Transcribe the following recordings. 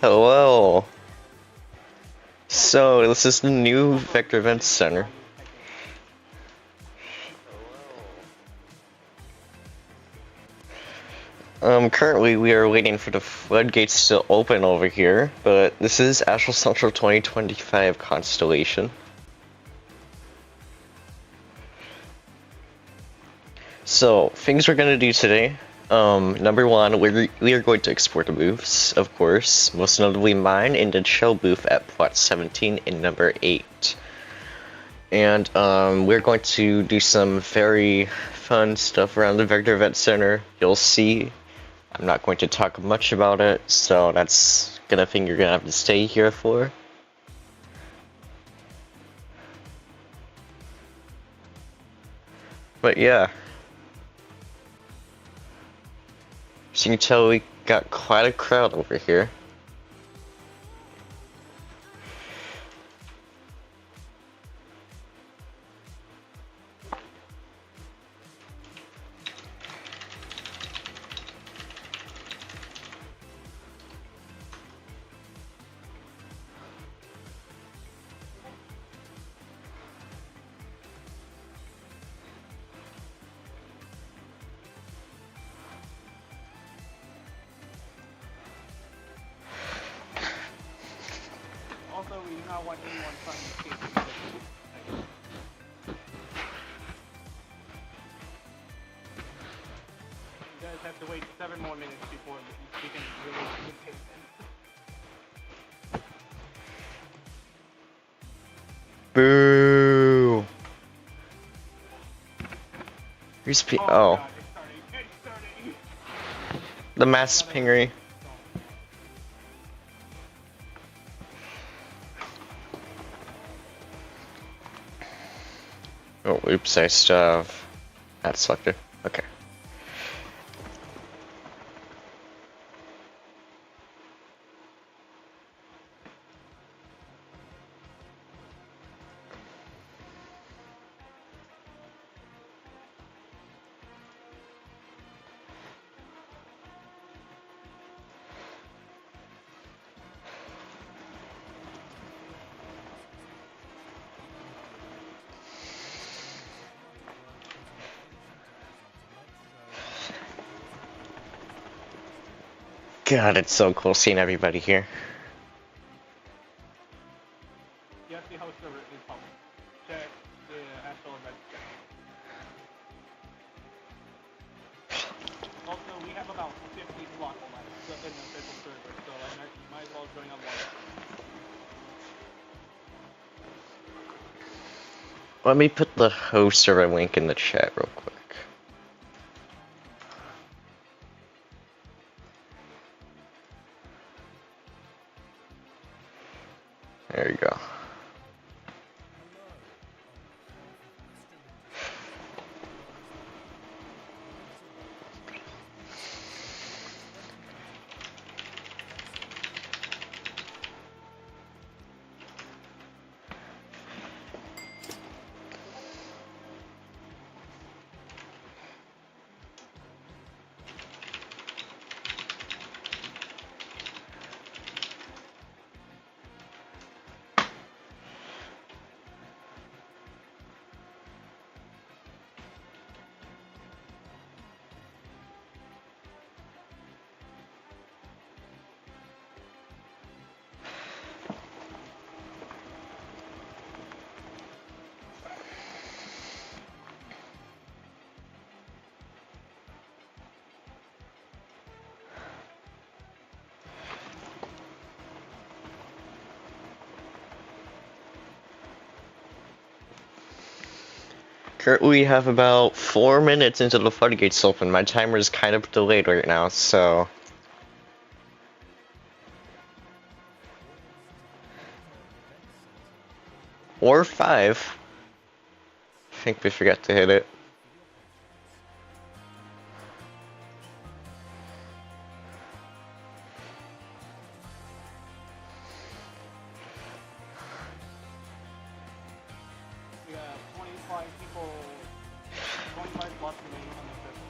Hello. So this is the new Vector Event Center. Currently we are waiting for the floodgates to open over here, but this is Astral Central 2025 Constellation. So, things we're gonna do today. Number one, we are going to explore the booths, of course, most notably mine in the shell booth at plot 17 in number 8. And we're going to do some very fun stuff around the Vector Event Center. You'll see. I'm not going to talk much about it, so that's a thing you're gonna have to stay here for. But yeah. So you can tell we got quite a crowd over here. Also, we do not want anyone trying to escape the building. You guys have to wait 7 more minutes before we can really get Boo! Here's oh. Oh. God, it's starting. The mass pingery. Oh, oops, I still have that selected. Okay. God, it's so cool seeing everybody here. Yes, the host server is public. Check the Astral event center. Also, we have about 50 slots left in the official server, so you might as well join up one. Let me put the host server link in the chat real quick. There you go. Currently, we have about 4 minutes until the floodgates open. My timer is kind of delayed right now, so... Or 5. I think we forgot to hit it. We have 25 people, 25 slots remaining on the system.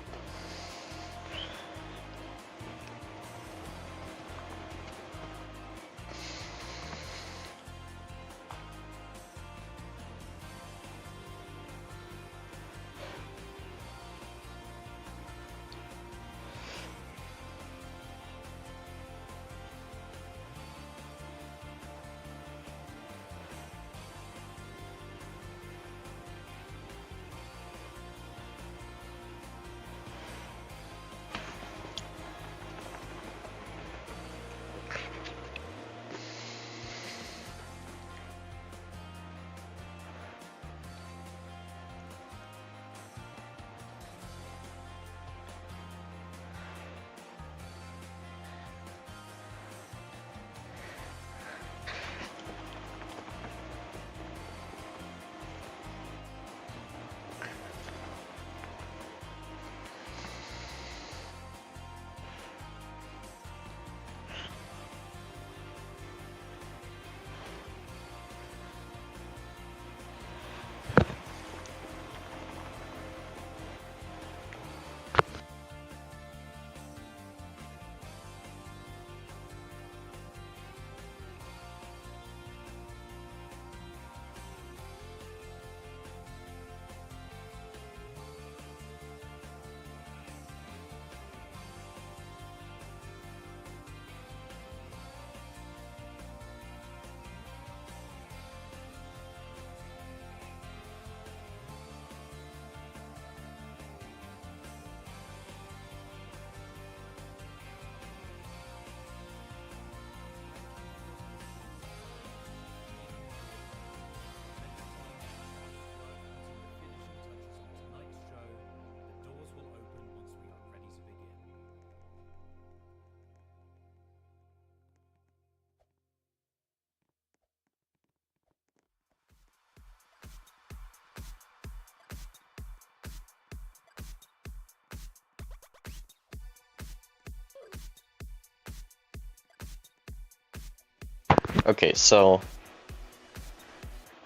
Okay, so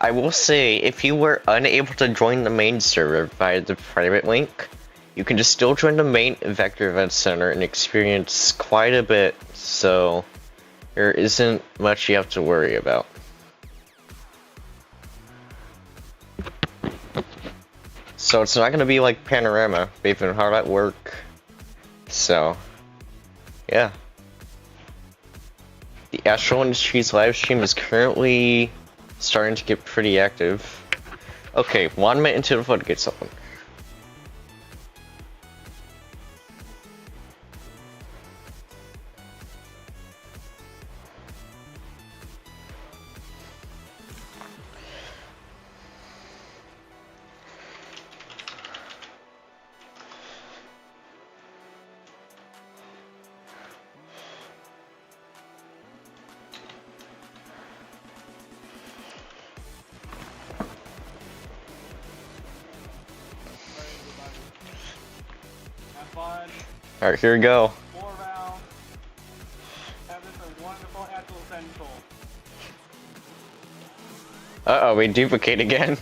I will say if you were unable to join the main server via the private link, you can just still join the main Vector Event Center and experience quite a bit, so there isn't much you have to worry about. So it's not going to be like Panorama, they've been hard at work, so yeah. The Astral Industries livestream is currently starting to get pretty active. Okay, 1 minute into the floodgates open. Have fun. Alright, here we go. 4 rounds. Have this a wonderful Astral Central. Uh-oh, we duplicate again.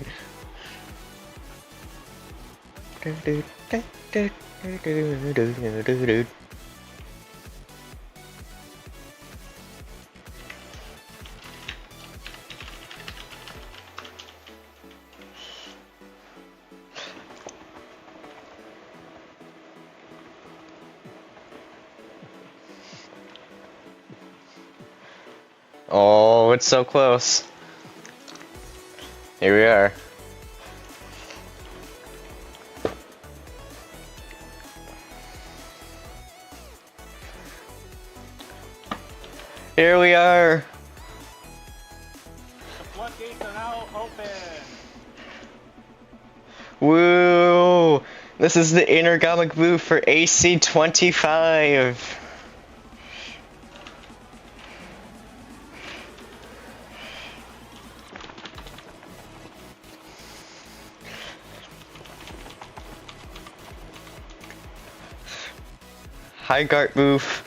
Oh, it's so close. Here we are. Here we are. The floodgates are now open. Woo! This is the intergomic booth for AC25. Hi, Gart booth.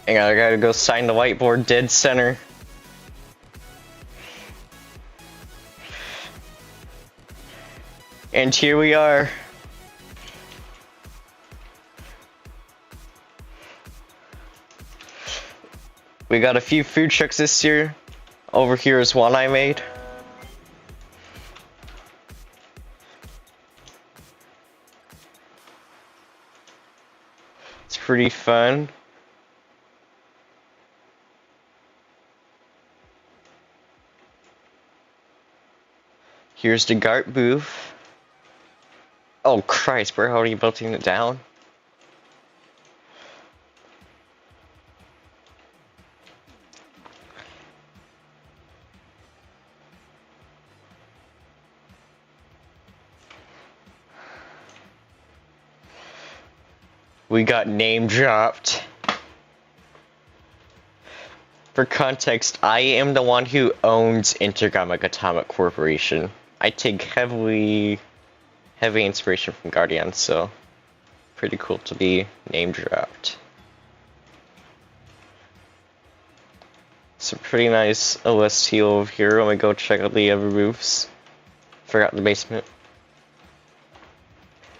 Hang on, I gotta go sign the whiteboard dead center. And here we are. We got a few food trucks this year. Over here is one I made. It's pretty fun. Here's the Gart booth. Oh Christ, we're already building it down. We got name dropped. For context, I am the one who owns Intergomic Atomic Corporation. I take heavy inspiration from Guardian, so pretty cool to be name dropped. Some pretty nice OST over here. Let me go check out the other roofs. Forgot the basement.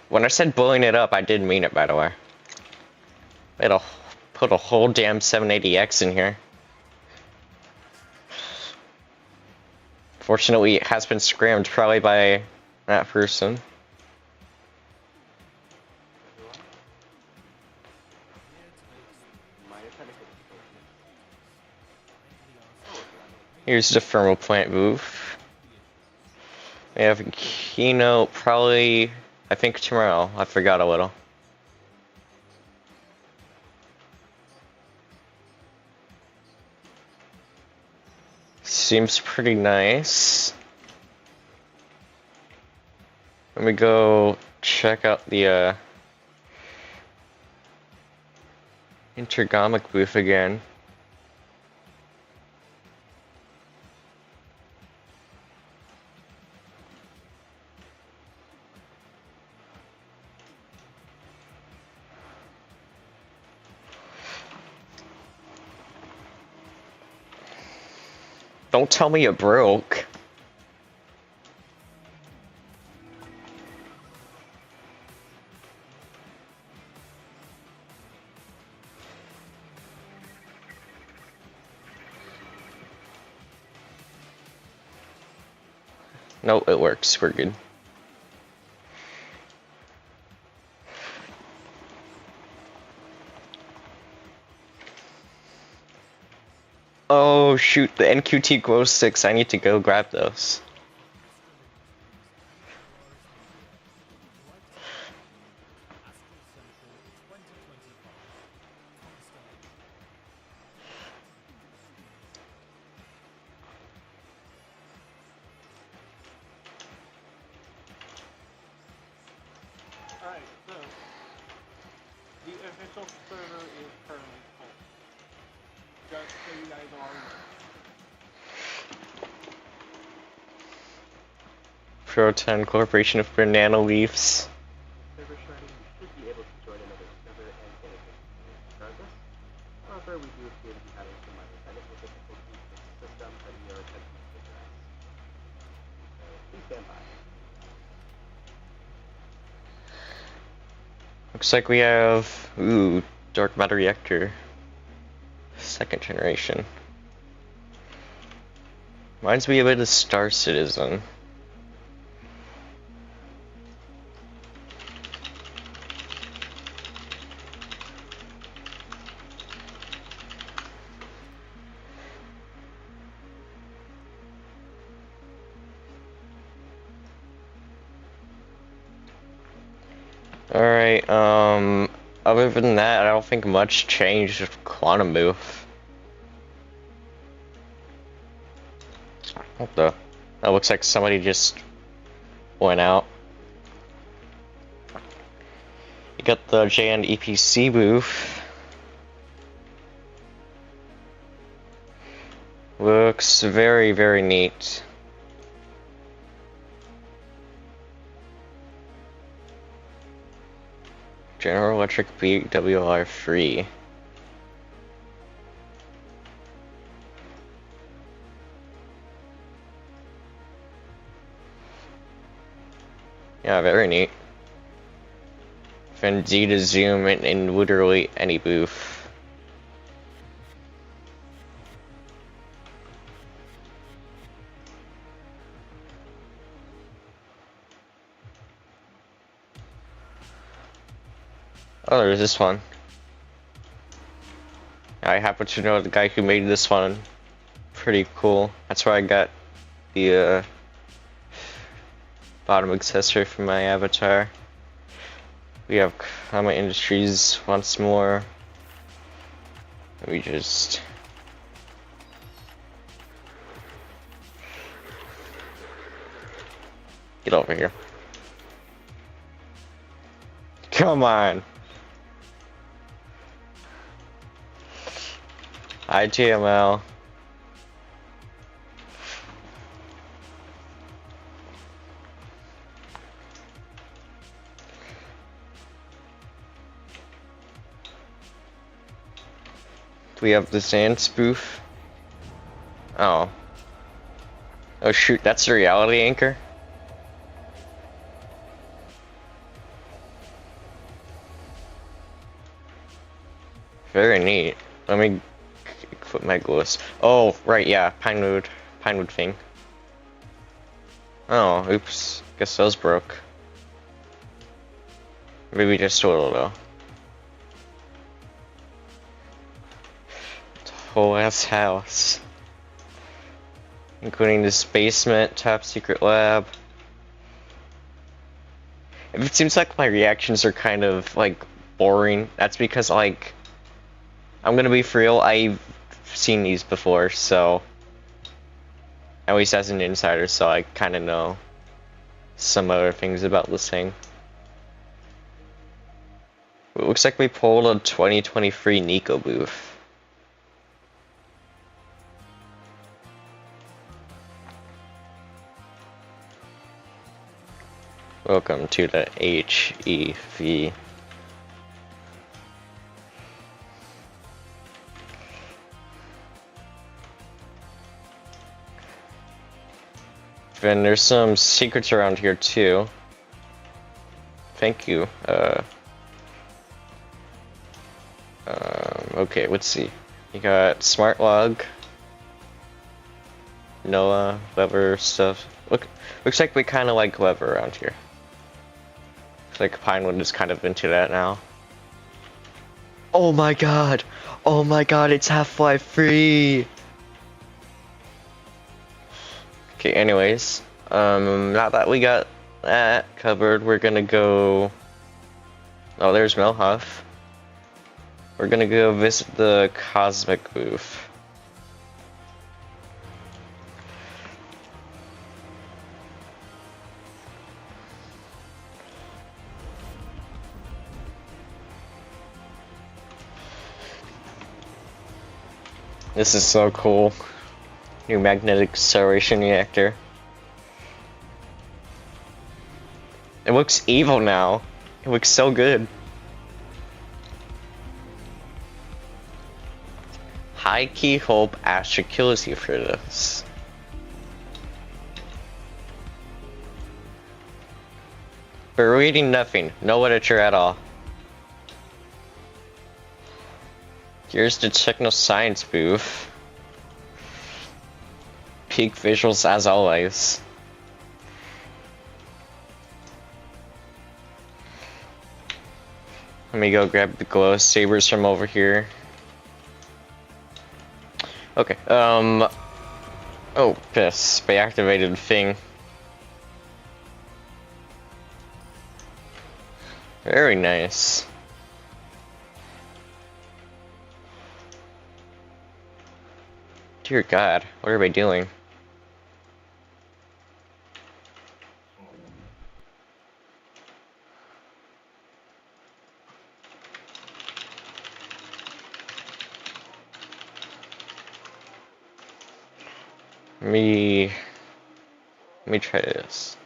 When I said blowing it up, I didn't mean it, by the way. It'll put a whole damn 780X in here. Fortunately, it has been scrammed probably by that person. Here's the thermal plant booth. We have a keynote probably, I think tomorrow. I forgot a little. Seems pretty nice. Let me go check out the Intergomic booth again. Don't tell me it broke. No, it works. We're good. Oh shoot, the NQT glow sticks. I need to go grab those. Alright, so the official server is currently full. Just so you guys are aware. Pro 10 Corporation of Banana Leafs. Server shredding, you should be able to join another server and get it regardless. However, we do appear to be having some minor technical difficulties with the system that we are attempting to address. So please stand by. Looks like we have, dark matter reactor. 2nd generation. Reminds me a bit of Star Citizen. Alright, other than that, I don't think much changed with Quantum Move. What the? That looks like somebody just went out. You got the JN EPC booth. Looks very, very neat. General Electric BWR free. Yeah, very neat. Can Z to zoom in literally any booth. Oh, there's this one. I happen to know the guy who made this one. Pretty cool. That's where I got the bottom accessory for my avatar. We have Kama Industries once more. We just... Get over here. Come on! ITML. We have the sand spoof. Oh. Oh shoot, that's the reality anchor? Very neat. Let me equip my glows. Oh, right, yeah, Pinewood thing. Oh, oops. Guess those broke. Maybe just a little though. Whole ass house, including this basement, top secret lab. If it seems like my reactions are kind of like boring, that's because like I'm gonna be for real, I've seen these before, so at least as an insider, so I kind of know some other things about this thing. It looks like we pulled a 2023 Nico booth. Welcome to the HEV. Then there's some secrets around here too. Thank you. Okay, let's see. You got smart log, Noah, lever stuff. Looks like we kind of like lever around here. Looks like Pinewood is kind of into that now. Oh my god! Oh my god, it's Half-Life free! Okay, anyways, now that we got that covered, we're gonna go... Oh, there's Melhuff. We're gonna go visit the Cosmic booth. This is so cool. New magnetic acceleration reactor. It looks evil now. It looks so good. High key hope Astral kills you for this. We're reading nothing. No literature at all. Here's the Techno Science booth. Peak visuals as always. Let me go grab the glow sabers from over here. Okay, oh, piss. They activated the thing. Very nice. Dear God, what are they doing? Let me try this.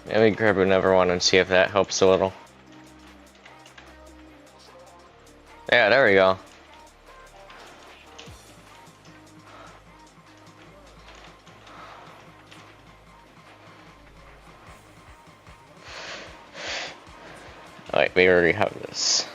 Let me grab another one and see if that helps a little. Yeah, there we go. Alright, we already have this.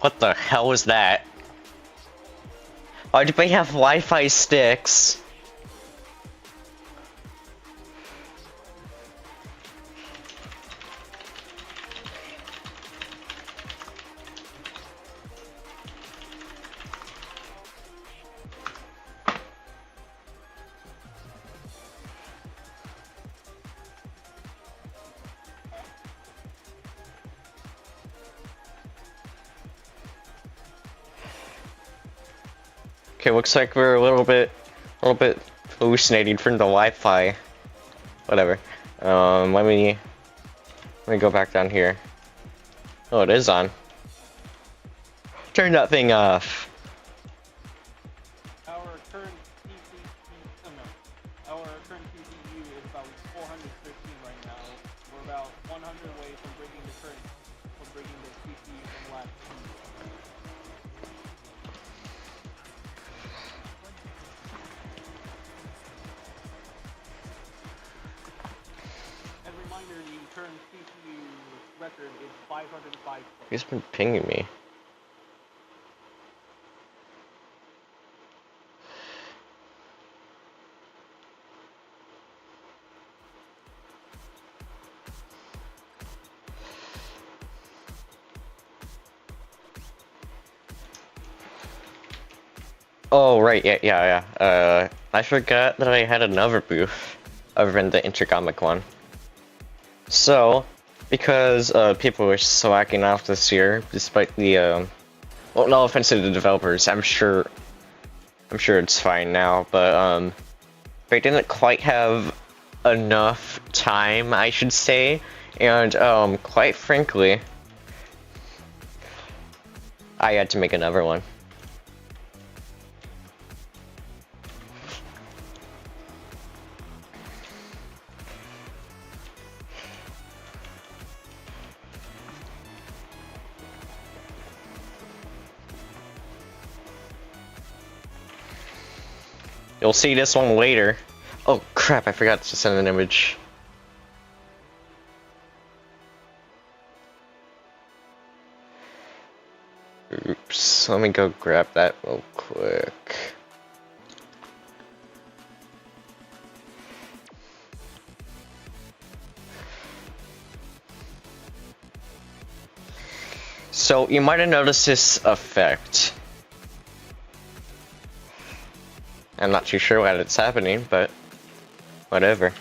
What the hell is that? Why do they have Wi-Fi sticks? Okay, looks like we're a little bit hallucinating from the Wi-Fi. Whatever. Let me go back down here. Oh, it is on. Turn that thing off. Our current our current CPU is about 413 right now. We're about 100 away from breaking the CPU from last week. As a reminder, the current CPU record is 505. He's been pinging me. Oh, right, yeah. I forgot that I had another booth other than the intercomic one. So, because people were slacking off this year, despite the well, no offense to the developers, I'm sure it's fine now, but they didn't quite have enough time, I should say, and quite frankly, I had to make another one. You'll see this one later. Oh crap, I forgot to send an image. Oops, let me go grab that real quick. So you might have noticed this effect. I'm not too sure why it's happening, but whatever.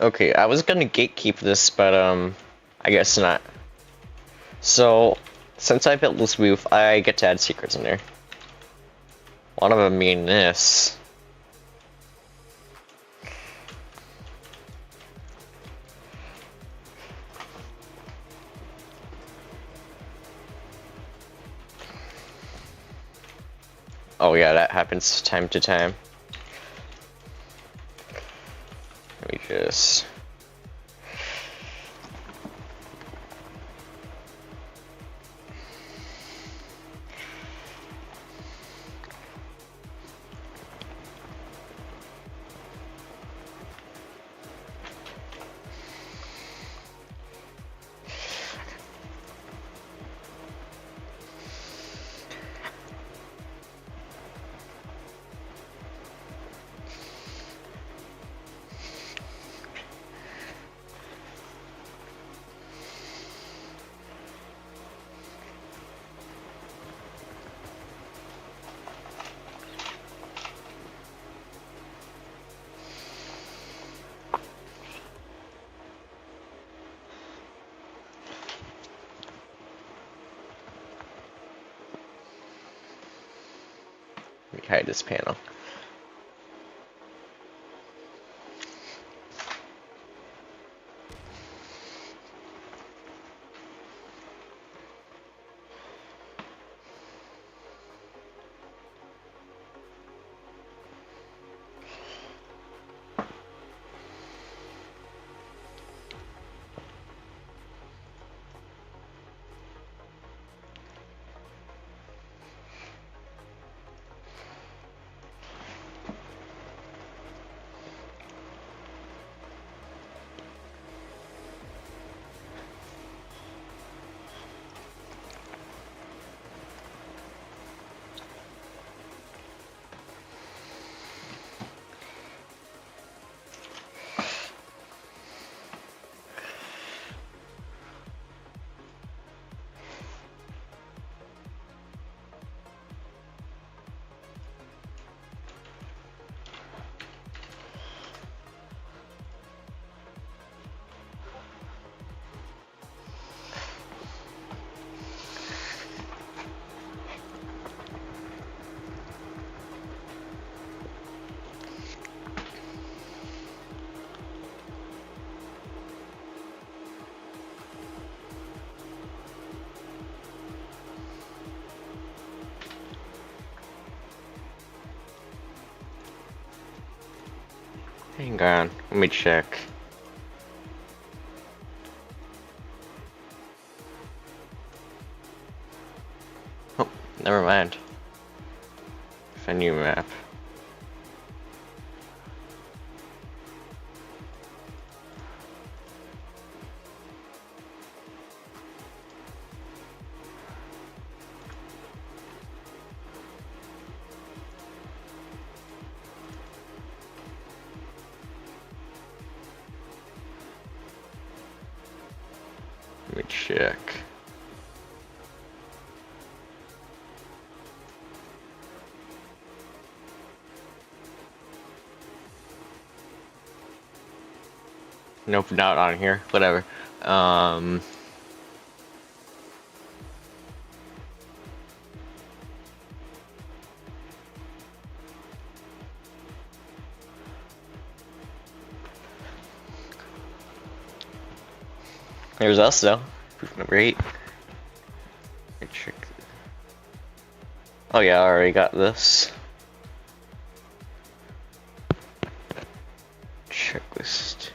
Okay, I was gonna gatekeep this, but I guess not. So, since I built this booth, I get to add secrets in there. One of them being this. Oh yeah, that happens time to time. Let me just... Let me hide this panel. Hang on, let me check. Oh, never mind. Venue map. Let me check. Nope, not on here. Whatever. There's us though. Proof number 8. Let me check. Oh yeah, I already got this. Checklist.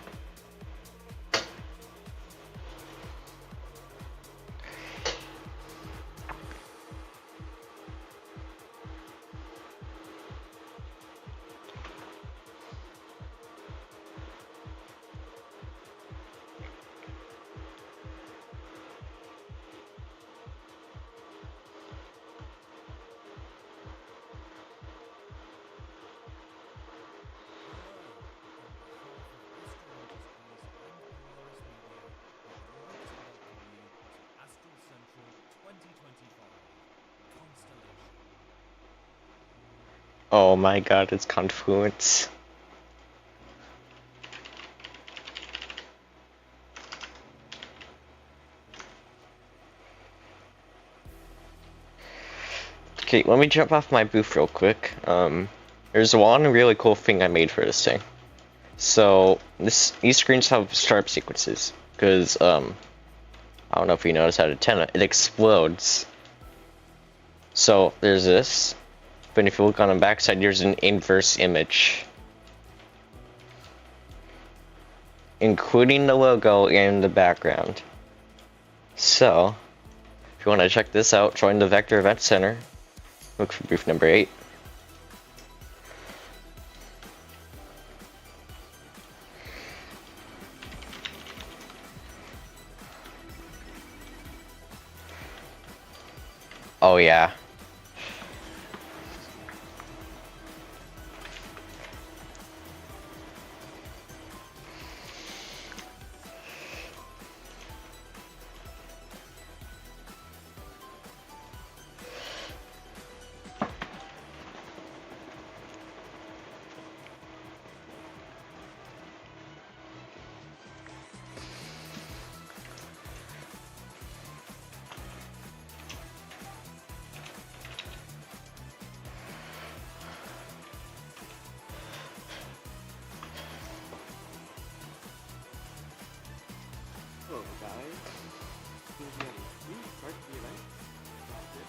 Oh my god, it's Confluence. Okay, let me jump off my booth real quick. There's one really cool thing I made for this thing. So these screens have startup sequences because I don't know if you noticed at antenna it explodes. So there's this, but if you look on the backside, there's an inverse image, including the logo in the background. So if you want to check this out, join the Vector Event Center. Look for booth number 8. Oh yeah. Hello guys. Here's the other. We start the event. That's it.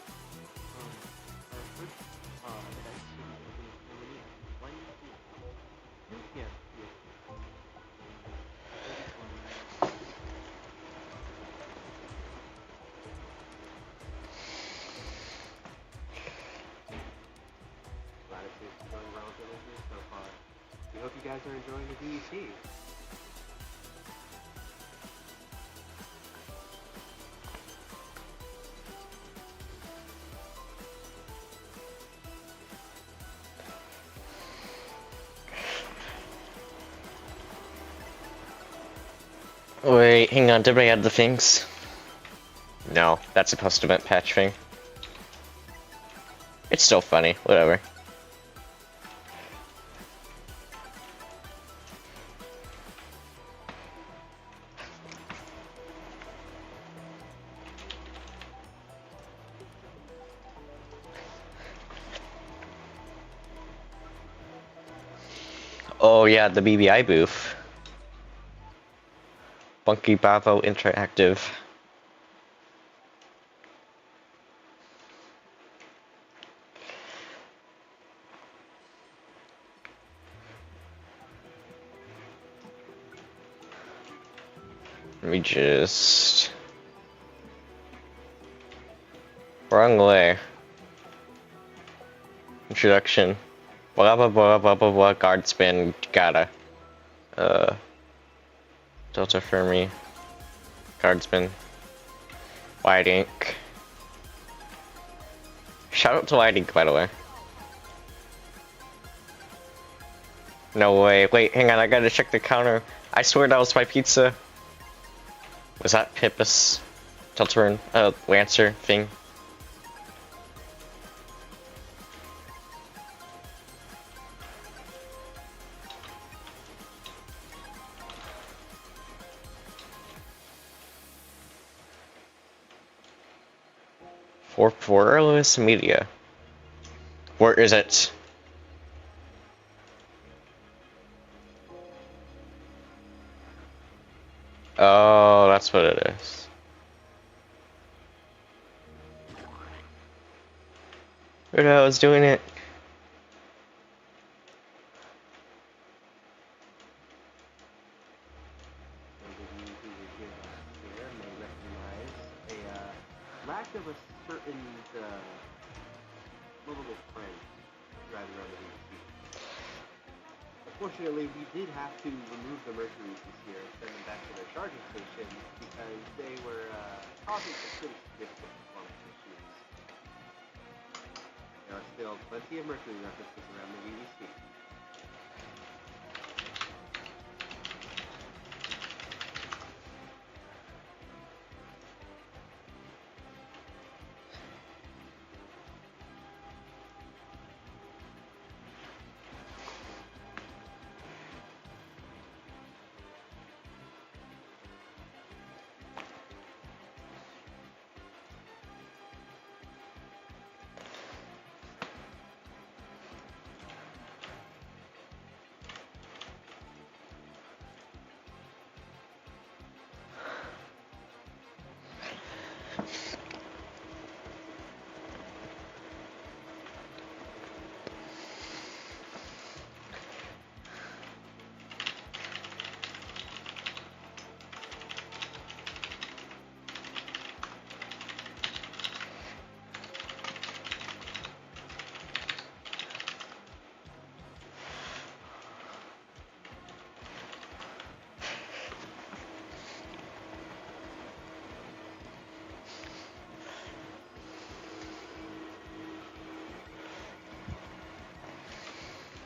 Our first event should be opening ceremony at 1 p.m. 2 p.m. Latitude's going relatively good so far. We hope you guys are enjoying the DEC. Wait, hang on, did I add the things? No, that's a custom event patch thing. It's still funny, whatever. Oh yeah, the BBI booth. Bunky Bravo Interactive. Let me just... Wrong way. Introduction. Blah blah blah blah blah blah. Guard spin. Gotta. Delta Fermi. Guard spin. Wide ink. Shout out to Wide ink, by the way. No way. Wait, hang on. I gotta check the counter. I swear that was my pizza. Was that Pippus? Deltarune? Lancer thing? For wireless media. Where is it? Oh, that's what it is. Who the hell is doing it? Lack of a certain movable frame driving around the DEC. Unfortunately, we did have to remove the Mercuries this year and send them back to their charging stations because they were causing some pretty significant performance issues. There are still plenty of Mercury references around the DEC.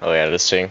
Oh yeah, this thing.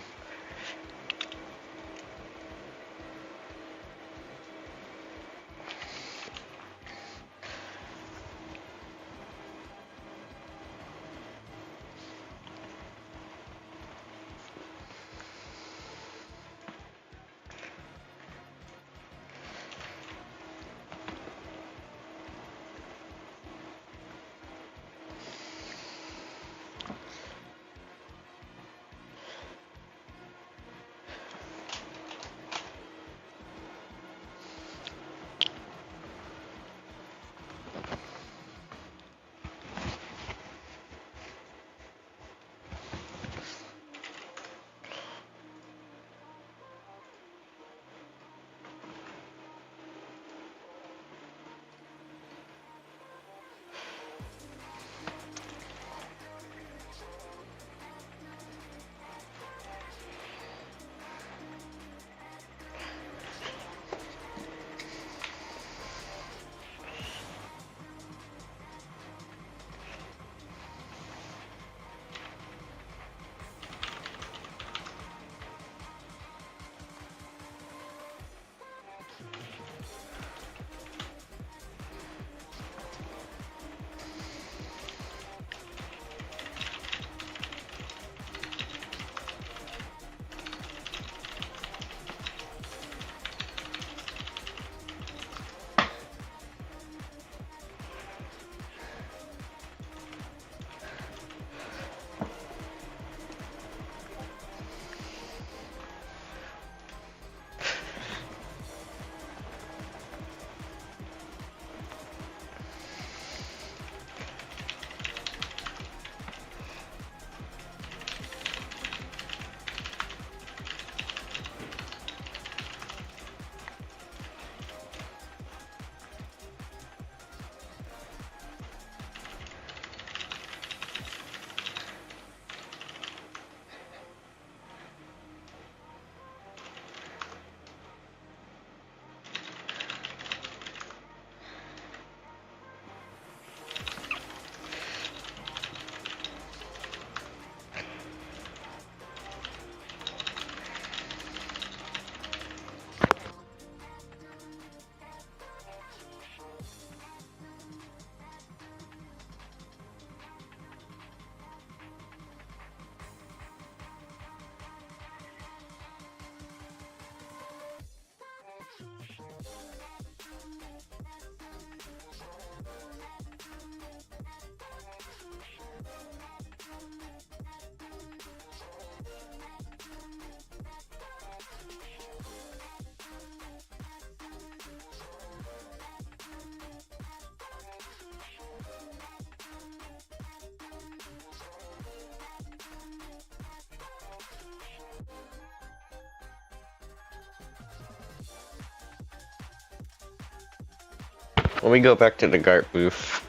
When we go back to the GART booth,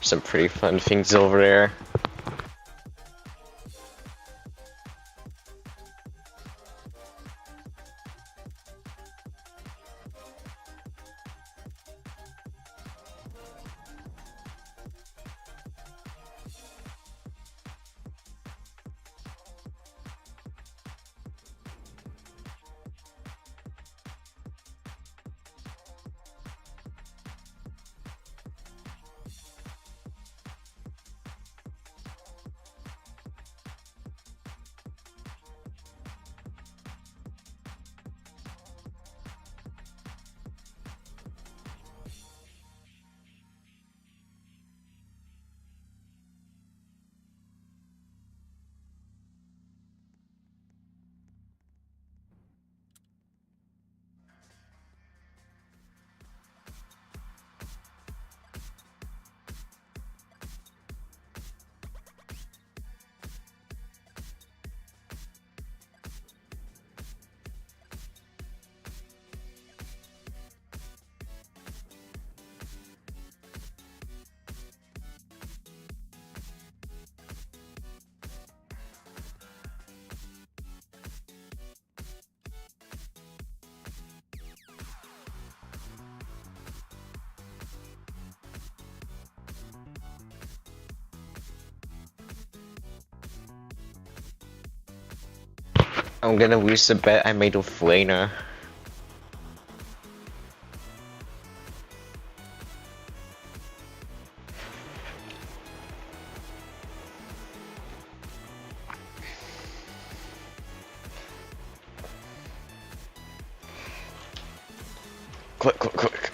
some pretty fun things over there. I'm gonna lose the bet I made with Lena. Quick, quick, quick.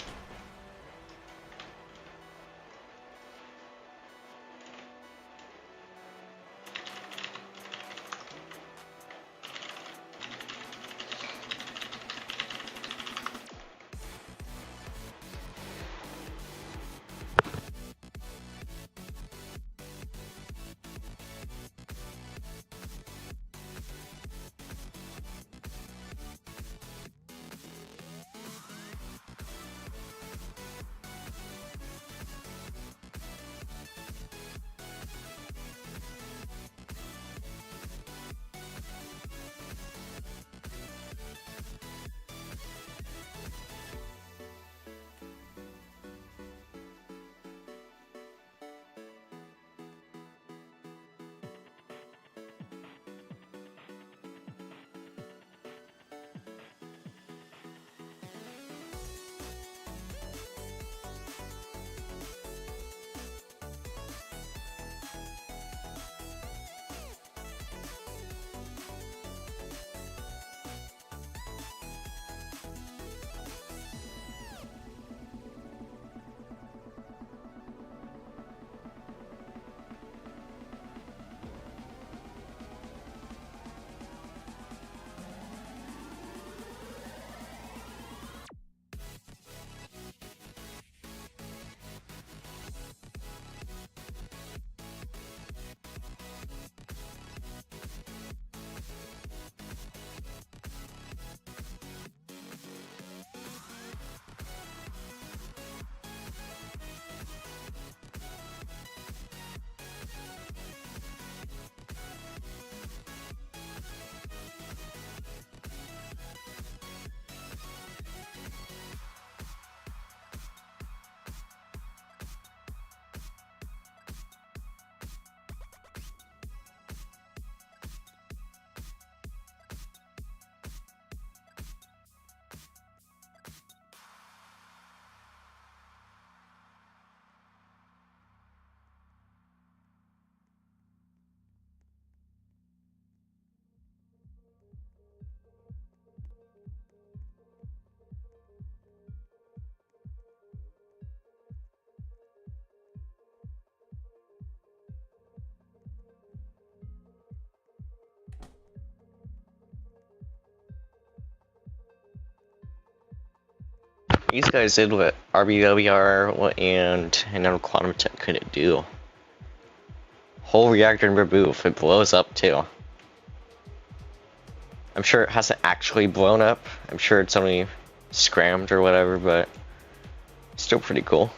These guys did what RBWR and another quantum tech couldn't do. Whole reactor remove, it blows up too. I'm sure it hasn't actually blown up. I'm sure it's only scrammed or whatever, but still pretty cool.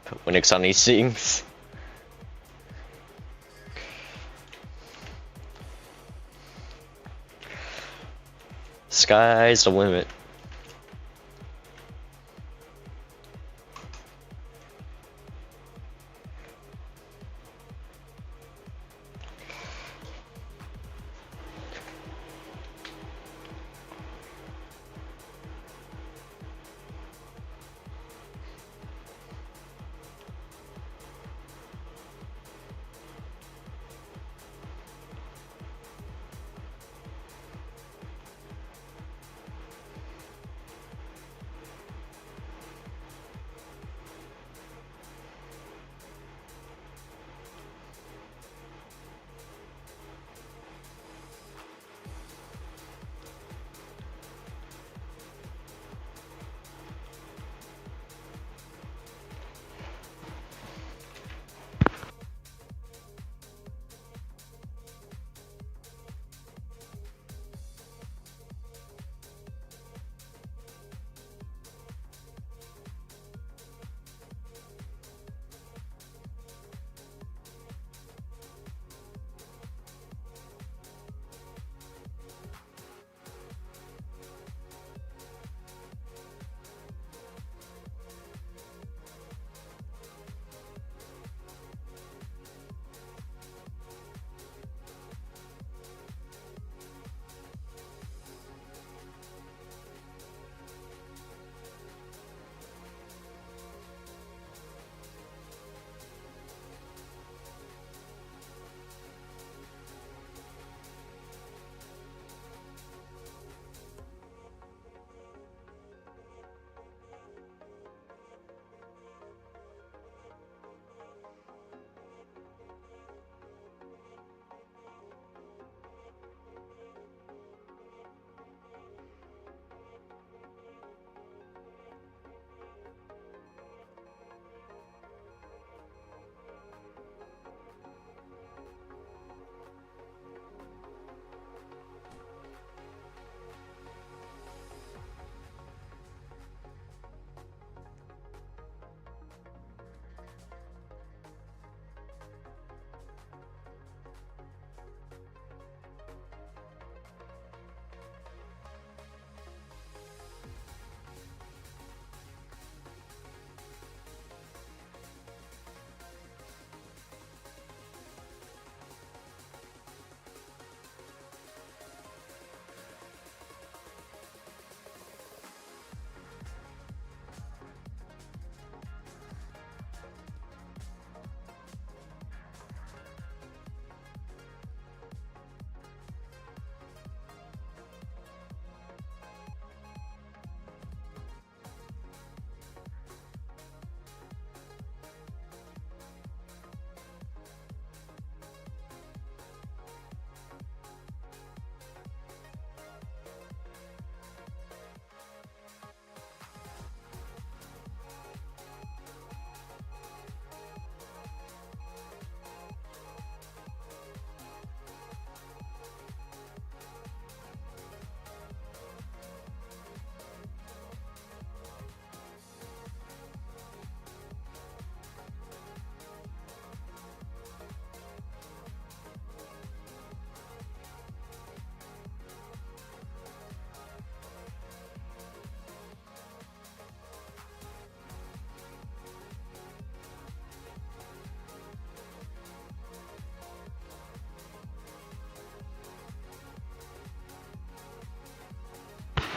Put Linux on these things. Sky's the limit.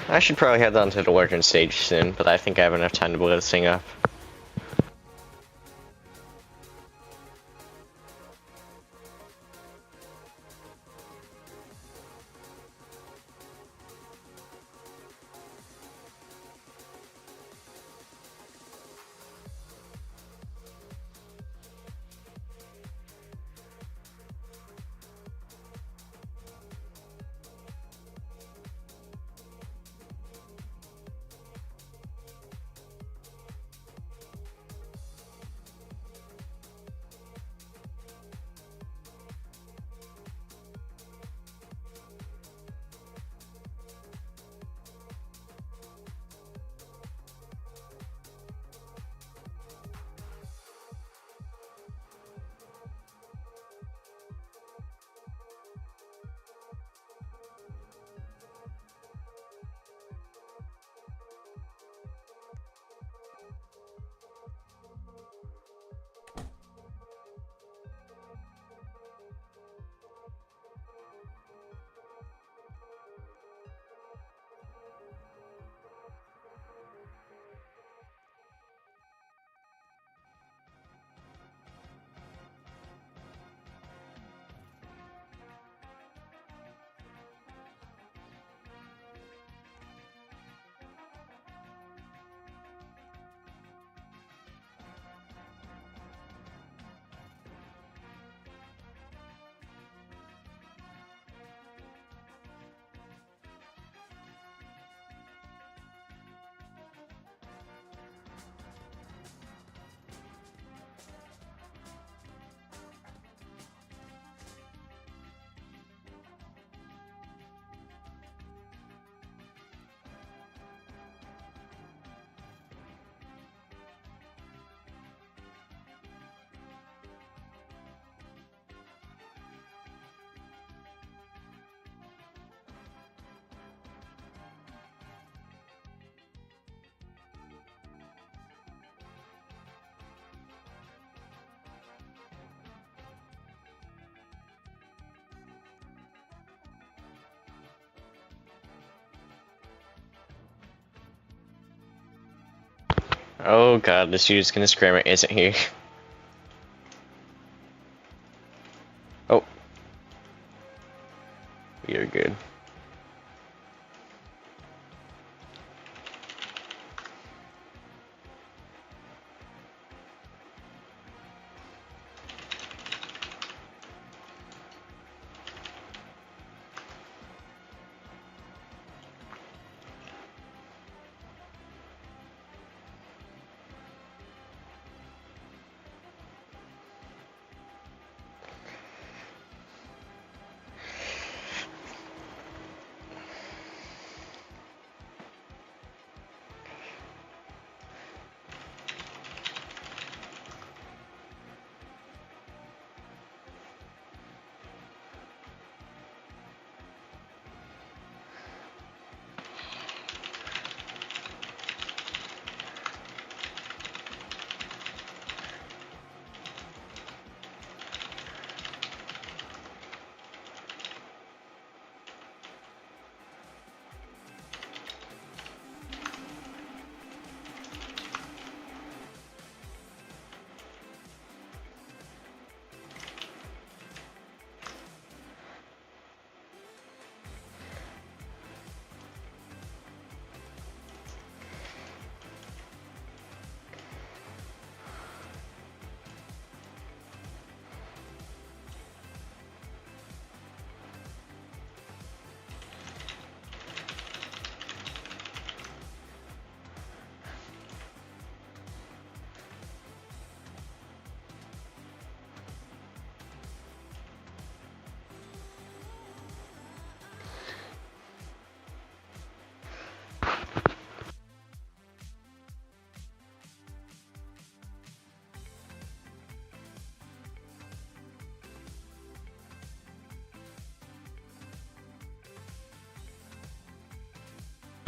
I should probably head on to the Warden stage soon, but I think I have enough time to blow this thing up. Oh god, this dude's gonna scream it, isn't he? Oh. You're good.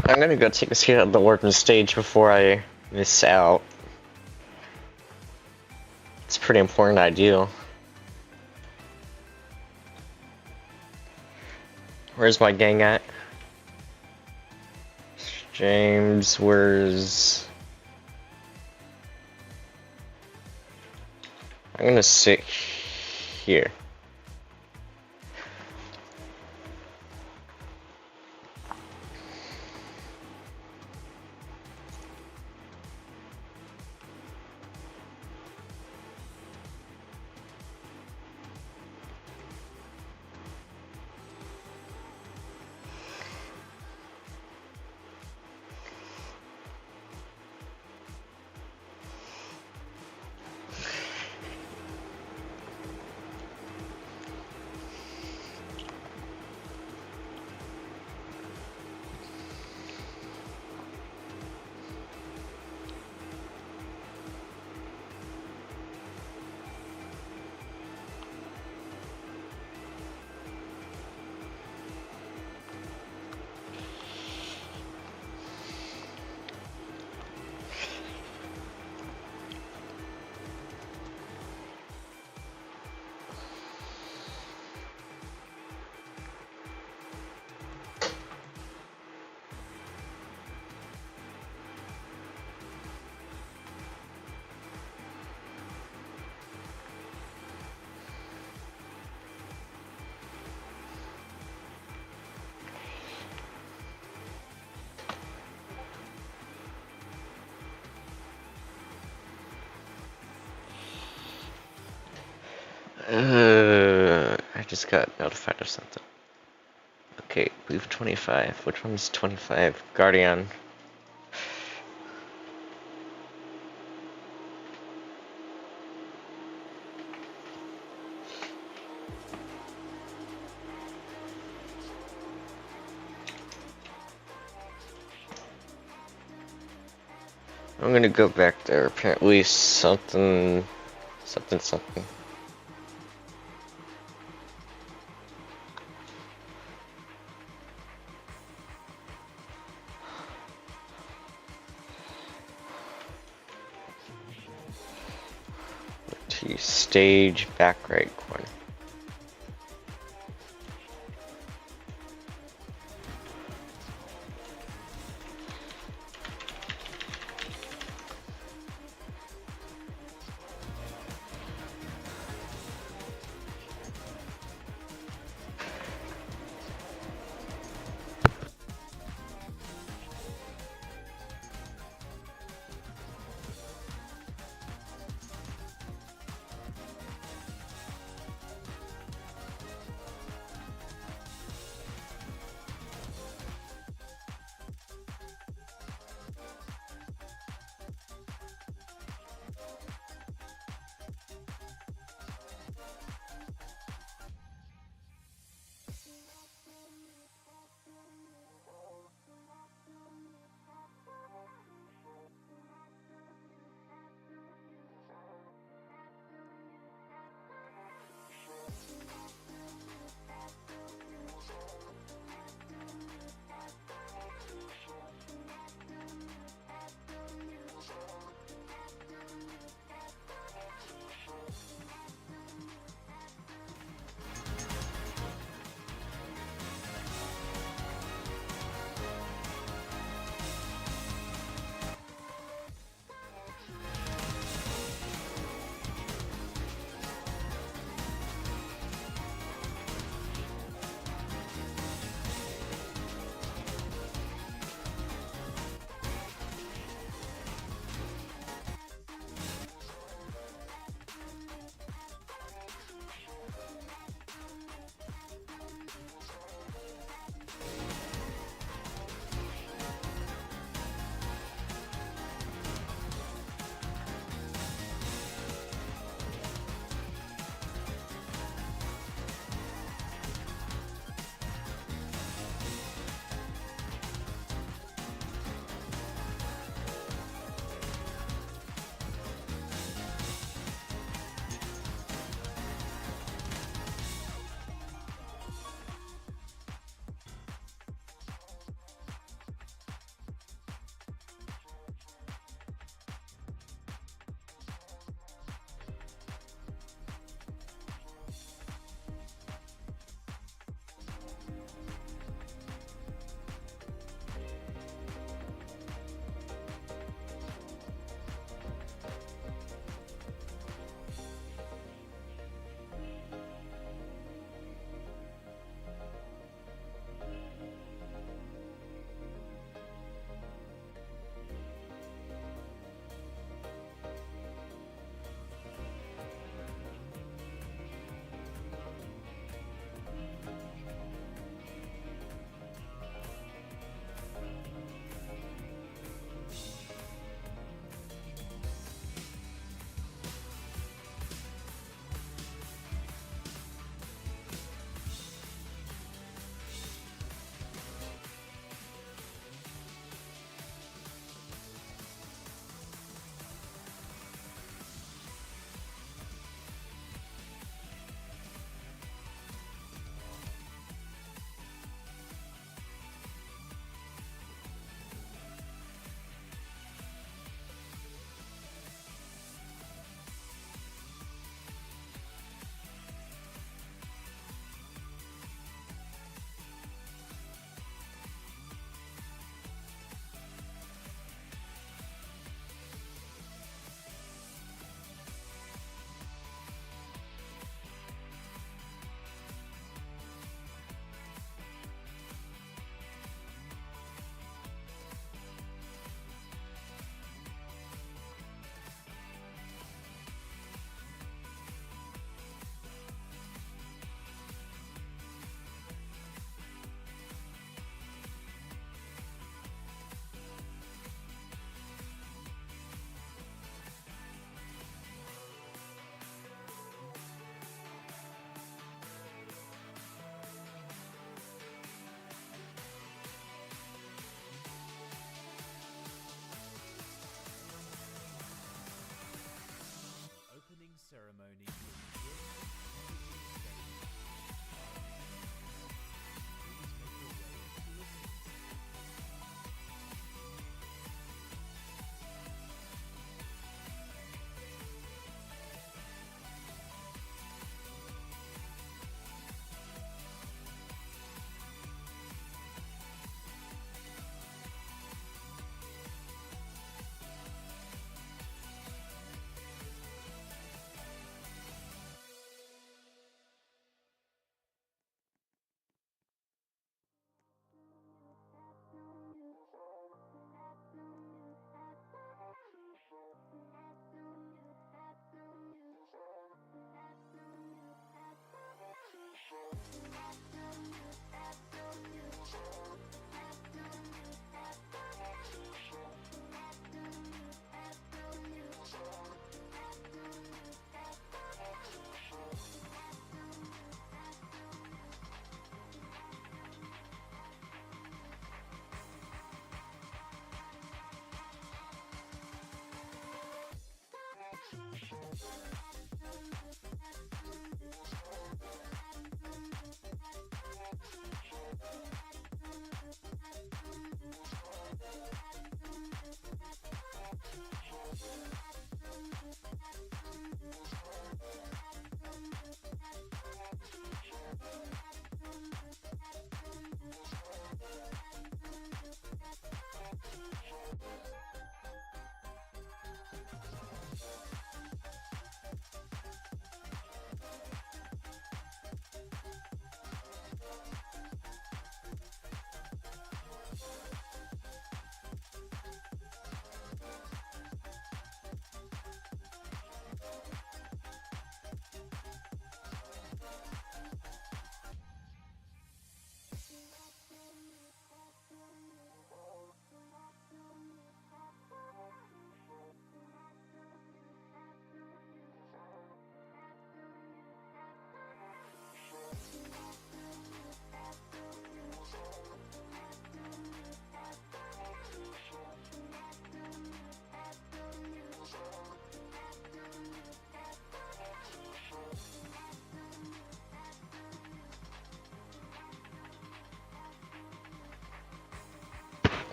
I'm gonna go take a seat at the Warden stage before I miss out. It's pretty important I do. Where's my gang at? James, where's... I'm gonna sit here. I just got notified of something. Okay, booth 25. Which one's 25? Guardian. I'm gonna go back there. Apparently something. To stage back right corner.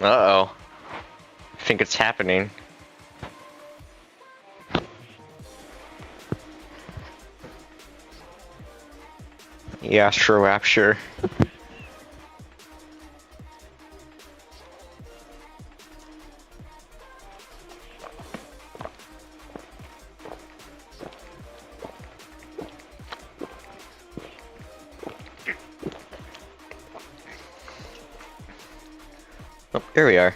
Uh-oh. I think it's happening. The Astral Rapture. Oh, here we are.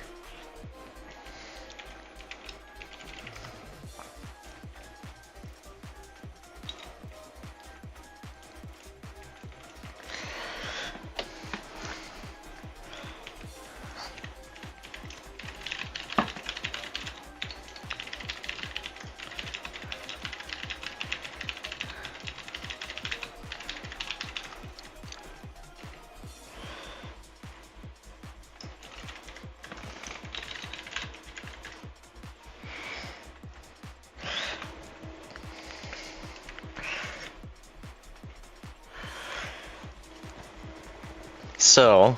So,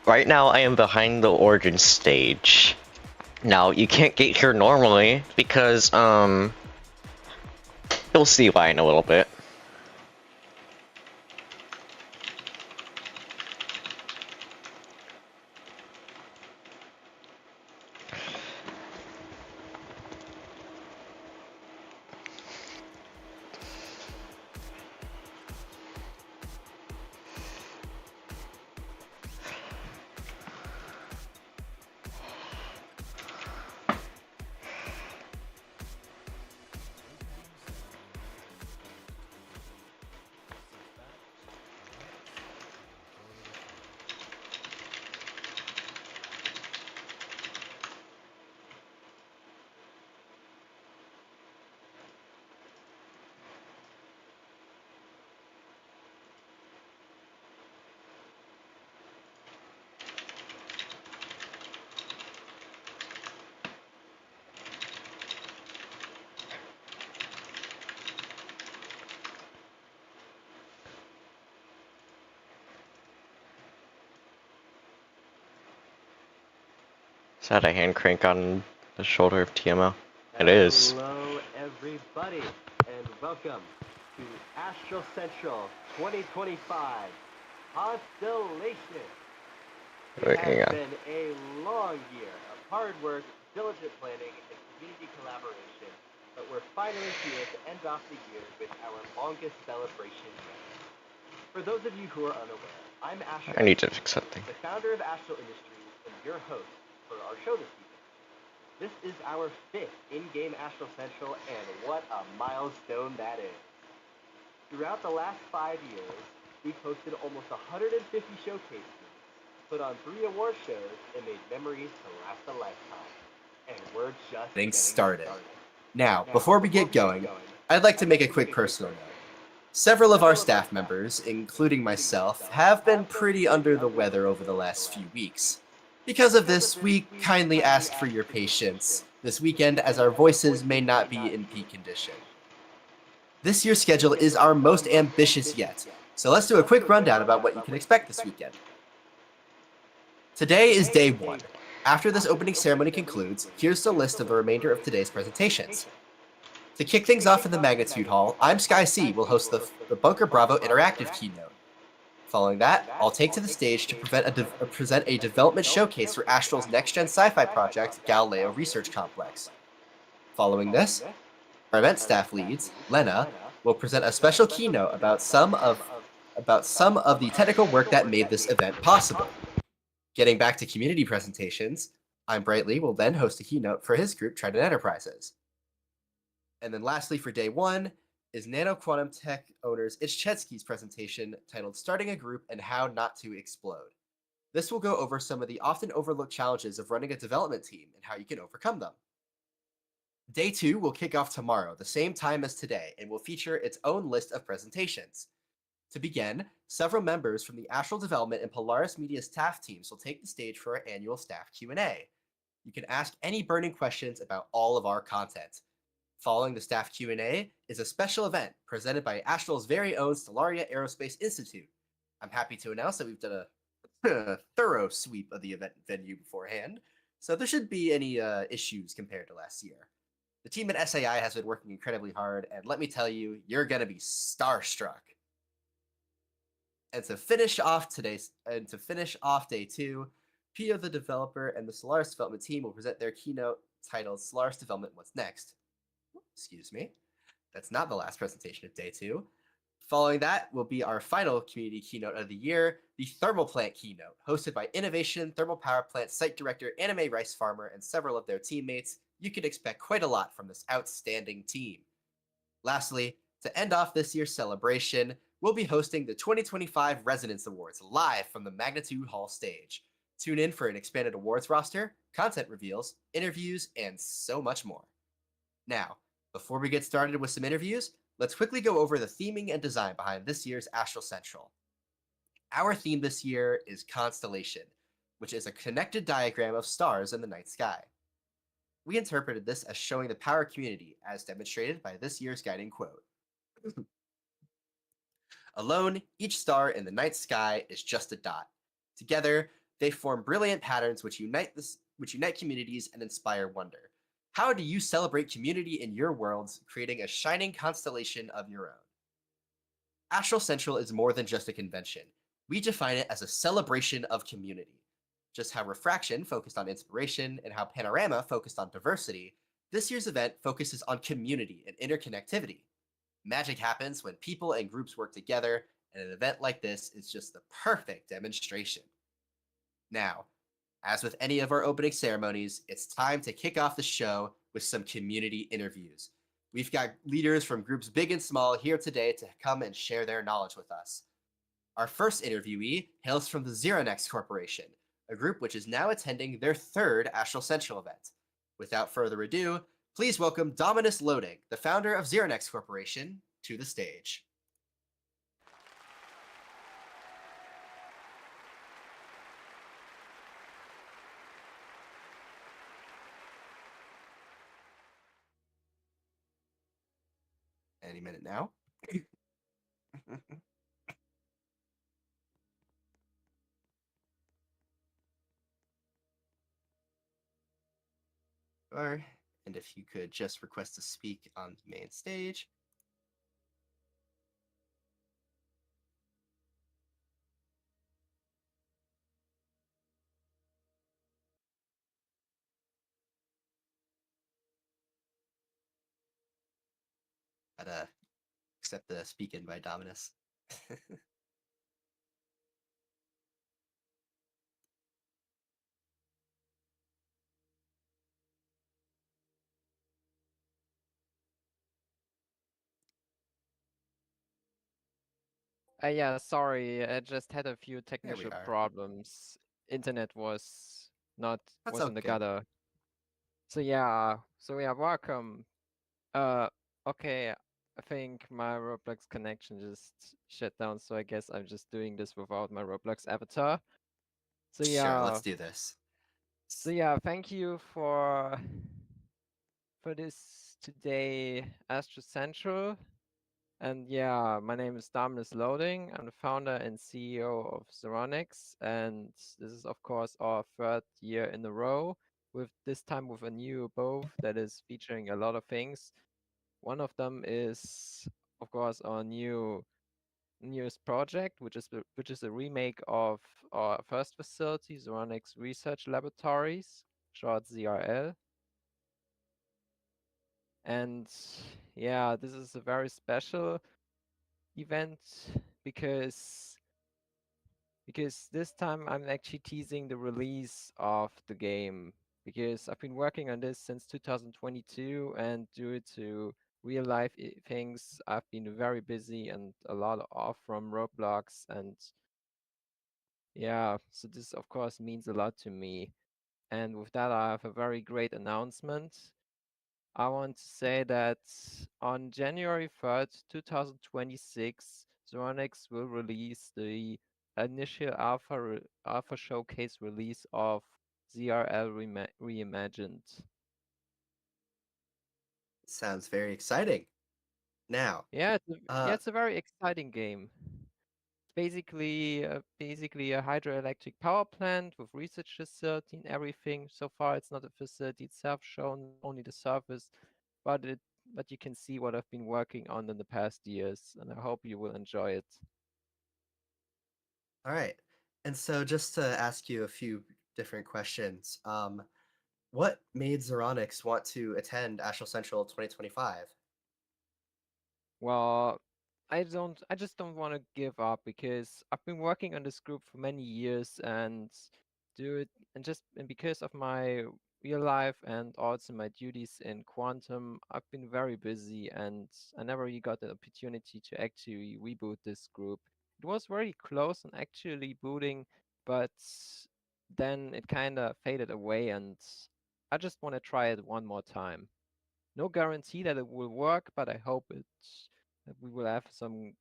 right now I am behind the origin stage. Now, you can't get here normally because, you'll see why in a little bit. Is that a hand crank on the shoulder of TMO? It is. Hello, everybody, and welcome to Astral Central 2025 Constellation. It Hang has on. been a long year of hard work, diligent planning, and community collaboration, but we're finally here to end off the year with our longest celebration yet. For those of you who are unaware, I'm Astral, I need to fix something. the founder of Astral Industries and your host for our show this evening. This is our 5th in-game Astral Central, and what a milestone that is. Throughout the last 5 years, we've hosted almost 150 showcases, put on 3 award shows, and made memories to last a lifetime. And we're just Getting getting started. started. Now, before we get going, I'd like to make a quick personal note. Several of our staff members, including myself, have been pretty under the weather over the last few weeks. Because of this, we kindly ask for your patience this weekend as our voices may not be in peak condition. This year's schedule is our most ambitious yet, so let's do a quick rundown about what you can expect this weekend. Today is day 1. After this opening ceremony concludes, here's the list of the remainder of today's presentations. To kick things off in the Magnitude Hall, I'm Sky C will host the Bunker Bravo interactive keynote. Following that, I'll take to the stage to present a development showcase for Astral's next-gen sci-fi project, Galileo Research Complex. Following this, our event staff leads, Lena, will present a special keynote about some of the technical work that made this event possible. Getting back to community presentations, I'm Brightly will then host a keynote for his group, Trident Enterprises. And then lastly, for day 1, is Nano Quantum Tech owner IntlXYZ's presentation titled Starting a Group and How Not to Explode. This will go over some of the often overlooked challenges of running a development team and how you can overcome them. Day 2 will kick off tomorrow, the same time as today, and will feature its own list of presentations. To begin, several members from the Astral Development and Polaris Media staff teams will take the stage for our annual staff Q&A. You can ask any burning questions about all of our content. Following the staff Q&A is a special event presented by Astral's very own Stellaria Aerospace Institute. I'm happy to announce that we've done thorough sweep of the event venue beforehand, so there shouldn't be any issues compared to last year. The team at SAI has been working incredibly hard, and let me tell you, you're gonna be starstruck. And to finish off day 2, Pio the developer and the Solaris development team will present their keynote titled Solaris Development What's Next. Excuse me. That's not the last presentation of day 2. Following that will be our final community keynote of the year, the Thermal Plant keynote, hosted by Innovation Thermal Power Plant site director Anime Rice Farmer and several of their teammates. You can expect quite a lot from this outstanding team. Lastly, to end off this year's celebration, we'll be hosting the 2025 Resonance Awards live from the Magnitude Hall stage. Tune in for an expanded awards roster, content reveals, interviews, and so much more. Now, before we get started with some interviews, let's quickly go over the theming and design behind this year's Astral Central. Our theme this year is Constellation, which is a connected diagram of stars in the night sky. We interpreted this as showing the power community, as demonstrated by this year's guiding quote. Alone, each star in the night sky is just a dot. Together, they form brilliant patterns which unite communities and inspire wonder. How do you celebrate community in your worlds, creating a shining constellation of your own? Astral Central is more than just a convention. We define it as a celebration of community. Just how Refraction focused on inspiration and how Panorama focused on diversity, this year's event focuses on community and interconnectivity. Magic happens when people and groups work together, and an event like this is just the perfect demonstration. Now, as with any of our opening ceremonies, it's time to kick off the show with some community interviews. We've got leaders from groups big and small here today to come and share their knowledge with us. Our first interviewee hails from the Zeronex Corporation, a group which is now attending their 3rd Astral Central event. Without further ado, please welcome Dominus Loading, the founder of Zeronex Corporation, to the stage. Any minute now. And if you could just request to speak on the main stage. I'd accept the speak in by Dominus. Yeah, sorry, I just had a few technical are. problems. Internet was not That's was in the okay. gutter. So yeah, welcome. Okay, I think my Roblox connection just shut down, so I guess I'm just doing this without my Roblox avatar. So Sure, yeah, let's do this. thank you for this today Astro Central. And yeah, my name is Dominus Loading. I'm the founder and CEO of Zeronix, and this is of course our 3rd year in a row, with this time with a new abode that is featuring a lot of things. One of them is of course our newest project, which is a remake of our first facility, Zeronix Research Laboratories, short ZRL. And yeah, this is a very special event because this time I'm actually teasing the release of the game, because I've been working on this since 2022, and due to real life things I've been very busy and a lot off from Roblox, and yeah, so this of course means a lot to me. And with that, I have a very great announcement. I want to say that on January 3rd, 2026, Zeronix will release the initial alpha showcase release of ZRL Reimagined. Sounds very exciting. Now, Yeah, it's a very exciting game. It's basically a hydroelectric power plant with research facility and everything. So far, it's not a facility itself shown, only the surface, but you can see what I've been working on in the past years, and I hope you will enjoy it. All right. And so just to ask you a few different questions, what made Xeronix want to attend Astral Central 2025? Well, I just don't want to give up because I've been working on this group for many years and because of my real life and also my duties in quantum, I've been very busy and I never really got the opportunity to actually reboot this group. It was very close on actually booting, but then it kind of faded away and I just want to try it one more time. No guarantee that it will work, but I hope that we will have some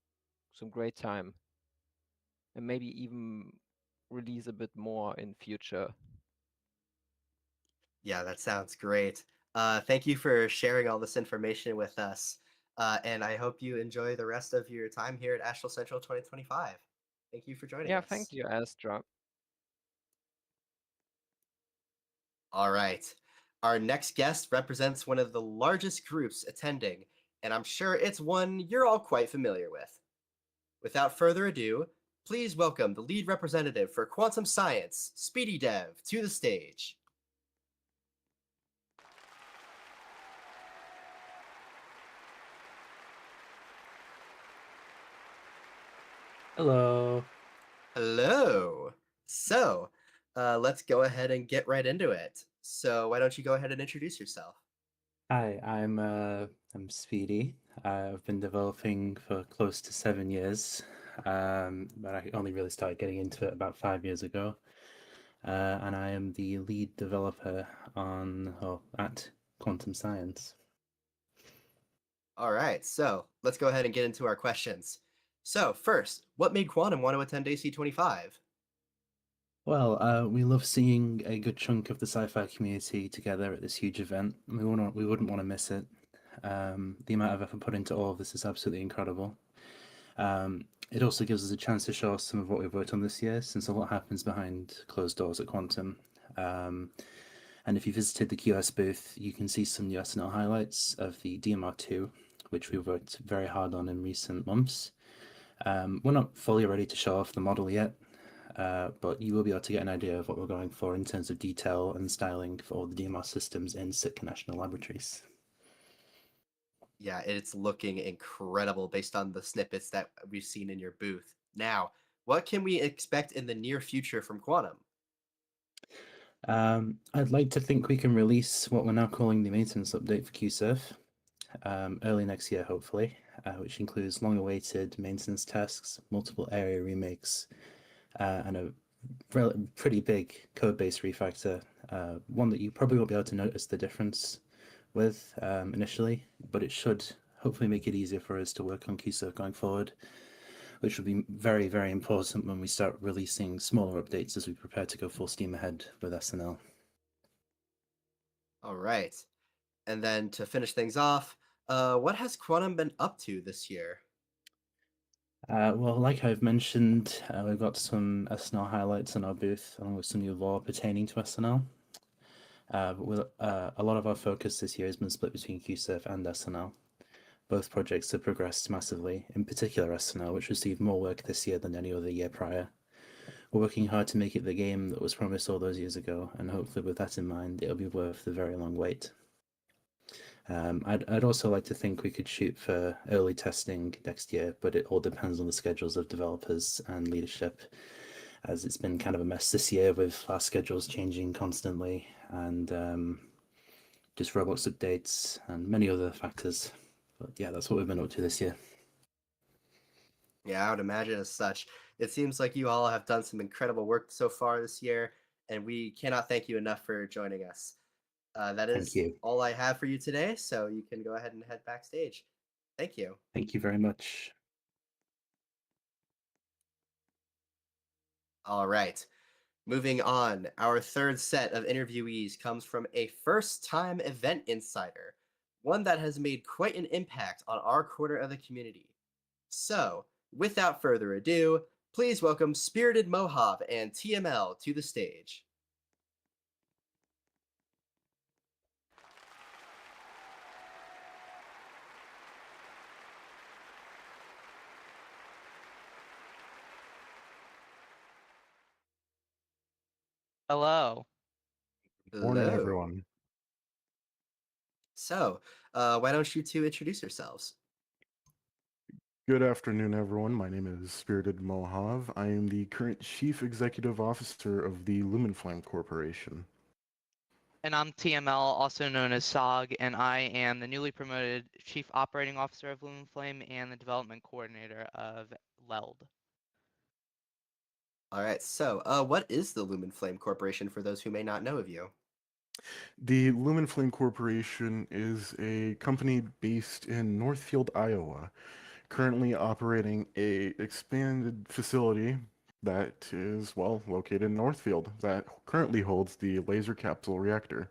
great time and maybe even release a bit more in future. Yeah, that sounds great. Thank you for sharing all this information with us. And I hope you enjoy the rest of your time here at Astral Central 2025. Thank you for joining Yeah, us. thank you, Astra. All right. Our next guest represents one of the largest groups attending, and I'm sure it's one you're all quite familiar with. Without further ado, please welcome the lead representative for quantum science, Speedy Dev, to the stage. Hello. Hello. So, let's go ahead and get right into it. So, why don't you go ahead and introduce yourself? Hi, I'm Speedy. I've been developing for close to 7 years, but I only really started getting into it about 5 years ago. And I am the lead developer at Quantum Science. All right, so let's go ahead and get into our questions. So, first, what made Quantum want to attend AC25? Well, we love seeing a good chunk of the sci-fi community together at this huge event. We wouldn't want to miss it. The amount of effort put into all of this is absolutely incredible. It also gives us a chance to show some of what we've worked on this year, since a lot happens behind closed doors at Quantum. And if you visited the QS booth, you can see some new SNL highlights of the DMR2, which we've worked very hard on in recent months. We're not fully ready to show off the model yet, but you will be able to get an idea of what we're going for in terms of detail and styling for all the DMR systems in Sitka National Laboratories. Yeah, it's looking incredible based on the snippets that we've seen in your booth. Now, what can we expect in the near future from Quantum? I'd like to think we can release what we're now calling the maintenance update for QSurf early next year, hopefully, which includes long-awaited maintenance tasks, multiple area remakes, and a pretty big code-based refactor, one that you probably won't be able to notice the difference with initially, but it should hopefully make it easier for us to work on QSurf going forward, which will be very, very important when we start releasing smaller updates as we prepare to go full steam ahead with SNL. All right. And then to finish things off, what has Quantum been up to this year? Well, like I've mentioned, we've got some SNL highlights in our booth, along with some new lore pertaining to SNL. But a lot of our focus this year has been split between QSurf and SNL. Both projects have progressed massively, in particular SNL, which received more work this year than any other year prior. We're working hard to make it the game that was promised all those years ago, and hopefully with that in mind, it'll be worth the very long wait. I'd also like to think we could shoot for early testing next year, but it all depends on the schedules of developers and leadership, as it's been kind of a mess this year with our schedules changing constantly and just Roblox updates and many other factors. But yeah, that's what we've been up to this year. Yeah, I would imagine as such. It seems like you all have done some incredible work so far this year, and we cannot thank you enough for joining us. That is all I have for you today, so you can go ahead and head backstage. Thank you. Thank you very much. All right. Moving on, our third set of interviewees comes from a first-time event insider, one that has made quite an impact on our quarter of the community. So, without further ado, please welcome Spirited Mohave and TML to the stage. Hello. Morning, Hello. everyone. So, why don't you two introduce yourselves? Good afternoon, everyone. My name is Spirited Mohav. I am the current Chief Executive Officer of the Lumenflame Corporation. And I'm TML, also known as SOG, and I am the newly promoted Chief Operating Officer of Lumenflame and the Development Coordinator of LELD. All right, so what is the Lumen Flame Corporation for those who may not know of you? The Lumenflame Corporation is a company based in Northfield, Iowa, currently operating a expanded facility that is, well, located in Northfield that currently holds the laser capsule reactor.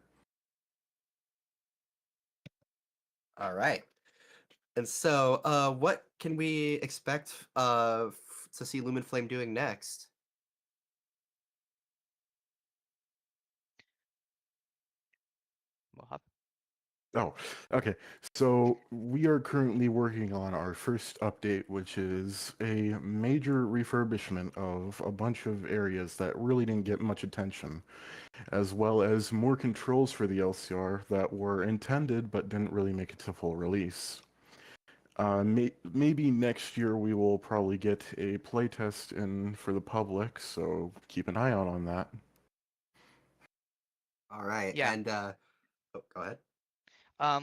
All right. And so, what can we expect to see Lumen Flame doing next? Mohab. Oh, okay. So we are currently working on our first update, which is a major refurbishment of a bunch of areas that really didn't get much attention, as well as more controls for the LCR that were intended but didn't really make it to full release. Maybe next year we will probably get a playtest in for the public, so keep an eye out on that. All right, Yeah. and oh, go ahead.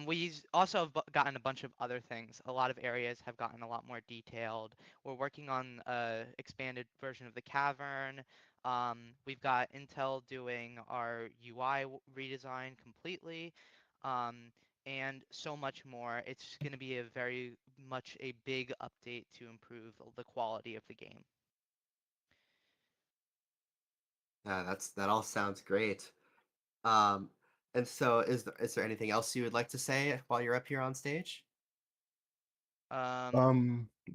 We also have gotten a bunch of other things. A lot of areas have gotten a lot more detailed. We're working on a expanded version of the cavern. We've got Intel doing our UI redesign completely, and so much more. It's going to be a very much a big update to improve the quality of the game. That all sounds great. Um, and so, is there anything else you would like to say while you're up here on stage?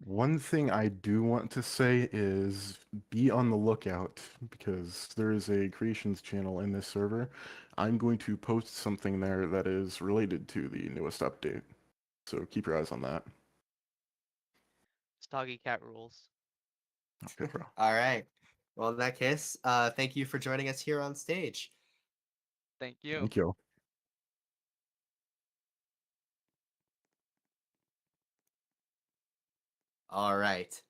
One thing I do want to say is be on the lookout because there is a creations channel in this server. I'm going to post something there that is related to the newest update. So keep your eyes on that. Stoggy Cat rules. Okay, bro. All right. Well, in that case, thank you for joining us here on stage. Thank you. Thank you. All right.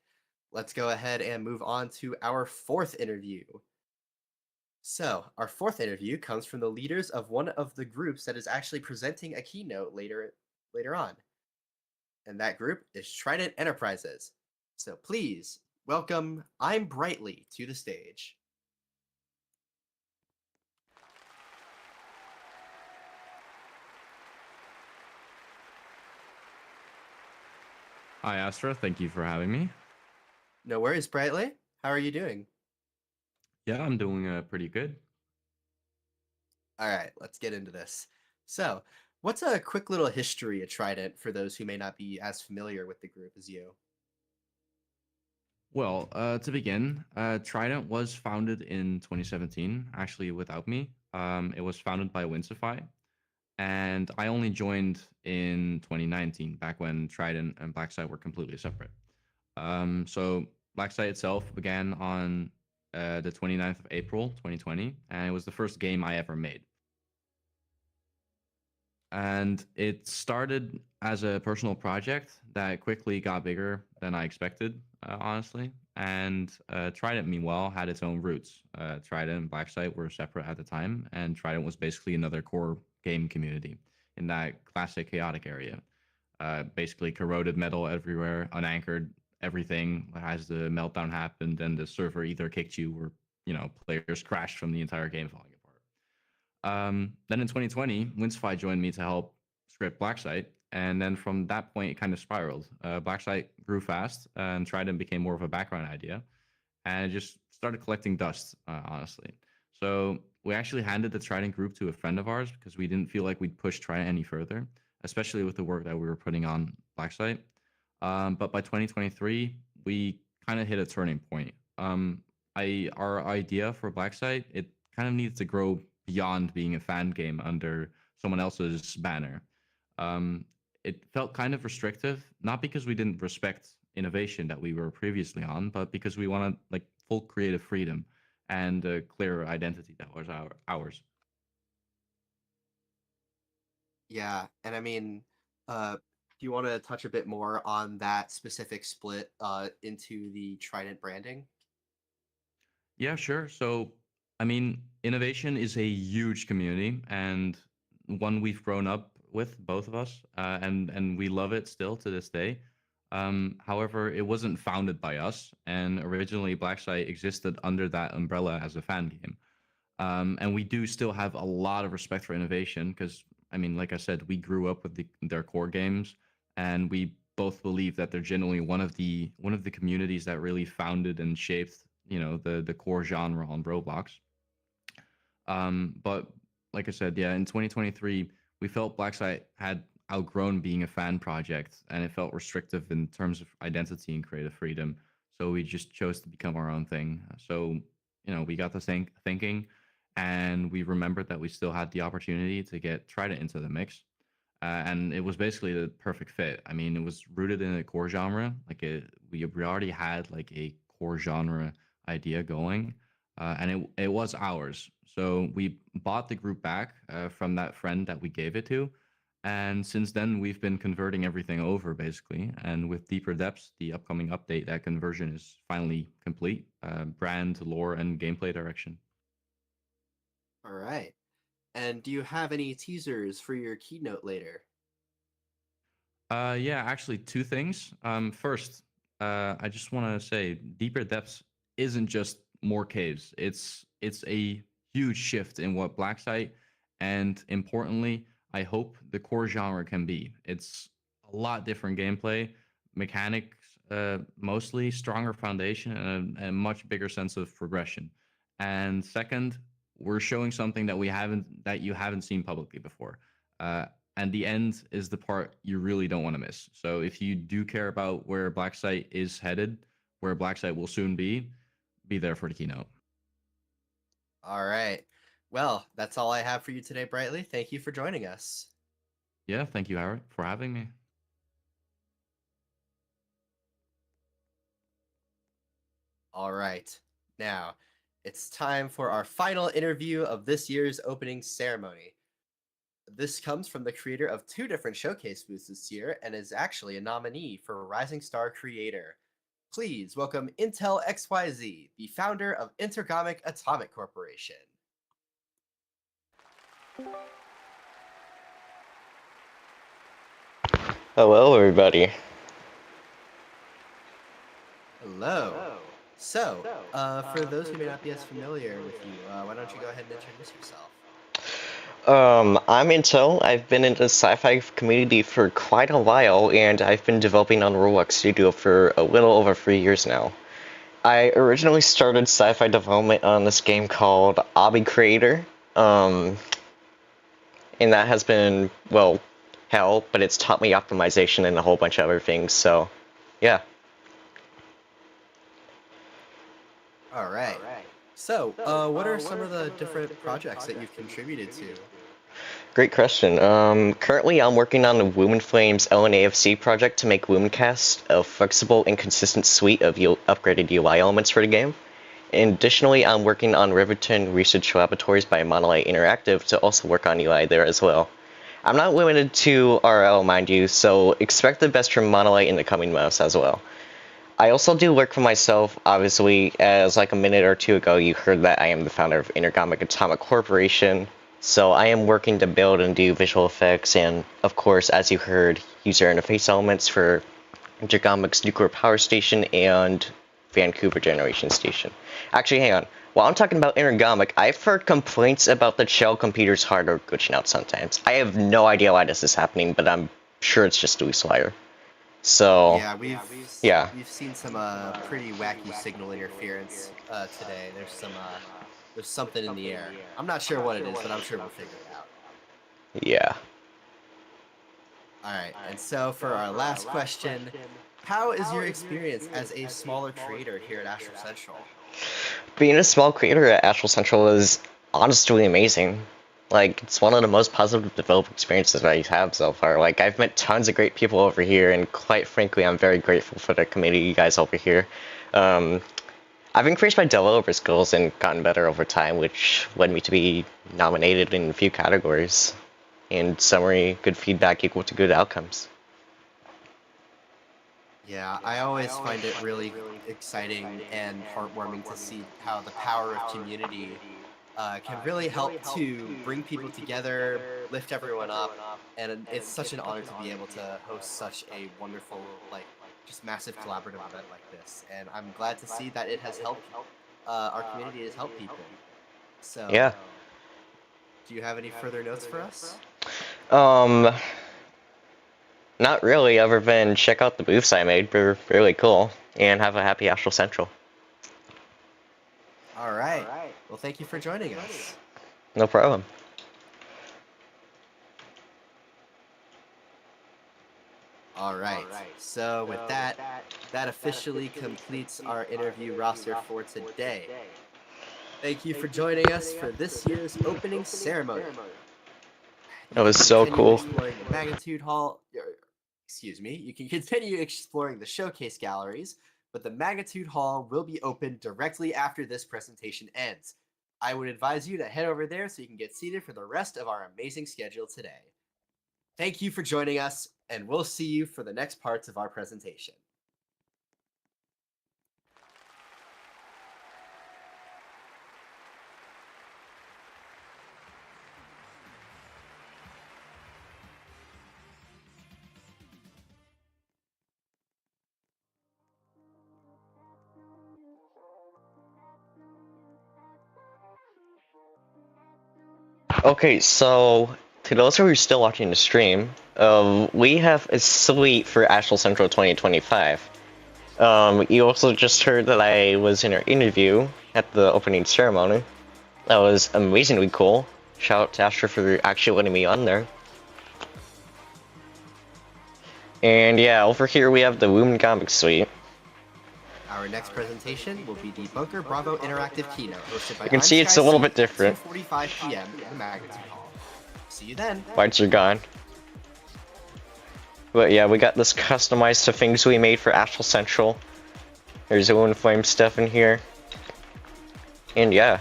Let's go ahead and move on to our fourth interview. So, our fourth interview comes from the leaders of one of the groups that is actually presenting a keynote later on. And that group is Trident Enterprises. So, please welcome I'm Brightly to the stage. Hi, Astra. Thank you for having me. No worries, Brightly. How are you doing? Yeah, I'm doing pretty good. All right, let's get into this. So, what's a quick little history of Trident for those who may not be as familiar with the group as you? Well, to begin, Trident was founded in 2017, actually without me. It was founded by Winsify, and I only joined in 2019, back when Trident and Blacksite were completely separate. So Blacksite itself began on the 29th of April, 2020, and it was the first game I ever made. And it started as a personal project that quickly got bigger than I expected, honestly. And Trident, meanwhile, had its own roots. Trident and Blacksite were separate at the time, and Trident was basically another core game community in that classic chaotic area. Basically, corroded metal everywhere, unanchored everything. As the meltdown happened, then the server either kicked you or players crashed from the entire game falling apart. Then in 2020, Winsify joined me to help script Blacksite, and then from that point, it kind of spiraled. Blacksite grew fast, and Trident became more of a background idea, and it just started collecting dust, honestly. So we actually handed the Trident group to a friend of ours because we didn't feel like we'd push Trident any further, especially with the work that we were putting on Blacksite. But by 2023, we kind of hit a turning point. Our idea for Blacksite, it kind of needs to grow beyond being a fan game under someone else's banner. It felt kind of restrictive, not because we didn't respect innovation that we were previously on, but because we wanted like full creative freedom and a clear identity that was ours. Yeah, and I mean, do you want to touch a bit more on that specific split into the Trident branding? Yeah, sure. So, I mean, innovation is a huge community and one we've grown up with, both of us, and we love it still to this day. However, it wasn't founded by us, and originally Blacksite existed under that umbrella as a fan game. And we do still have a lot of respect for innovation because, I mean, like I said, we grew up with their core games, and we both believe that they're genuinely one of the communities that really founded and shaped, you know, the core genre on Roblox. But like I said, yeah, in 2023, we felt Blacksite had outgrown being a fan project, and it felt restrictive in terms of identity and creative freedom. So we just chose to become our own thing. So, you know, we got to thinking, and we remembered that we still had the opportunity to get Trident into the mix. And it was basically the perfect fit. I mean, it was rooted in a core genre. We already had like a core genre idea going, and it was ours. So we bought the group back from that friend that we gave it to, and since then we've been converting everything over basically. And with Deeper Depths, the upcoming update, that conversion is finally complete. Brand, lore, and gameplay direction. All right. And do you have any teasers for your keynote later? Yeah, actually, two things. First, I just want to say, Deeper Depths isn't just more caves. It's a huge shift in what Blacksite, and importantly, I hope the core genre can be. It's a lot different gameplay, mechanics, mostly stronger foundation, and a much bigger sense of progression. And second, we're showing something that you haven't seen publicly before. And the end is the part you really don't want to miss. So if you do care about where Blacksite is headed, where Blacksite will soon be there for the keynote. All right. Well, that's all I have for you today, Brightly. Thank you for joining us. Yeah, thank you, Howard, for having me. All right. Now, it's time for our final interview of this year's opening ceremony. This comes from the creator of 2 different showcase booths this year and is actually a nominee for Rising Star Creator. Please welcome IntlXYZ, the founder of Intergomic Atomic Corporation. Hello, everybody. Hello. So, for those who may not be as familiar with you, why don't you go ahead and introduce yourself? I'm Intel. I've been in the sci-fi community for quite a while, and I've been developing on Roblox Studio for a little over 3 years now. I originally started sci-fi development on this game called Obby Creator, and that has been, well, hell, but it's taught me optimization and a whole bunch of other things, so, yeah. All right. So, what are some of the different projects that you've contributed to? Great question. Currently I'm working on the Woman Flames LNAFC project to make Womancast a flexible and consistent suite of upgraded UI elements for the game. And additionally, I'm working on Riverton Research Laboratories by Monolith Interactive to also work on UI there as well. I'm not limited to RL, mind you, so expect the best from Monolith in the coming months as well. I also do work for myself, obviously, as like a minute or two ago you heard that I am the founder of Intergomic Atomic Corporation, so I am working to build and do visual effects and, of course, as you heard, user interface elements for Intergomic's nuclear power station and Vancouver Generation Station. Actually, hang on. While I'm talking about Intergomic, I've heard complaints about the shell computer's hardware glitching out sometimes. I have no idea why this is happening, but I'm sure it's just loose wire. So Yeah, we've seen some pretty wacky signal interference today. There's something in the air. I'm not sure what it is, but I'm sure we'll figure it out. yeah. All right, and so for our last question, How is your experience as a smaller creator here at Astral Central? Being a small creator at Astral Central is honestly amazing. Like, it's one of the most positive developer experiences I have so far. Like, I've met tons of great people over here, and quite frankly, I'm very grateful for the community guys over here. I've increased my developer skills and gotten better over time, which led me to be nominated in a few categories. In summary, good feedback equal to good outcomes. Yeah, I always find it really exciting and heartwarming to see how the power of community can really help to bring people together, lift everyone up, and it's such an honor to be able to host such a wonderful, like, just massive collaborative event like this. And I'm glad to see that it has helped our community has helped people. So, Yeah. do you have any further notes for us? Not really, other than check out the booths I made. They're really cool. And have a happy Astral Central. All right. Well, thank you for joining us. No problem. All right. So with that, that officially completes our interview roster for today. Thank you for joining us for this year's opening ceremony. That was so cool. Exploring the Magnitude Hall. Excuse me. You can continue exploring the showcase galleries, but the Magnitude Hall will be open directly after this presentation ends. I would advise you to head over there so you can get seated for the rest of our amazing schedule today. Thank you for joining us, and we'll see you for the next parts of our presentation. Okay, so to those who are still watching the stream, we have a slate for Astral Central 2025. You also just heard that I was in our interview at the opening ceremony. That was amazingly cool. Shout out to Astral for actually letting me on there. And yeah, over here we have the Women Comic Suite. Our next presentation will be the Bunker Bravo Interactive Keynote, hosted by You can see it's a little bit different. 2:45 p.m. in the Magnitude Hall. See you then. Lights are gone. But yeah, we got this customized to things we made for Astral Central. There's Owen Flame stuff in here. And yeah.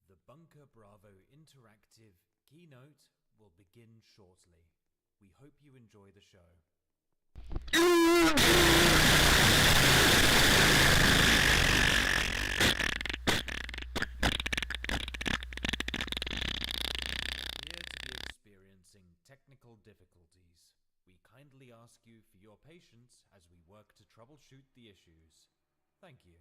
The Bunker Bravo interactive keynote will begin shortly. We hope you enjoy the show. Appear to be experiencing technical difficulties. We kindly ask you for your patience as we work to troubleshoot the issues. Thank you.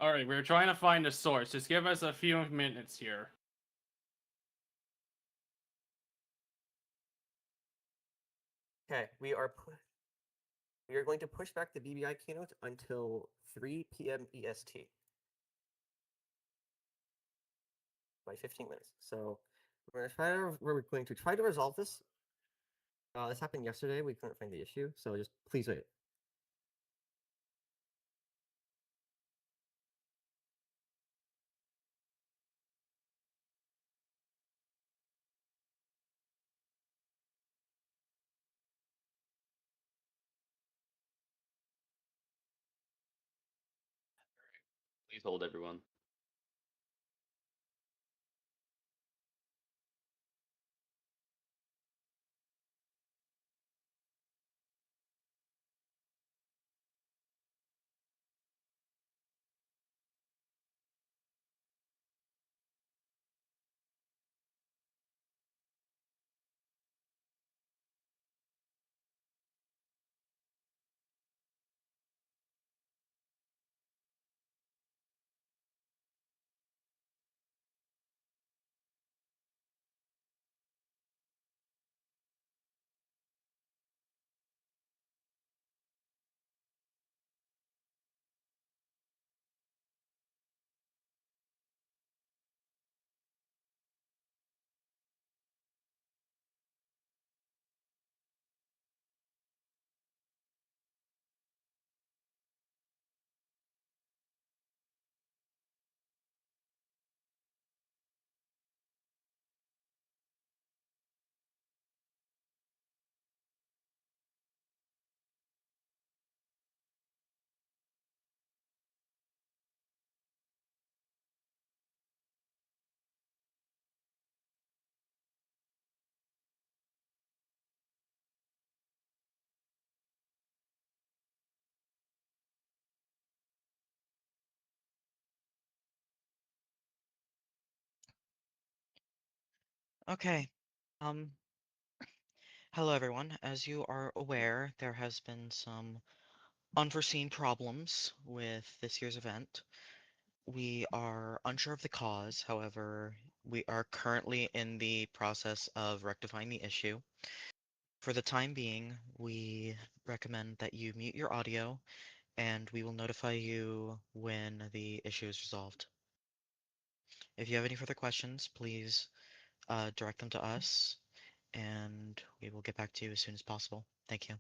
All right, we're trying to find a source. Just give us a few minutes here. Okay, we are going to push back the BBI keynote until 3 p.m. EST by 15 minutes. So we're going to try to resolve this. This happened yesterday. We couldn't find the issue, so just please wait. Please hold, everyone. Okay. Um, Hello everyone. As you are aware, there has been some unforeseen problems with this year's event. We are unsure of the cause, however, we are currently in the process of rectifying the issue. For the time being, we recommend that you mute your audio, and we will notify you when the issue is resolved. If you have any further questions, please direct them to us, and we will get back to you as soon as possible. Thank you.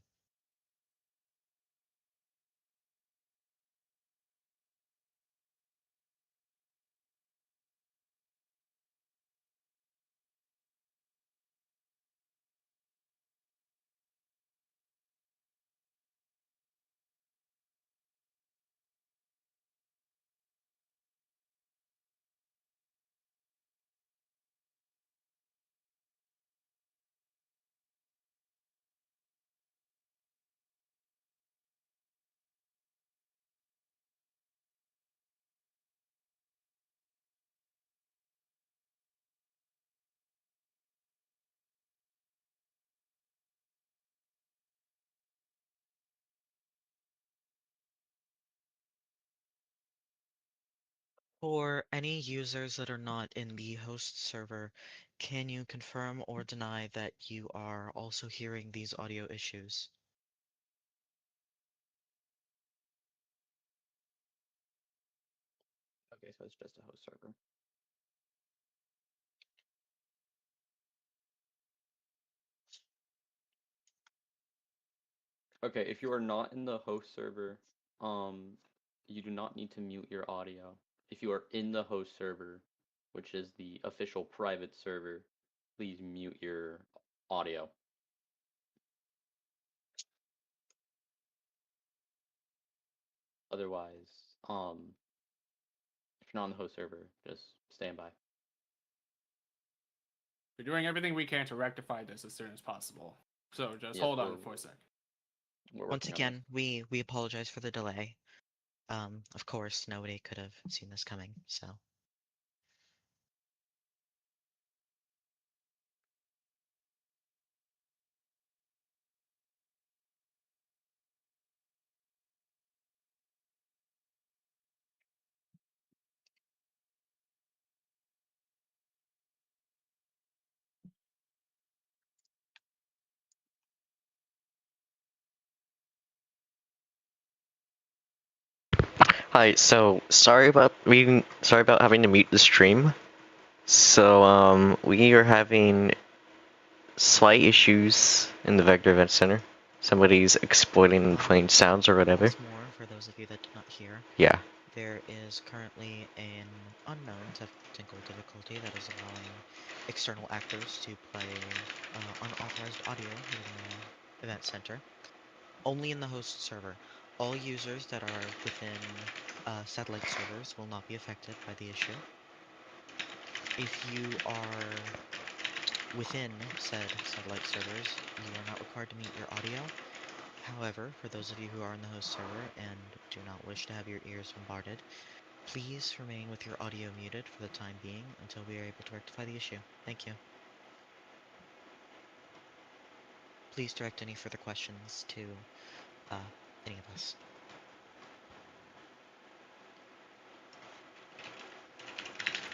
For any users that are not in the host server, can you confirm or deny that you are also hearing these audio issues? Okay, so it's just a host server. Okay, if you are not in the host server, you do not need to mute your audio. If you are in the host server, which is the official private server, please mute your audio. Otherwise, if you're not on the host server, just stand by. We're doing everything we can to rectify this as soon as possible. So just Yes, hold on for a sec. We're Once working on again, we apologize for the delay. Of course, nobody could have seen this coming, so. Hi, so sorry about having to mute the stream. So we are having slight issues in the Vector Event Center. Somebody's exploiting plain sounds or whatever. Once more, for those of you that did not hear, yeah, there is currently an unknown technical difficulty that is allowing external actors to play unauthorized audio in the event center. Only in the host server. All users that are within satellite servers will not be affected by the issue. If you are within said satellite servers, you are not required to mute your audio. However, for those of you who are in the host server and do not wish to have your ears bombarded, please remain with your audio muted for the time being until we are able to rectify the issue. Thank you. Please direct any further questions to any of us.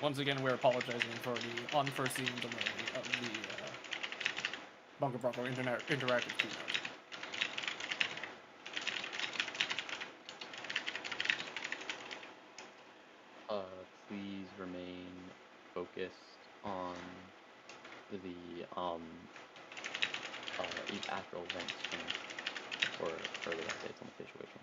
Once again, we're apologizing for the unforeseen delay of the Bunker Bravo interactive keynote. Please remain focused on the Astral events channel for further updates on the situation.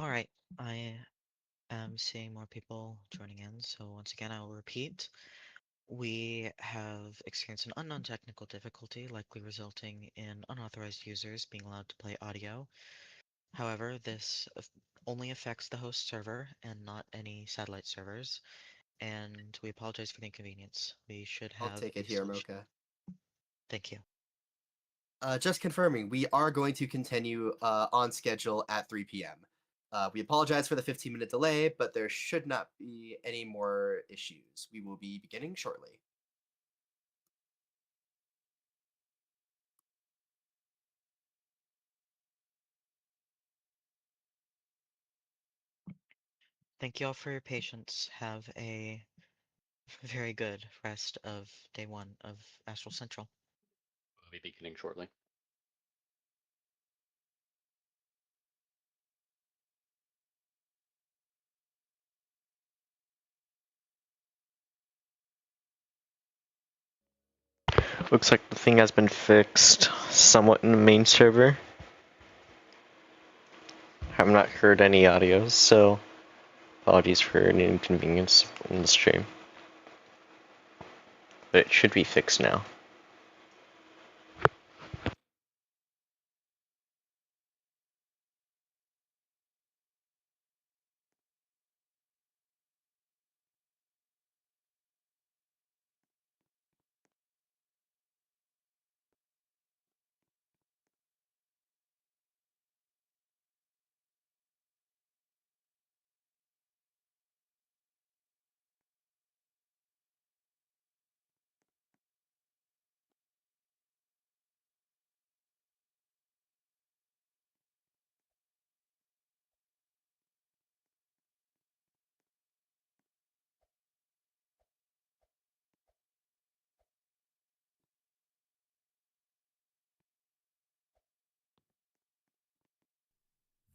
Alright, I am seeing more people joining in, so once again I will repeat. We have experienced an unknown technical difficulty, likely resulting in unauthorized users being allowed to play audio. However, this only affects the host server and not any satellite servers, and we apologize for the inconvenience. We should I'll have take a it here, solution. Mocha. Thank you. Just confirming, we are going to continue on schedule at 3 p.m. We apologize for the 15-minute delay, but there should not be any more issues. We will be beginning shortly. Thank you all for your patience. Have a very good rest of day 1 of Astral Central. We'll be beginning shortly. Looks like the thing has been fixed somewhat in the main server. I've not heard any audios, so apologies for any inconvenience in the stream. But it should be fixed now.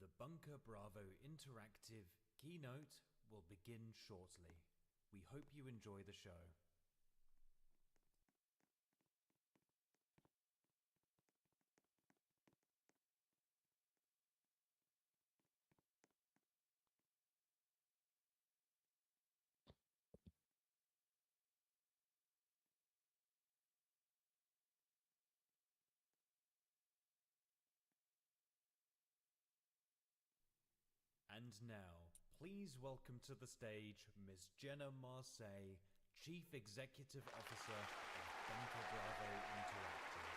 The Bunker Bravo interactive keynote will begin shortly. We hope you enjoy the show. And now, please welcome to the stage Ms. Jenna Marseille, Chief Executive Officer of Bunker Bravo Interactive.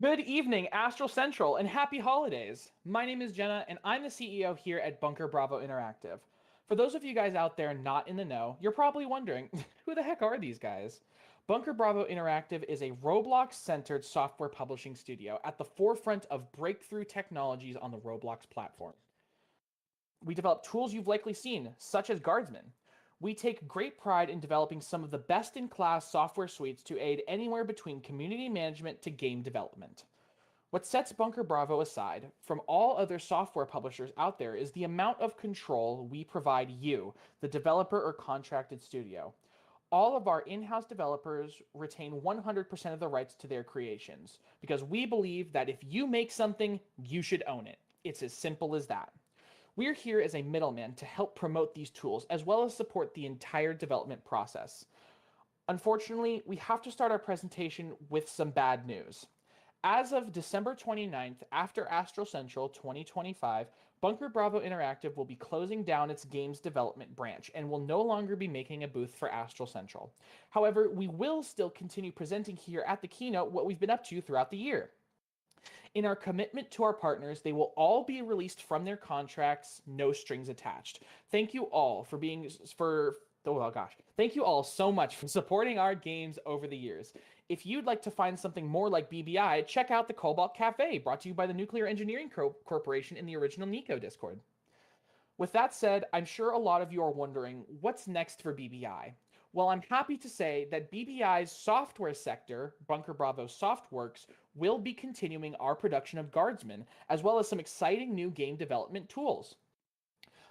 Good evening, Astral Central, and happy holidays. My name is Jenna, and I'm the CEO here at Bunker Bravo Interactive. For those of you guys out there not in the know, you're probably wondering, who the heck are these guys? Bunker Bravo Interactive is a Roblox-centered software publishing studio at the forefront of breakthrough technologies on the Roblox platform. We develop tools you've likely seen, such as Guardsman. We take great pride in developing some of the best-in-class software suites to aid anywhere between community management to game development. What sets Bunker Bravo aside from all other software publishers out there is the amount of control we provide you, the developer or contracted studio. All of our in-house developers retain 100% of the rights to their creations because we believe that if you make something, you should own it. It's as simple as that. We're here as a middleman to help promote these tools as well as support the entire development process. Unfortunately, we have to start our presentation with some bad news. As of December 29th, after Astral Central 2025, Bunker Bravo Interactive will be closing down its games development branch and will no longer be making a booth for Astral Central. However, we will still continue presenting here at the keynote what we've been up to throughout the year. In our commitment to our partners, they will all be released from their contracts, no strings attached. Thank you all Thank you all so much for supporting our games over the years. If you'd like to find something more like BBI, check out the Cobalt Cafe, brought to you by the Nuclear Engineering Corporation in the original Nico Discord. With that said, I'm sure a lot of you are wondering, what's next for BBI? Well, I'm happy to say that BBI's software sector, Bunker Bravo Softworks, will be continuing our production of Guardsmen, as well as some exciting new game development tools.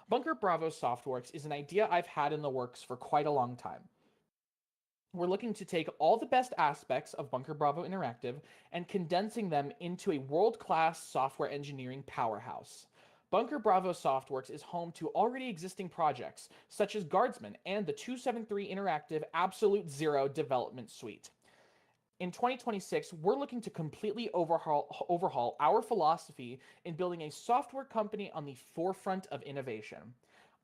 Bunker Bravo Softworks is an idea I've had in the works for quite a long time. We're looking to take all the best aspects of Bunker Bravo Interactive and condensing them into a world-class software engineering powerhouse. Bunker Bravo Softworks is home to already existing projects, such as Guardsman and the 273 Interactive Absolute Zero development suite. In 2026, we're looking to completely overhaul our philosophy in building a software company on the forefront of innovation.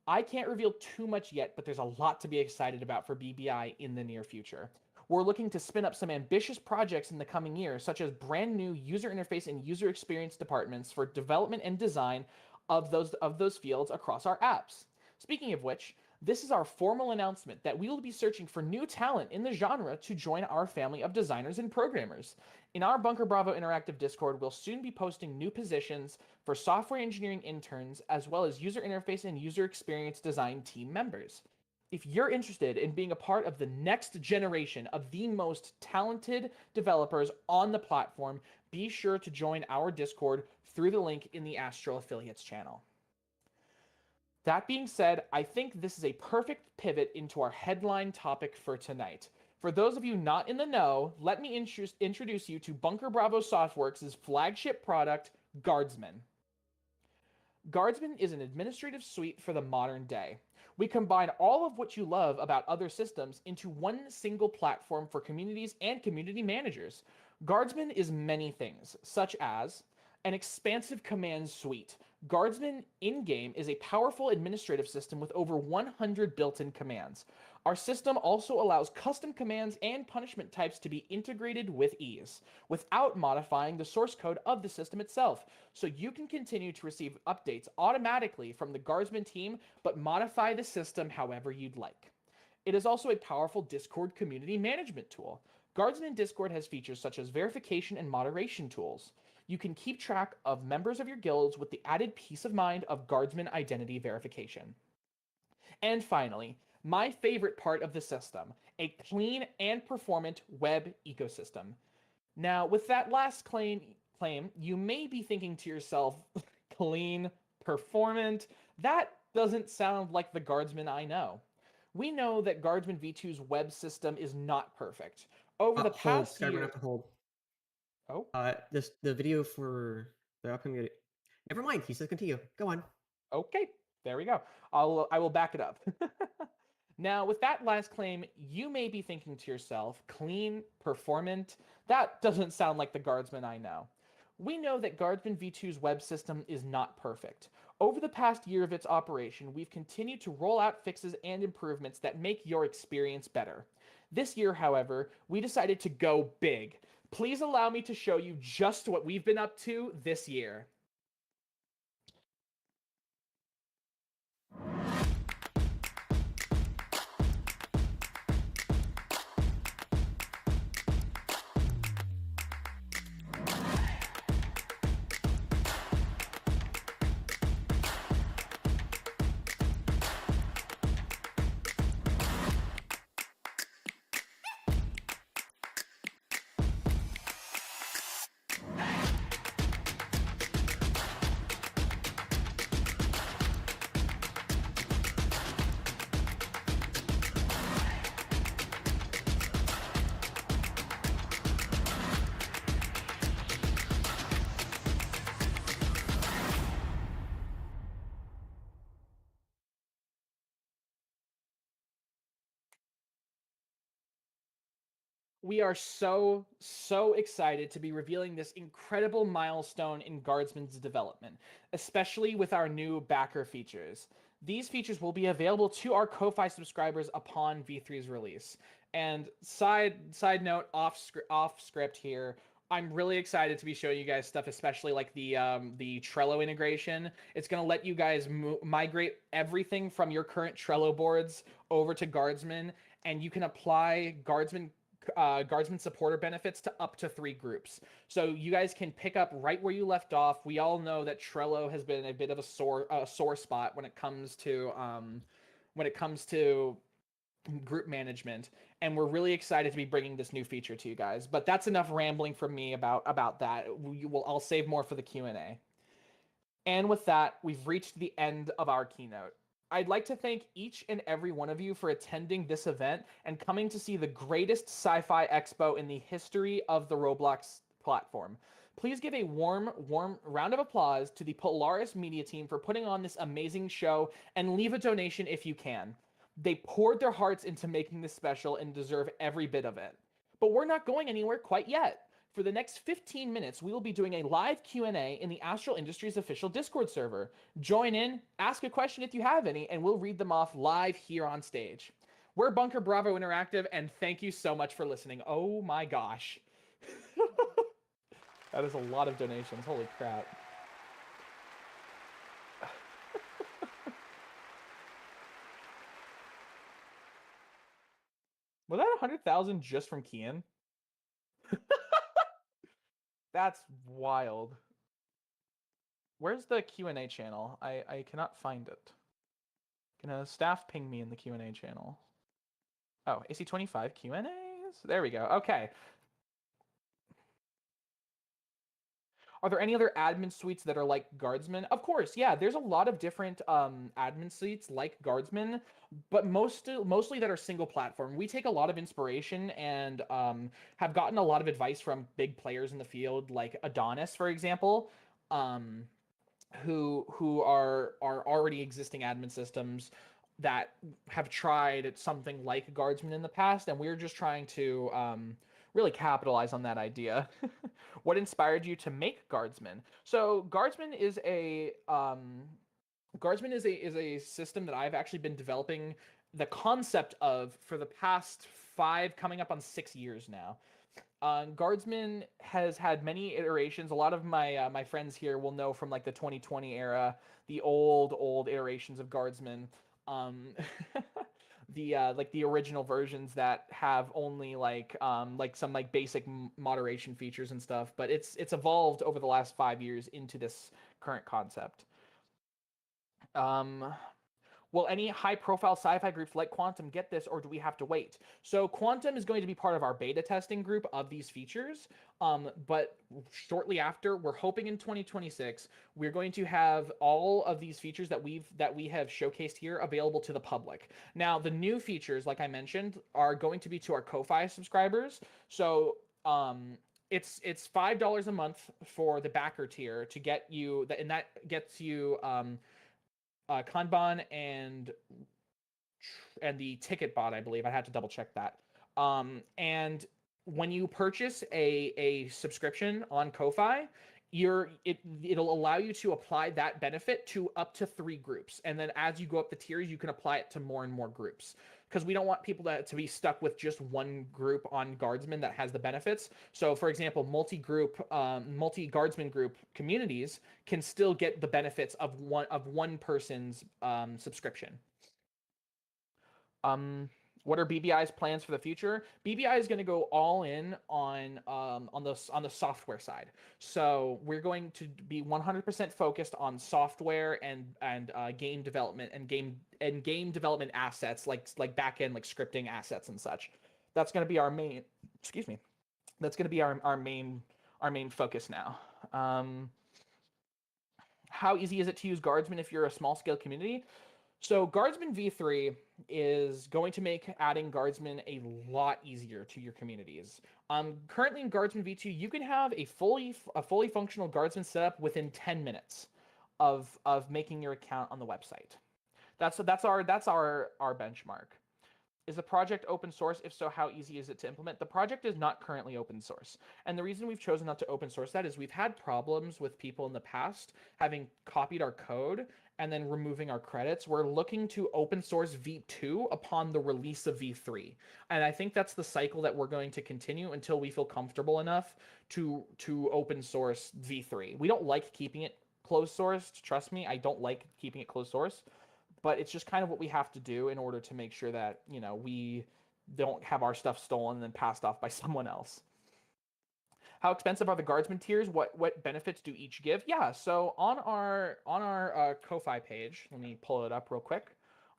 I can't reveal too much yet, but there's a lot to be excited about for BBI in the near future. We're looking to spin up some ambitious projects in the coming year, such as brand new user interface and user experience departments for development and design of those fields across our apps. Speaking of which, this is our formal announcement that we will be searching for new talent in the genre to join our family of designers and programmers. In our Bunker Bravo Interactive Discord, we'll soon be posting new positions for software engineering interns, as well as user interface and user experience design team members. If you're interested in being a part of the next generation of the most talented developers on the platform, be sure to join our Discord through the link in the Astral Affiliates channel. That being said, I think this is a perfect pivot into our headline topic for tonight. For those of you not in the know, let me introduce you to Bunker Bravo Softworks' flagship product, Guardsman. Guardsman is an administrative suite for the modern day. We combine all of what you love about other systems into one single platform for communities and community managers. Guardsman is many things, such as an expansive command suite. Guardsman in-game is a powerful administrative system with over 100 built-in commands. Our system also allows custom commands and punishment types to be integrated with ease, without modifying the source code of the system itself, so you can continue to receive updates automatically from the Guardsman team, but modify the system however you'd like. It is also a powerful Discord community management tool. Guardsman Discord has features such as verification and moderation tools. You can keep track of members of your guilds with the added peace of mind of Guardsman identity verification. And finally, my favorite part of the system, a clean and performant web ecosystem. Now, with that last claim, you may be thinking to yourself, clean, performant, that doesn't sound like the Guardsman I know. We know that Guardsman V2's web system is not perfect. Over the past We're gonna year... have to hold. Oh? The video for the upcoming... Never mind, he says continue. Go on. Okay, there we go. I will back it up. Now, with that last claim, you may be thinking to yourself, clean, performant, that doesn't sound like the Guardsman I know. We know that Guardsman V2's web system is not perfect. Over the past year of its operation, we've continued to roll out fixes and improvements that make your experience better. This year, however, we decided to go big. Please allow me to show you just what we've been up to this year. We are so excited to be revealing this incredible milestone in Guardsman's development, especially with our new backer features. These features will be available to our Ko-Fi subscribers upon V3's release. And side note, off script here, I'm really excited to be showing you guys stuff, especially like the Trello integration. It's going to let you guys migrate everything from your current Trello boards over to Guardsman, and you can apply Guardsman supporter benefits to up to 3 groups. So you guys can pick up right where you left off. We all know that Trello has been a bit of a sore spot when it comes to group management, and we're really excited to be bringing this new feature to you guys. But that's enough rambling from me about that. I'll save more for the Q&A. And with that, we've reached the end of our keynote. I'd like to thank each and every one of you for attending this event and coming to see the greatest sci-fi expo in the history of the Roblox platform. Please give a warm round of applause to the Polaris Media team for putting on this amazing show, and leave a donation if you can. They poured their hearts into making this special and deserve every bit of it. But we're not going anywhere quite yet. For the next 15 minutes, we will be doing a live Q&A in the Astral Industries official Discord server. Join in, ask a question if you have any, and we'll read them off live here on stage. We're Bunker Bravo Interactive, and thank you so much for listening. Oh my gosh. That is a lot of donations. Holy crap. Was that 100,000 just from Kian? That's wild. Where's the Q&A channel? I cannot find it. Can a staff ping me in the Q&A channel? Oh, AC25 Q&As? There we go. Okay. Are there any other admin suites that are like Guardsman? Of course, yeah. There's a lot of different admin suites like Guardsman, but mostly that are single platform. We take a lot of inspiration and have gotten a lot of advice from big players in the field, like Adonis, for example, who are already existing admin systems that have tried something like Guardsman in the past, and we're just trying to really capitalize on that idea. What inspired you to make Guardsman? So Guardsman is a system that I've actually been developing the concept of for the past 5, coming up on 6 years now. Guardsman has had many iterations. A lot of my friends here will know from like the 2020 era, the old iterations of Guardsman. The original versions that have only like some like basic moderation features and stuff, but it's evolved over the last 5 years into this current concept. Will any high-profile sci-fi groups like Quantum get this, or do we have to wait? So Quantum is going to be part of our beta testing group of these features, but shortly after, we're hoping in 2026, we're going to have all of these features that we have showcased here available to the public. Now, the new features, like I mentioned, are going to be to our Ko-Fi subscribers. So it's $5 a month for the backer tier to get you, and that gets you Kanban and the ticket bot, I believe. I had to double check that. And when you purchase a subscription on Ko-Fi, it'll allow you to apply that benefit to up to 3 groups. And then as you go up the tiers, you can apply it to more and more groups. Because we don't want people to be stuck with just one group on Guardsman that has the benefits. So, for example, multi-Guardsman group communities can still get the benefits of one person's subscription. What are BBI's plans for the future? BBI is going to go all in on the software side. So we're going to be 100% focused on software and game development and game development assets like backend, like scripting assets and such. That's going to be our main. Excuse me. That's going to be our main focus now. How easy is it to use Guardsman if you're a small scale community? So Guardsman v3 is going to make adding Guardsman a lot easier to your communities. Currently in Guardsman v2, you can have a fully functional Guardsman setup within 10 minutes of making your account on the website. That's our benchmark. Is the project open source? If so, how easy is it to implement? The project is not currently open source. And the reason we've chosen not to open source that is we've had problems with people in the past having copied our code and then removing our credits. We're looking to open source V2 upon the release of V3. And I think that's the cycle that we're going to continue until we feel comfortable enough to open source V3. We don't like keeping it closed sourced. Trust me, I don't like keeping it closed source. But it's just kind of what we have to do in order to make sure that, we don't have our stuff stolen and then passed off by someone else. How expensive are the Guardsman tiers? What benefits do each give? Yeah, so on our Ko-Fi page, let me pull it up real quick.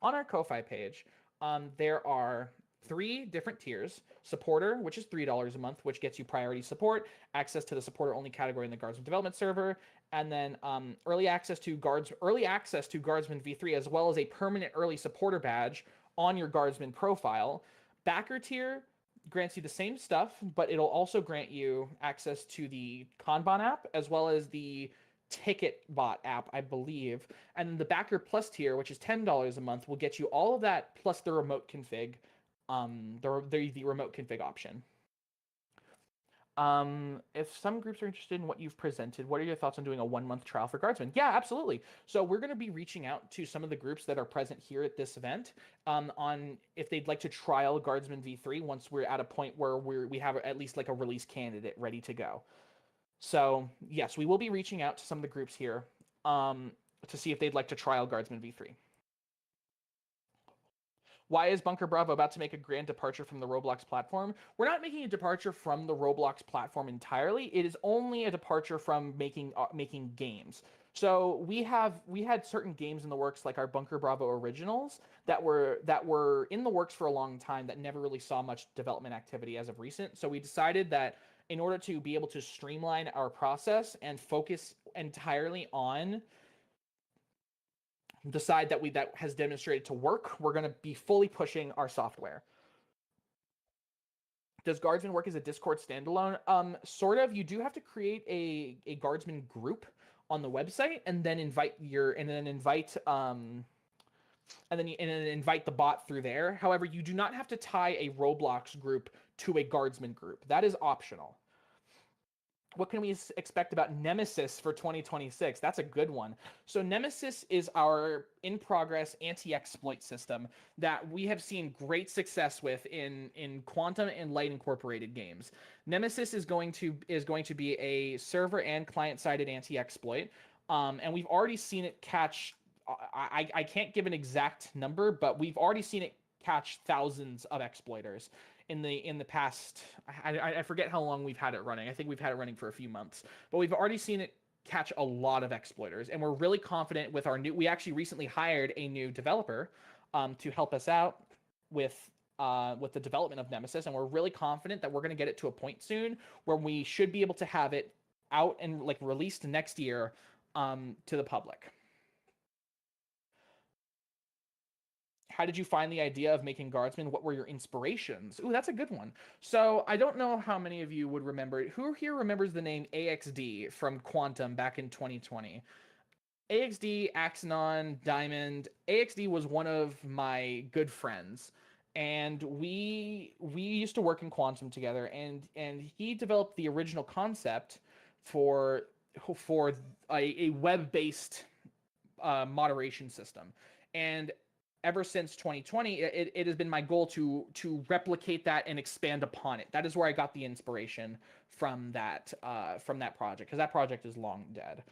On our Ko-Fi page, there are 3 different tiers. Supporter, which is $3 a month, which gets you priority support, access to the supporter only category in the Guardsman development server, and then early access to Guardsman V3, as well as a permanent early supporter badge on your Guardsman profile. Backer tier grants you the same stuff, but it'll also grant you access to the Kanban app as well as the Ticketbot app, I believe. And the Backer Plus tier, which is $10 a month, will get you all of that plus the remote config, the remote config option. If some groups are interested in what you've presented, what are your thoughts on doing a 1-month trial for Guardsmen? Yeah, absolutely. So we're going to be reaching out to some of the groups that are present here at this event on if they'd like to trial Guardsman V3 once we're at a point where we have at least like a release candidate ready to go. So yes, we will be reaching out to some of the groups here to see if they'd like to trial Guardsman V3. Why is Bunker Bravo about to make a grand departure from the Roblox platform? We're not making a departure from the Roblox platform entirely. It is only a departure from making games. So we had certain games in the works, like our Bunker Bravo originals, that were in the works for a long time that never really saw much development activity as of recent. So we decided that in order to be able to streamline our process and focus entirely on the side that has demonstrated to work, we're going to be fully pushing our software. Does Guardsman work as a Discord standalone? Sort of. You do have to create a Guardsman group on the website and then invite the bot through there. However, you do not have to tie a Roblox group to a Guardsman group. That is optional. What can we expect about Nemesis for 2026? That's a good one. So Nemesis is our in-progress anti-exploit system that we have seen great success with in Quantum and Light Incorporated games. Nemesis is going to be a server and client-sided anti-exploit, and we've already seen it catch. I can't give an exact number, but we've already seen it catch thousands of exploiters in the past. I forget how long we've had it running. I think we've had it running for a few months, but we've already seen it catch a lot of exploiters, and we're really confident with our new. We actually recently hired a new developer to help us out with the development of Nemesis, and we're really confident that we're going to get it to a point soon where we should be able to have it out and like released next year to the public. How did you find the idea of making Guardsmen? What were your inspirations? Ooh, that's a good one. So I don't know how many of you would remember it. Who here remembers the name AXD from Quantum back in 2020? AXD, Axanon, Diamond. AXD was one of my good friends, and we used to work in Quantum together, and he developed the original concept for a web-based moderation system. And ever since 2020, it has been my goal to replicate that and expand upon it. That is where I got the inspiration from that project, because that project is long dead.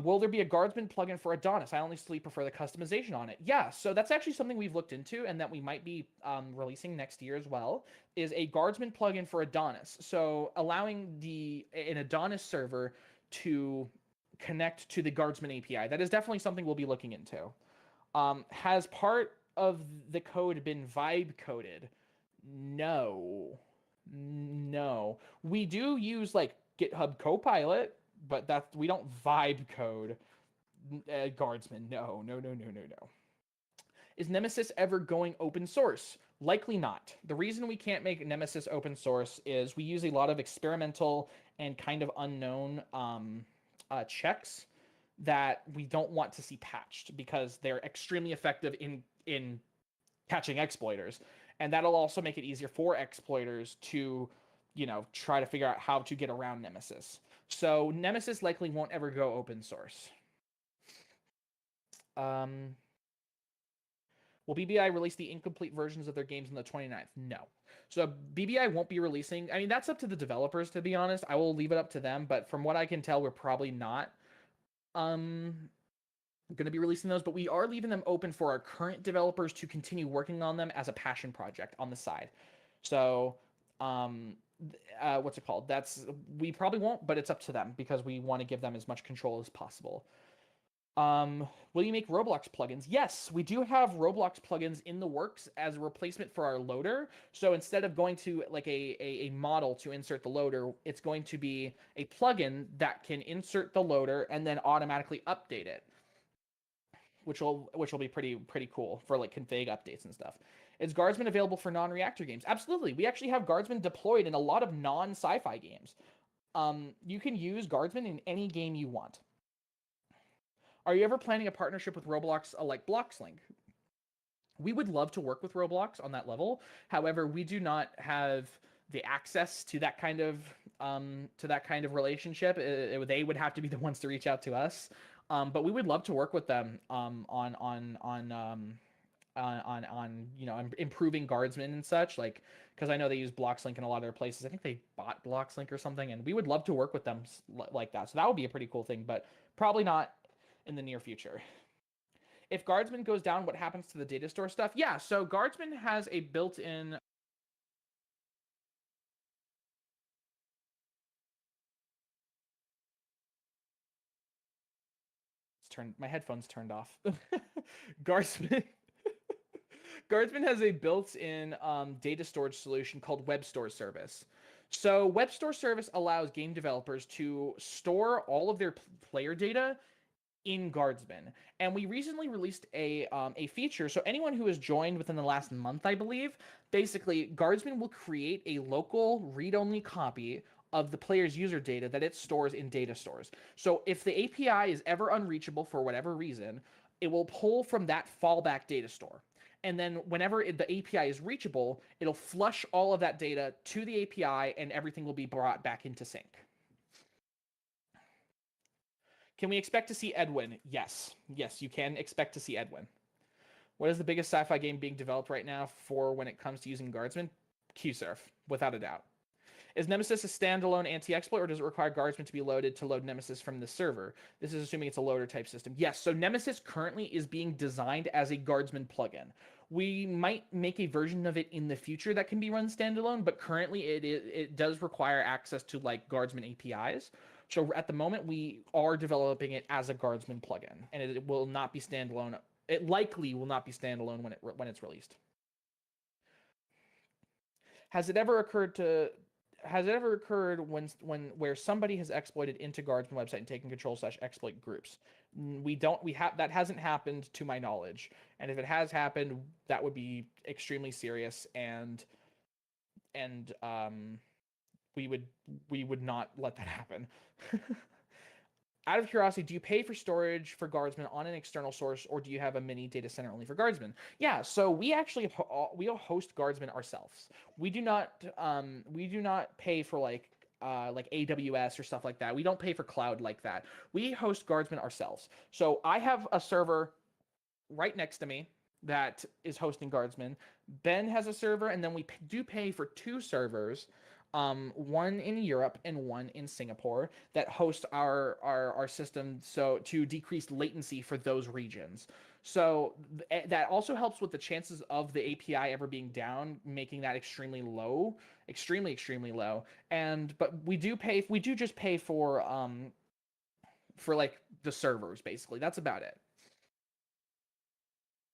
Will there be a Guardsman plugin for Adonis? I honestly prefer the customization on it. Yeah, so that's actually something we've looked into and that we might be releasing next year as well, is a Guardsman plugin for Adonis. So allowing an Adonis server to connect to the Guardsman API. That is definitely something we'll be looking into. Has part of the code been vibe coded? No. We do use like GitHub Copilot, but we don't vibe code Guardsman. No. Is Nemesis ever going open source? Likely not. The reason we can't make Nemesis open source is we use a lot of experimental and kind of unknown checks that we don't want to see patched because they're extremely effective in catching exploiters. And that'll also make it easier for exploiters to, try to figure out how to get around Nemesis. So Nemesis likely won't ever go open source. Will BBI release the incomplete versions of their games on the 29th? No. So BBI won't be releasing. I mean, that's up to the developers, to be honest. I will leave it up to them. But from what I can tell, we're probably not going to be releasing those, but we are leaving them open for our current developers to continue working on them as a passion project on the side. So, what's it called? We probably won't, but it's up to them because we want to give them as much control as possible. Will you make Roblox plugins? Yes, we do have Roblox plugins in the works as a replacement for our loader. So instead of going to like a model to insert the loader, it's going to be a plugin that can insert the loader and then automatically update it, which will be pretty cool for like config updates and stuff. Is Guardsman available for non-reactor games? Absolutely. We actually have Guardsman deployed in a lot of non-sci-fi games. You can use Guardsman in any game you want. Are you ever planning a partnership with Roblox like Bloxlink? We would love to work with Roblox on that level. However, we do not have the access to that kind of relationship. They would have to be the ones to reach out to us. But we would love to work with them on improving Guardsmen and such, like, because I know they use Bloxlink in a lot of their places. I think they bought Bloxlink or something, and we would love to work with them like that. So that would be a pretty cool thing, but probably not in the near future. If Guardsman goes down, what happens to the data store stuff? Yeah, so Guardsman has a built-in my headphones turned off. Guardsman Guardsman has a built-in data storage solution called Web Store Service. So Web Store Service allows game developers to store all of their player data in Guardsman. And we recently released a feature. So anyone who has joined within the last month, I believe, basically Guardsman will create a local read-only copy of the player's user data that it stores in data stores. So if the API is ever unreachable for whatever reason, it will pull from that fallback data store. And then whenever the API is reachable, it'll flush all of that data to the API and everything will be brought back into sync. Can we expect to see Edwin? Yes. Yes, you can expect to see Edwin. What is the biggest sci-fi game being developed right now for when it comes to using Guardsman? QSurf, without a doubt. Is Nemesis a standalone anti-exploit, or does it require Guardsman to be loaded to load Nemesis from the server? This is assuming it's a loader type system. Yes, so Nemesis currently is being designed as a Guardsman plugin. We might make a version of it in the future that can be run standalone, but currently it does require access to like Guardsman APIs. So at the moment, we are developing it as a Guardsman plugin, and it will not be standalone. It likely will not be standalone when it's released. Has it ever occurred where somebody has exploited into Guardsman website and taken control / exploit groups? That hasn't happened to my knowledge. And if it has happened, that would be extremely serious, and we would not let that happen. Out of curiosity, do you pay for storage for Guardsman on an external source, or do you have a mini data center only for Guardsman? Yeah, so we actually we'll host Guardsman ourselves. We do not pay for like AWS or stuff like that. We don't pay for cloud like that. We host Guardsman ourselves. So I have a server right next to me that is hosting Guardsman. Ben has a server, and then we do pay for 2 servers. One in Europe and one in Singapore that host our system, so to decrease latency for those regions. So that also helps with the chances of the API ever being down, making that extremely low, extremely low. But we do just pay for like the servers, basically. That's about it.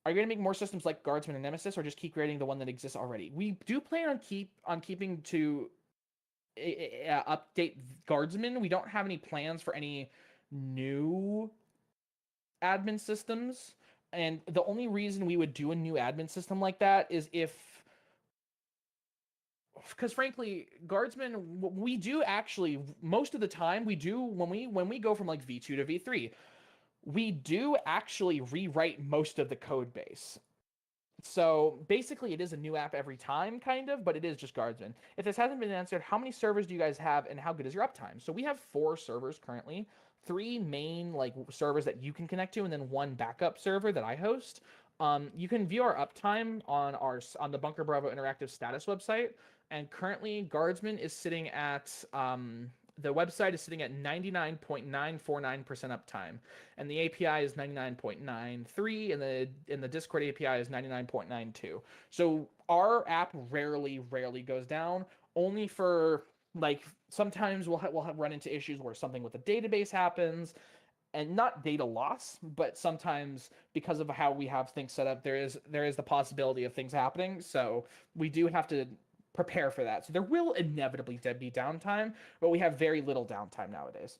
Are you going to make more systems like Guardsman and Nemesis, or just keep creating the one that exists already? We do plan on keeping to update Guardsman. We don't have any plans for any new admin systems, and the only reason we would do a new admin system like that is because frankly, Guardsman, we do actually, most of the time we do, when we go from like V2 to V3, we do actually rewrite most of the code base. So basically, it is a new app every time, kind of, but it is just Guardsman. If this hasn't been answered, how many servers do you guys have, and how good is your uptime? So we have 4 servers currently, 3 main like servers that you can connect to, and then 1 backup server that I host. You can view our uptime on the Bunker Bravo Interactive status website, and currently Guardsman is sitting at the website is sitting at 99.949% uptime, and the API is 99.93, and the Discord API is 99.92. So our app rarely goes down. Only for like sometimes we'll run into issues where something with the database happens, and not data loss, but sometimes because of how we have things set up, there is the possibility of things happening. So we do have to prepare for that. So there will inevitably be downtime, but we have very little downtime nowadays.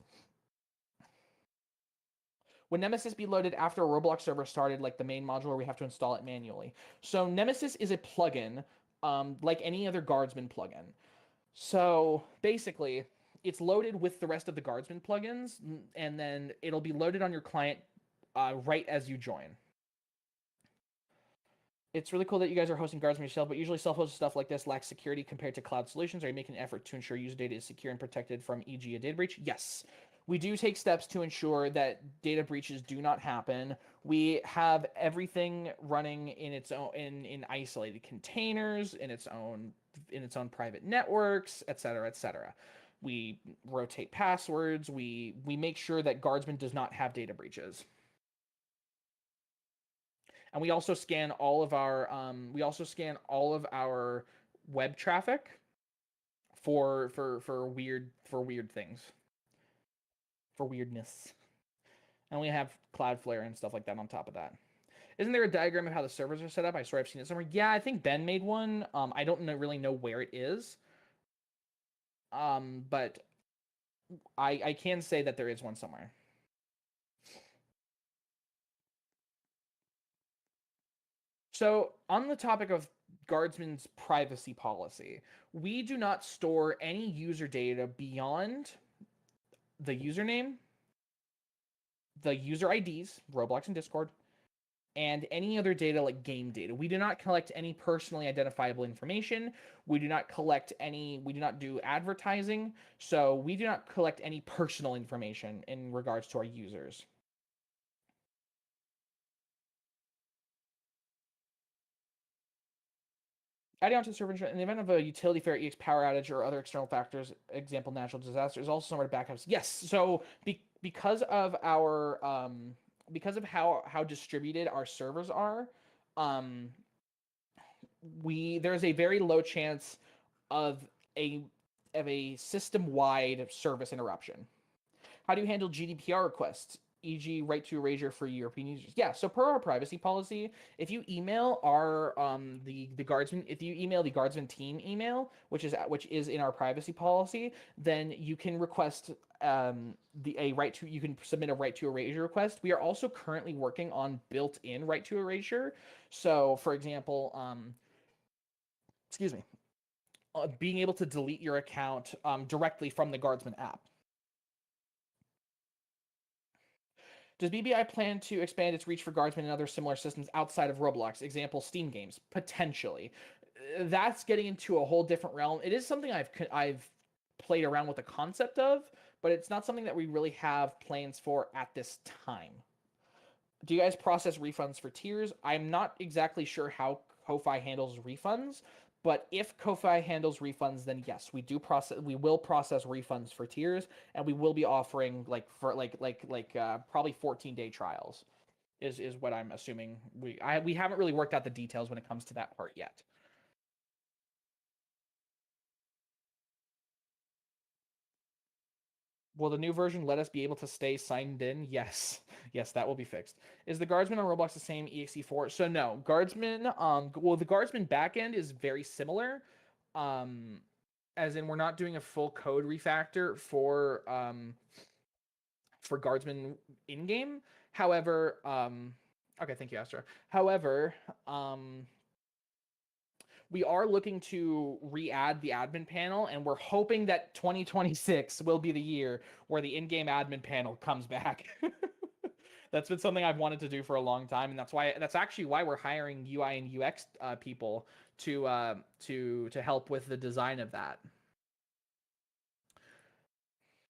Would Nemesis be loaded after a Roblox server started, like the main module, where we have to install it manually? So Nemesis is a plugin, like any other Guardsman plugin. So basically, it's loaded with the rest of the Guardsman plugins, and then it'll be loaded on your client right as you join. It's really cool that you guys are hosting Guardsman yourself, but usually self-hosted stuff like this lacks security compared to cloud solutions. Are you making an effort to ensure user data is secure and protected from, e.g., a data breach? Yes. We do take steps to ensure that data breaches do not happen. We have everything running in its own in isolated containers, in its own private networks, etc., etc. We rotate passwords. We make sure that Guardsman does not have data breaches. And we also scan all of our web traffic for weird things, for weirdness. And we have Cloudflare and stuff like that on top of that. Isn't there a diagram of how the servers are set up? I swear I've seen it somewhere. Yeah, I think Ben made one. I don't really know where it is. But I can say that there is one somewhere. So on the topic of Guardsman's privacy policy, we do not store any user data beyond the username, the user IDs, Roblox and Discord, and any other data like game data. We do not collect any personally identifiable information. We do not do advertising. So we do not collect any personal information in regards to our users. Adding on to the server in the event of a utility failure, EX power outage, or other external factors, example natural disaster, is also somewhere to backups. Yes. So because of our because of how distributed our servers are, there's a very low chance of a system-wide service interruption. How do you handle GDPR requests, e.g., right to erasure for European users? Yeah, so per our privacy policy, if you email our the Guardsman, if you email the Guardsman team email, which is in our privacy policy, then you can request you can submit a right to erasure request. We are also currently working on built-in right to erasure. So, for example, being able to delete your account directly from the Guardsman app. Does BBI plan to expand its reach for Guardsman and other similar systems outside of Roblox? Example, Steam games, potentially. That's getting into a whole different realm. It is something I've played around with the concept of, but it's not something that we really have plans for at this time. Do you guys process refunds for tiers? I'm not exactly sure how Ko-Fi handles refunds, but if Ko-Fi handles refunds, then yes, we will process refunds for tiers, and we will be offering probably 14-day trials is what I'm assuming. We haven't really worked out the details when it comes to that part yet. Will the new version let us be able to stay signed in? Yes. Yes, that will be fixed. Is the Guardsman on Roblox the same exe4? So no, Guardsman, the Guardsman backend is very similar. As in we're not doing a full code refactor for Guardsman in-game. However, okay, thank you, Astral. However, we are looking to re-add the admin panel, and we're hoping that 2026 will be the year where the in-game admin panel comes back. That's been something I've wanted to do for a long time, and that's actually why we're hiring UI and UX people to help with the design of that.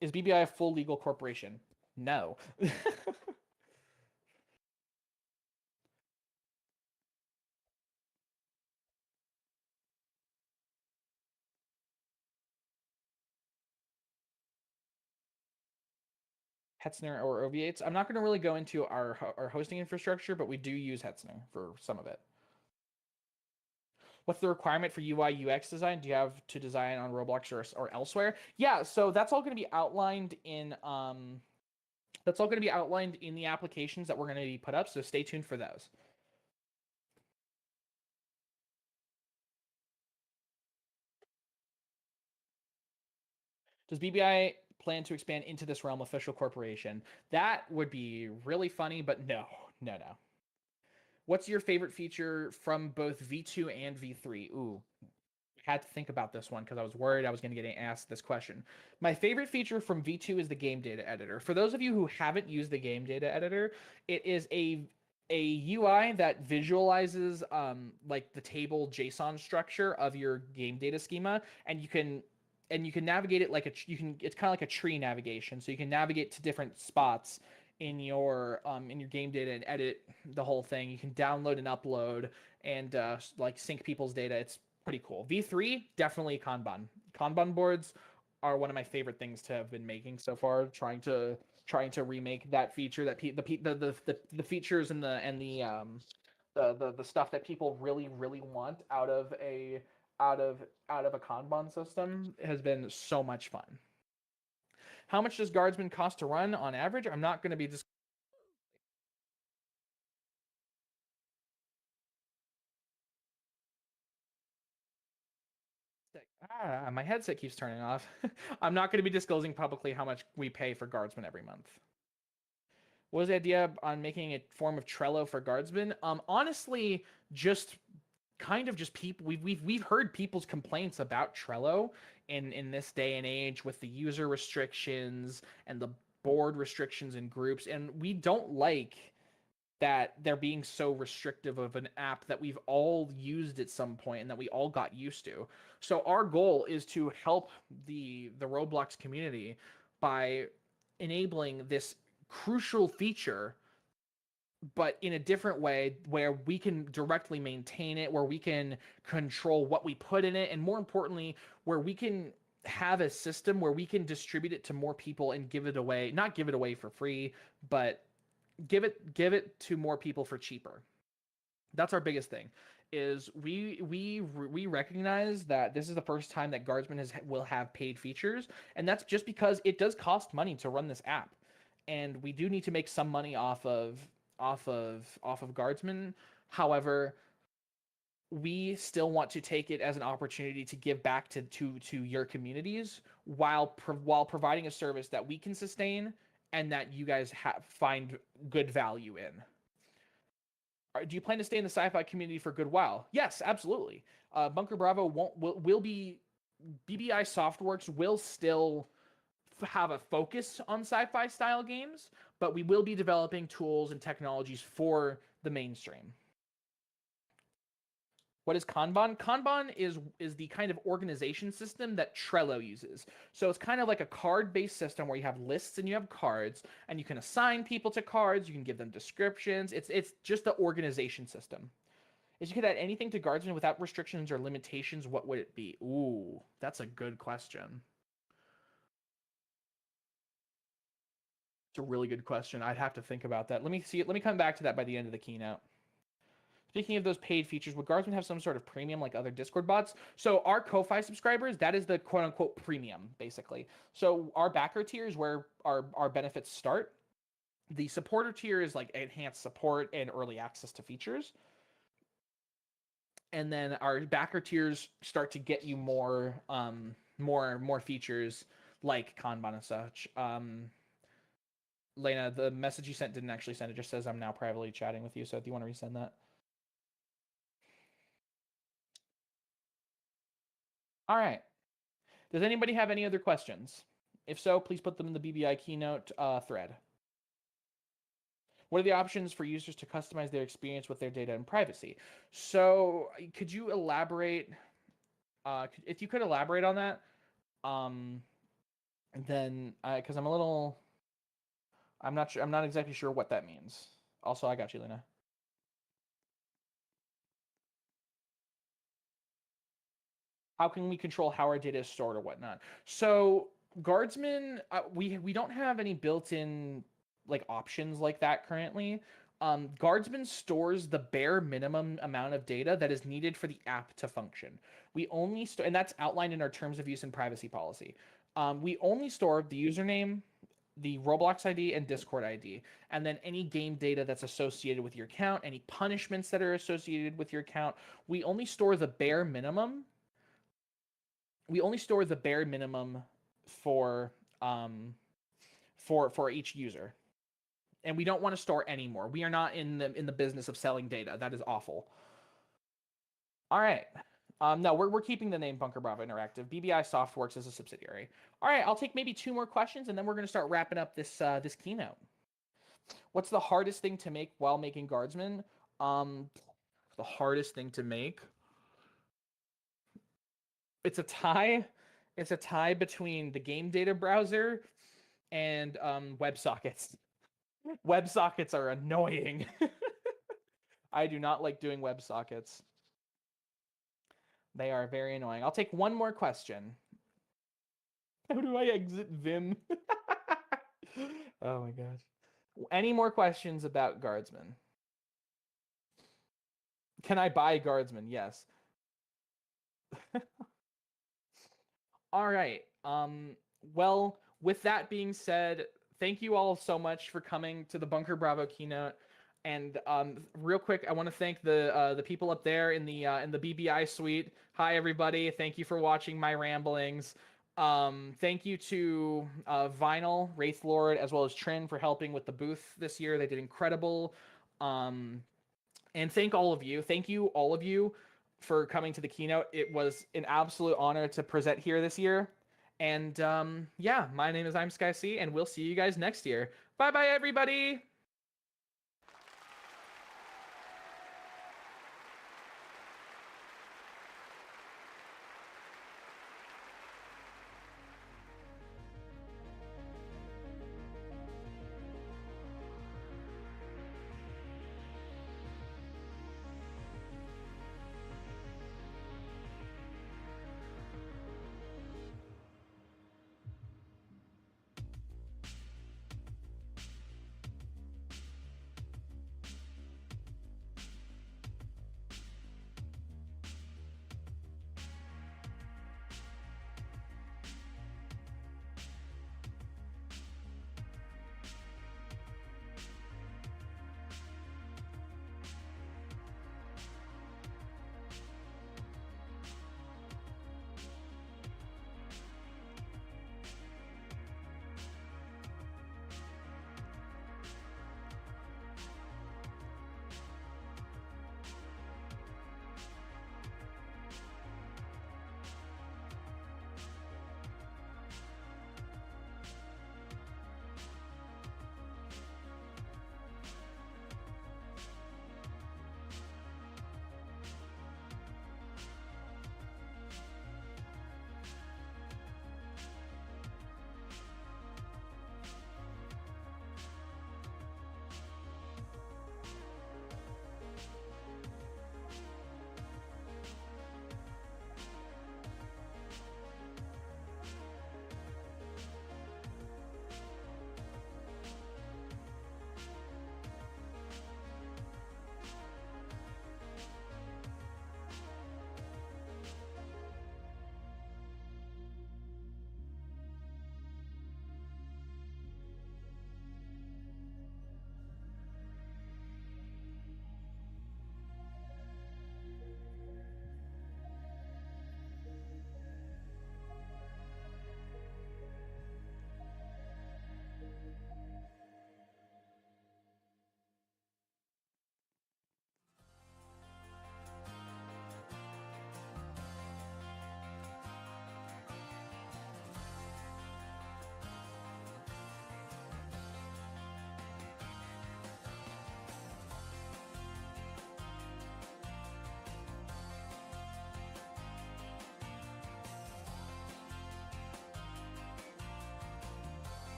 Is BBI a full legal corporation? No. Hetzner or OVH. I'm not going to really go into our hosting infrastructure, but we do use Hetzner for some of it. What's the requirement for UI UX design? Do you have to design on Roblox or elsewhere? Yeah, so that's all going to be outlined in That's all going to be outlined in the applications that we're going to be put up, so stay tuned for those. Does BBI plan to expand into this realm official corporation? That would be really funny, but no. What's your favorite feature from both V2 and V3? Ooh, had to think about this one because I was worried I was going to get asked this question. My favorite feature from V2 is the game data editor. For those of you who haven't used the game data editor, it is a UI that visualizes like the table JSON structure of your game data schema, and you can navigate it like it's kind of like a tree navigation. So you can navigate to different spots in your game data and edit the whole thing. You can download and upload and like sync people's data. It's pretty cool. V3 definitely Kanban. Kanban boards are one of my favorite things to have been making so far. Trying to remake that feature, that the features and the stuff that people really want out of a Kanban system has been so much fun. How much does Guardsman cost to run on average? I'm not going to be just. My headset keeps turning off. I'm not going to be disclosing publicly how much we pay for Guardsman every month. What was the idea on making a form of Trello for Guardsmen? Honestly, just kind of just people. We've heard people's complaints about Trello in this day and age with the user restrictions and the board restrictions in groups, and we don't like that they're being so restrictive of an app that we've all used at some point and that we all got used to. So our goal is to help the Roblox community by enabling this crucial feature, but in a different way where we can directly maintain it, where we can control what we put in it, and more importantly, where we can have a system where we can distribute it to more people and give it away, not give it away for free, but give it to more people for cheaper. That's our biggest thing. Is we recognize that this is the first time that Guardsman will have paid features, and that's just because it does cost money to run this app, and we do need to make some money off of Guardsman. However, we still want to take it as an opportunity to give back to your communities while providing a service that we can sustain and that you guys find good value in. Do you plan to stay in the sci-fi community for a good while? Yes, absolutely. Bunker Bravo will be BBI Softworks will still have a focus on sci-fi style games, but we will be developing tools and technologies for the mainstream. What is Kanban? Kanban is the kind of organization system that Trello uses. So it's kind of like a card-based system where you have lists and you have cards, and you can assign people to cards, you can give them descriptions. It's just the organization system. If you could add anything to Guardsman without restrictions or limitations, what would it be? Ooh, that's a good question. It's a really good question. I'd have to think about that. Let me see it. Let me come back to that by the end of the keynote. Speaking of those paid features, would Guardsman have some sort of premium like other Discord bots? So our Ko-Fi subscribers, that is the quote-unquote premium, basically. So our backer tier is where our benefits start. The supporter tier is like enhanced support and early access to features. And then our backer tiers start to get you more features like Kanban and such. Lena, the message you sent didn't actually send. It just says I'm now privately chatting with you. So do you want to resend that? All right. Does anybody have any other questions? If so, please put them in the BBI keynote thread. What are the options for users to customize their experience with their data and privacy? So could you elaborate? If you could elaborate on that, then because I'm not sure. I'm not exactly sure what that means. Also, I got you, Lena. How can we control how our data is stored or whatnot? So Guardsman, we don't have any built-in like options like that currently. Guardsman stores the bare minimum amount of data that is needed for the app to function. We only store, and that's outlined in our terms of use and privacy policy. We only store the username, the Roblox ID and Discord ID, and then any game data that's associated with your account, any punishments that are associated with your account. We only store the bare minimum. We only store the bare minimum for each user, and we don't want to store any more. We are not in the business of selling data. That is awful. All right. No, we're keeping the name Bunker Bravo Interactive. BBI Softworks is a subsidiary. All right, I'll take maybe 2 more questions, and then we're going to start wrapping up this this keynote. What's the hardest thing to make while making Guardsman? The hardest thing to make. It's a tie. It's a tie between the game data browser and WebSockets. WebSockets are annoying. I do not like doing WebSockets. They are very annoying. I'll take 1 more question. How do I exit Vim? Oh my gosh. Any more questions about Guardsman? Can I buy Guardsman? Yes. All right. Well, with that being said, thank you all so much for coming to the Bunker Bravo keynote. And real quick, I want to thank the people up there in the BBI suite. Hi everybody. Thank you for watching my ramblings. Thank you to Vinyl, Wraith Lord, as well as Trin for helping with the booth this year. They did incredible. And thank all of you. Thank you, all of you, for coming to the keynote. It was an absolute honor to present here this year. And yeah, my name is IntlXYZ, and we'll see you guys next year. Bye-bye, everybody!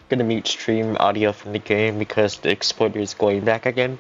gonna mute stream audio from the game because the exploiter is going back again.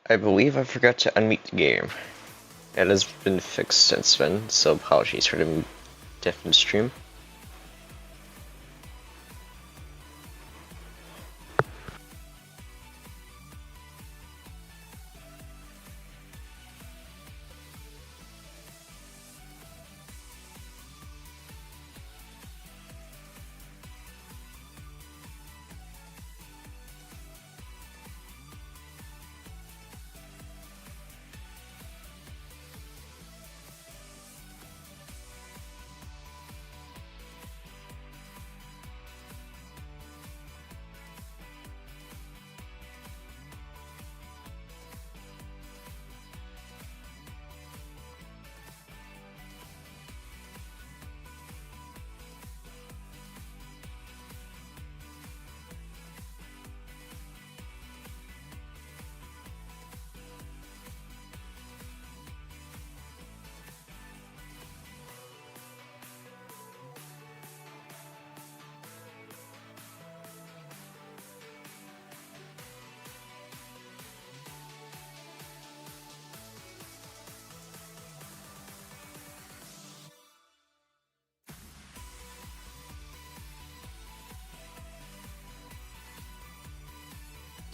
I believe I forgot to unmute the game. It has been fixed since then, so apologies for the different stream.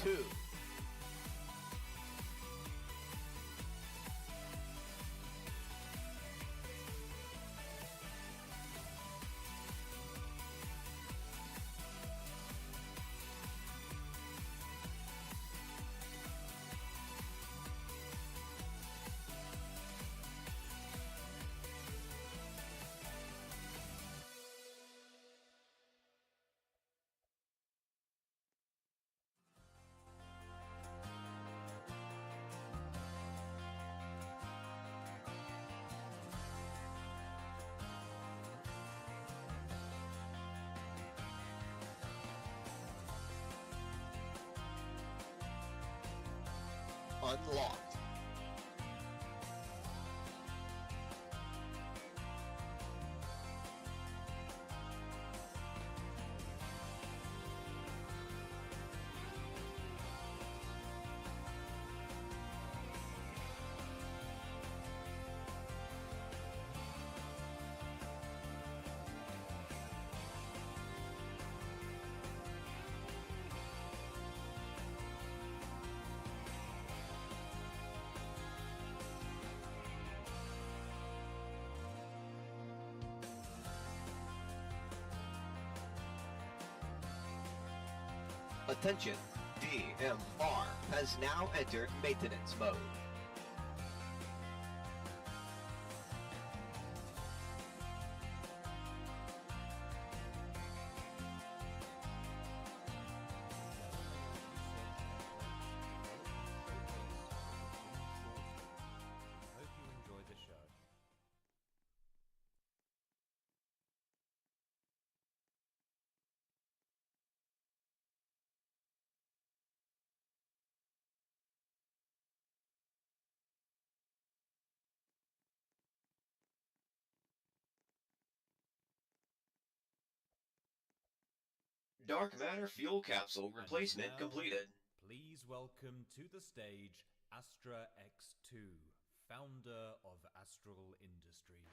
Two. Unlocked. Attention, DMR has now entered maintenance mode. Hope you enjoy the show. Dark matter fuel capsule And replacement now, completed. please welcome to the stage Astra X2, founder of Astral Industries.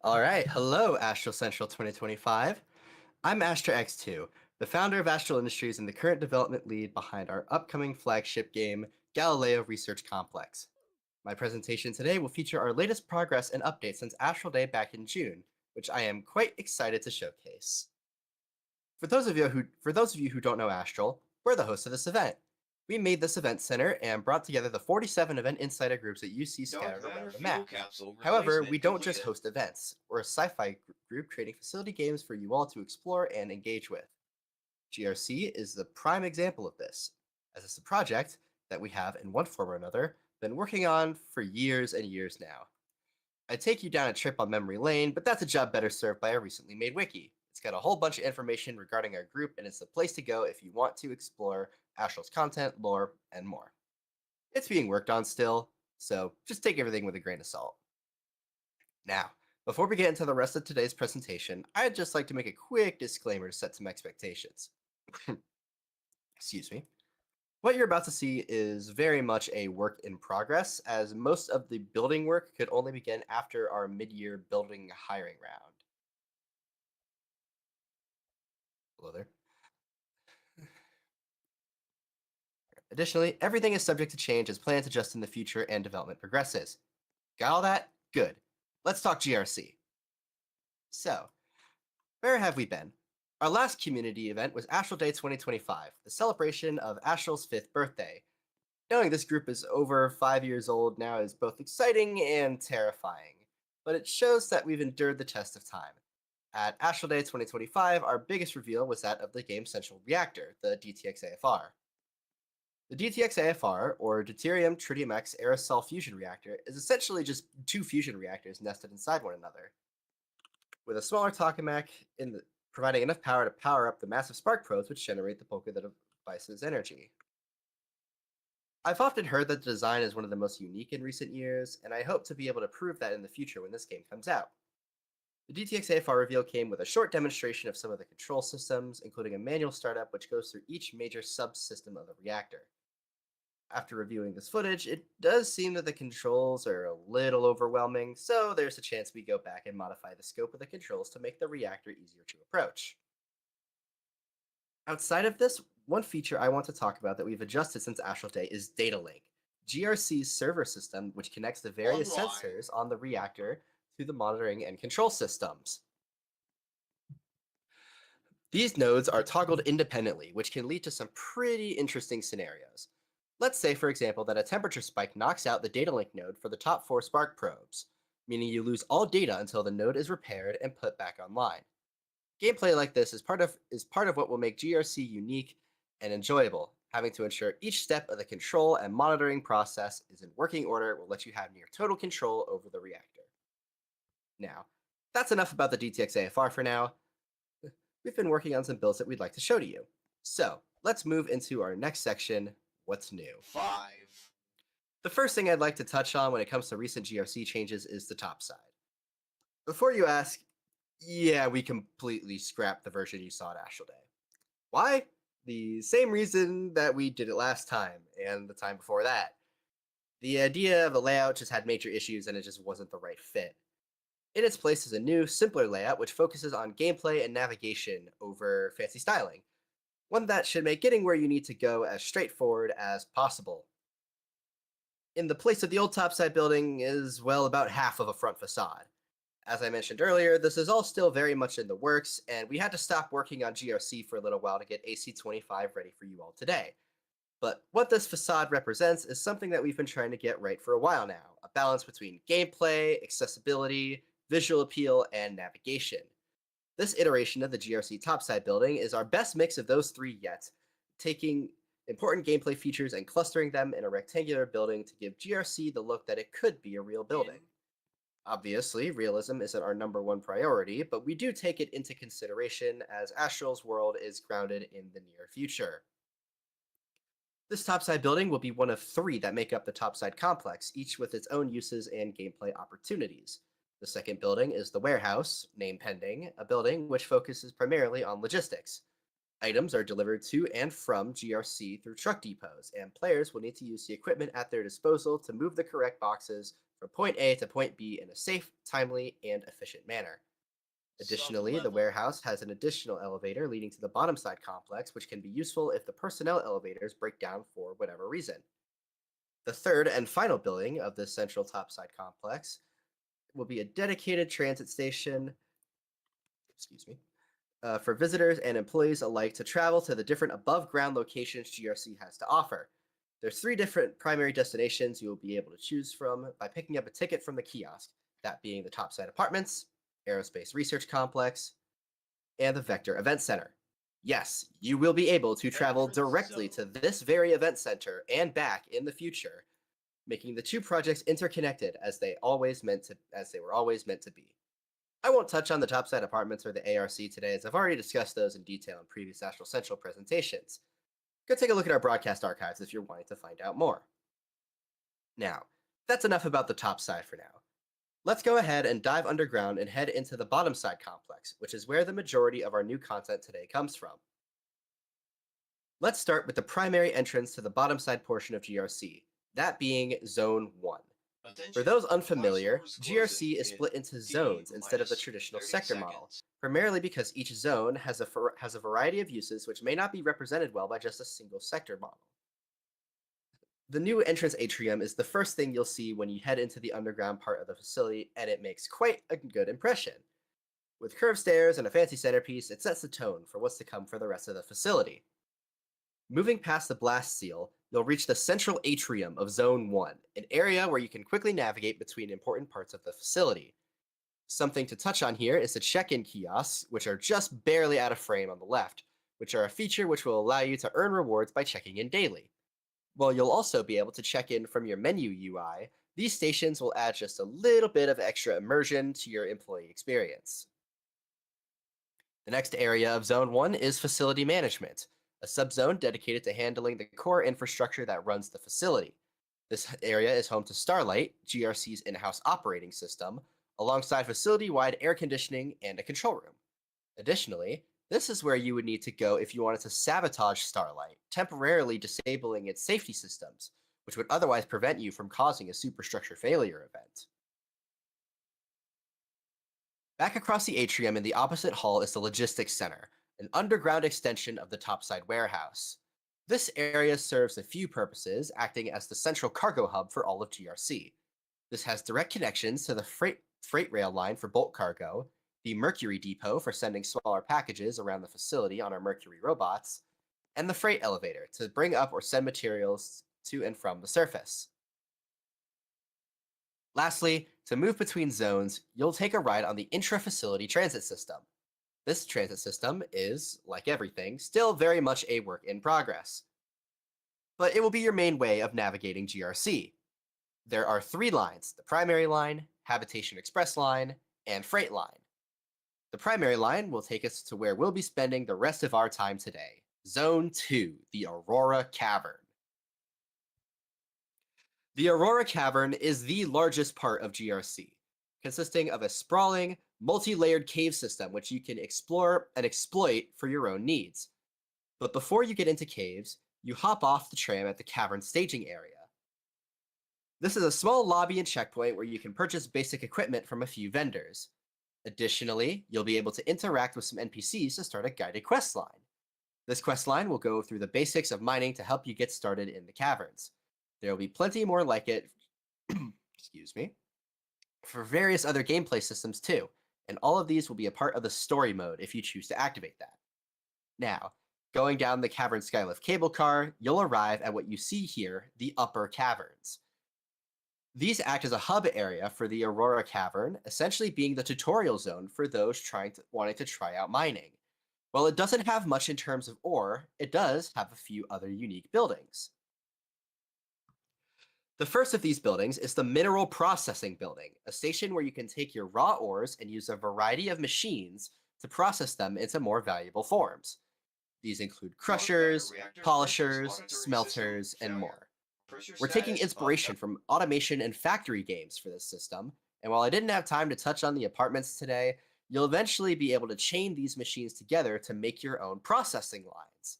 All right, hello, Astral Central 2025. I'm Astra X2, the founder of Astral Industries and the current development lead behind our upcoming flagship game, Galileo Research Complex. My presentation today will feature our latest progress and updates since Astral Day back in June, which I am quite excited to showcase. For those of you who don't know Astral, we're the hosts of this event. We made this event center and brought together the 47 event insider groups that you see scattered around the map. However, we don't just host events. We're a sci-fi group creating facility games for you all to explore and engage with. GRC is the prime example of this, as it's a project that we have, in one form or another, been working on for years and years now. I take you down a trip on memory lane, but that's a job better served by our recently made wiki. It's got a whole bunch of information regarding our group, and it's the place to go if you want to explore Astral's content, lore, and more. It's being worked on still, So just take everything with a grain of salt. Now, before we get into the rest of today's presentation, I'd just like to make a quick disclaimer to set some expectations. Excuse me. What you're about to see is very much a work in progress, as most of the building work could only begin after our mid-year building hiring round. Hello there. Additionally, everything is subject to change as plans adjust in the future and development progresses. Got all that? Good. Let's talk GRC. So, where have we been? Our last community event was Astral Day 2025, the celebration of Astral's 5th birthday. Knowing this group is over 5 years old now is both exciting and terrifying, but it shows that we've endured the test of time. At Astral Day 2025, our biggest reveal was that of the game's central reactor, the DTX AFR. The DTX AFR, or Deuterium Tritium X Aerosol Fusion Reactor, is essentially just 2 fusion reactors nested inside one another. With a smaller tokamak providing enough power to power up the massive spark probes which generate the bulk of the device's energy. I've often heard that the design is one of the most unique in recent years, and I hope to be able to prove that in the future when this game comes out. The DTX AFR reveal came with a short demonstration of some of the control systems, including a manual startup which goes through each major subsystem of the reactor. After reviewing this footage, it does seem that the controls are a little overwhelming, so there's a chance we go back and modify the scope of the controls to make the reactor easier to approach. Outside of this, one feature I want to talk about that we've adjusted since Astral Day is Data Link, GRC's server system which connects the various sensors on the reactor to the monitoring and control systems. These nodes are toggled independently, which can lead to some pretty interesting scenarios. Let's say, for example, that a temperature spike knocks out the data link node for the top 4 spark probes, meaning you lose all data until the node is repaired and put back online. Gameplay like this is part of what will make GRC unique and enjoyable. Having to ensure each step of the control and monitoring process is in working order will let you have near total control over the reactor. Now, that's enough about the DTX AFR for now. We've been working on some builds that we'd like to show to you. So, let's move into our next section, What's New? 5. The first thing I'd like to touch on when it comes to recent GRC changes is the top side. Before you ask, yeah, we completely scrapped the version you saw at Astral Day. Why? The same reason that we did it last time, and the time before that. The idea of the layout just had major issues and it just wasn't the right fit. In its place is a new, simpler layout which focuses on gameplay and navigation over fancy styling. One that should make getting where you need to go as straightforward as possible. In the place of the old topside building is, well, about half of a front facade. As I mentioned earlier, this is all still very much in the works, and we had to stop working on GRC for a little while to get AC25 ready for you all today. But what this facade represents is something that we've been trying to get right for a while now, a balance between gameplay, accessibility, visual appeal, and navigation. This iteration of the GRC topside building is our best mix of those 3 yet, taking important gameplay features and clustering them in a rectangular building to give GRC the look that it could be a real building. Obviously, realism isn't our #1 priority, but we do take it into consideration as Astral's world is grounded in the near future. This topside building will be one of 3 that make up the topside complex, each with its own uses and gameplay opportunities. The second building is the warehouse, name pending, a building which focuses primarily on logistics. Items are delivered to and from GRC through truck depots, and players will need to use the equipment at their disposal to move the correct boxes from point A to point B in a safe, timely, and efficient manner. Additionally, the warehouse has an additional elevator leading to the bottom side complex, which can be useful if the personnel elevators break down for whatever reason. The third and final building of this central topside complex will be a dedicated transit station, for visitors and employees alike to travel to the different above-ground locations GRC has to offer. There's 3 different primary destinations you will be able to choose from by picking up a ticket from the kiosk, that being the Topside Apartments, Aerospace Research Complex, and the Vector Event Center. Yes, you will be able to travel directly to this very event center and back in the future, making the 2 projects interconnected as they were always meant to be. I won't touch on the Topside Apartments or the ARC today, as I've already discussed those in detail in previous Astral Central presentations. Go take a look at our broadcast archives if you're wanting to find out more. Now, That's enough about the top side for now. Let's go ahead and dive underground and head into the bottom side complex, which is where the majority of our new content today comes from. Let's start with the primary entrance to the bottom side portion of GRC, that being Zone 1. For those unfamiliar, GRC is split into zones instead of the traditional sector model, primarily because each zone has a variety of uses which may not be represented well by just a single sector model. The new entrance atrium is the first thing you'll see when you head into the underground part of the facility, and it makes quite a good impression. With curved stairs and a fancy centerpiece, it sets the tone for what's to come for the rest of the facility. Moving past the blast seal, you'll reach the central atrium of Zone 1, an area where you can quickly navigate between important parts of the facility. Something to touch on here is the check-in kiosks, which are just barely out of frame on the left, which are a feature which will allow you to earn rewards by checking in daily. While you'll also be able to check in from your menu UI, these stations will add just a little bit of extra immersion to your employee experience. The next area of Zone 1 is Facility Management, a subzone dedicated to handling the core infrastructure that runs the facility. This area is home to Starlight, GRC's in-house operating system, alongside facility-wide air conditioning and a control room. Additionally, this is where you would need to go if you wanted to sabotage Starlight, temporarily disabling its safety systems, which would otherwise prevent you from causing a superstructure failure event. Back across the atrium in the opposite hall is the Logistics Center, an underground extension of the topside warehouse. This area serves a few purposes, acting as the central cargo hub for all of GRC. This has direct connections to the freight rail line for bulk cargo, the Mercury Depot for sending smaller packages around the facility on our Mercury robots, and the freight elevator to bring up or send materials to and from the surface. Lastly, to move between zones, you'll take a ride on the intra-facility transit system. This transit system is, like everything, still very much a work in progress. But it will be your main way of navigating GRC. There are 3 lines: the primary line, Habitation Express line, and Freight line. The primary line will take us to where we'll be spending the rest of our time today, Zone 2, the Aurora Cavern. The Aurora Cavern is the largest part of GRC, consisting of a sprawling, multi-layered cave system which you can explore and exploit for your own needs. But before you get into caves, you hop off the tram at the cavern staging area. This is a small lobby and checkpoint where you can purchase basic equipment from a few vendors. Additionally, you'll be able to interact with some NPCs to start a guided quest line. This quest line will go through the basics of mining to help you get started in the caverns. There will be plenty more like it excuse me, for various other gameplay systems too, and all of these will be a part of the story mode if you choose to activate that. Now, going down the cavern skylift cable car, you'll arrive at what you see here, the upper caverns. These act as a hub area for the Aurora Cavern, essentially being the tutorial zone for those wanting to try out mining. While it doesn't have much in terms of ore, it does have a few other unique buildings. The first of these buildings is the Mineral Processing Building, a station where you can take your raw ores and use a variety of machines to process them into more valuable forms. These include crushers, polishers, smelters, and more. We're taking inspiration from automation and factory games for this system, and while I didn't have time to touch on the apartments today, you'll eventually be able to chain these machines together to make your own processing lines.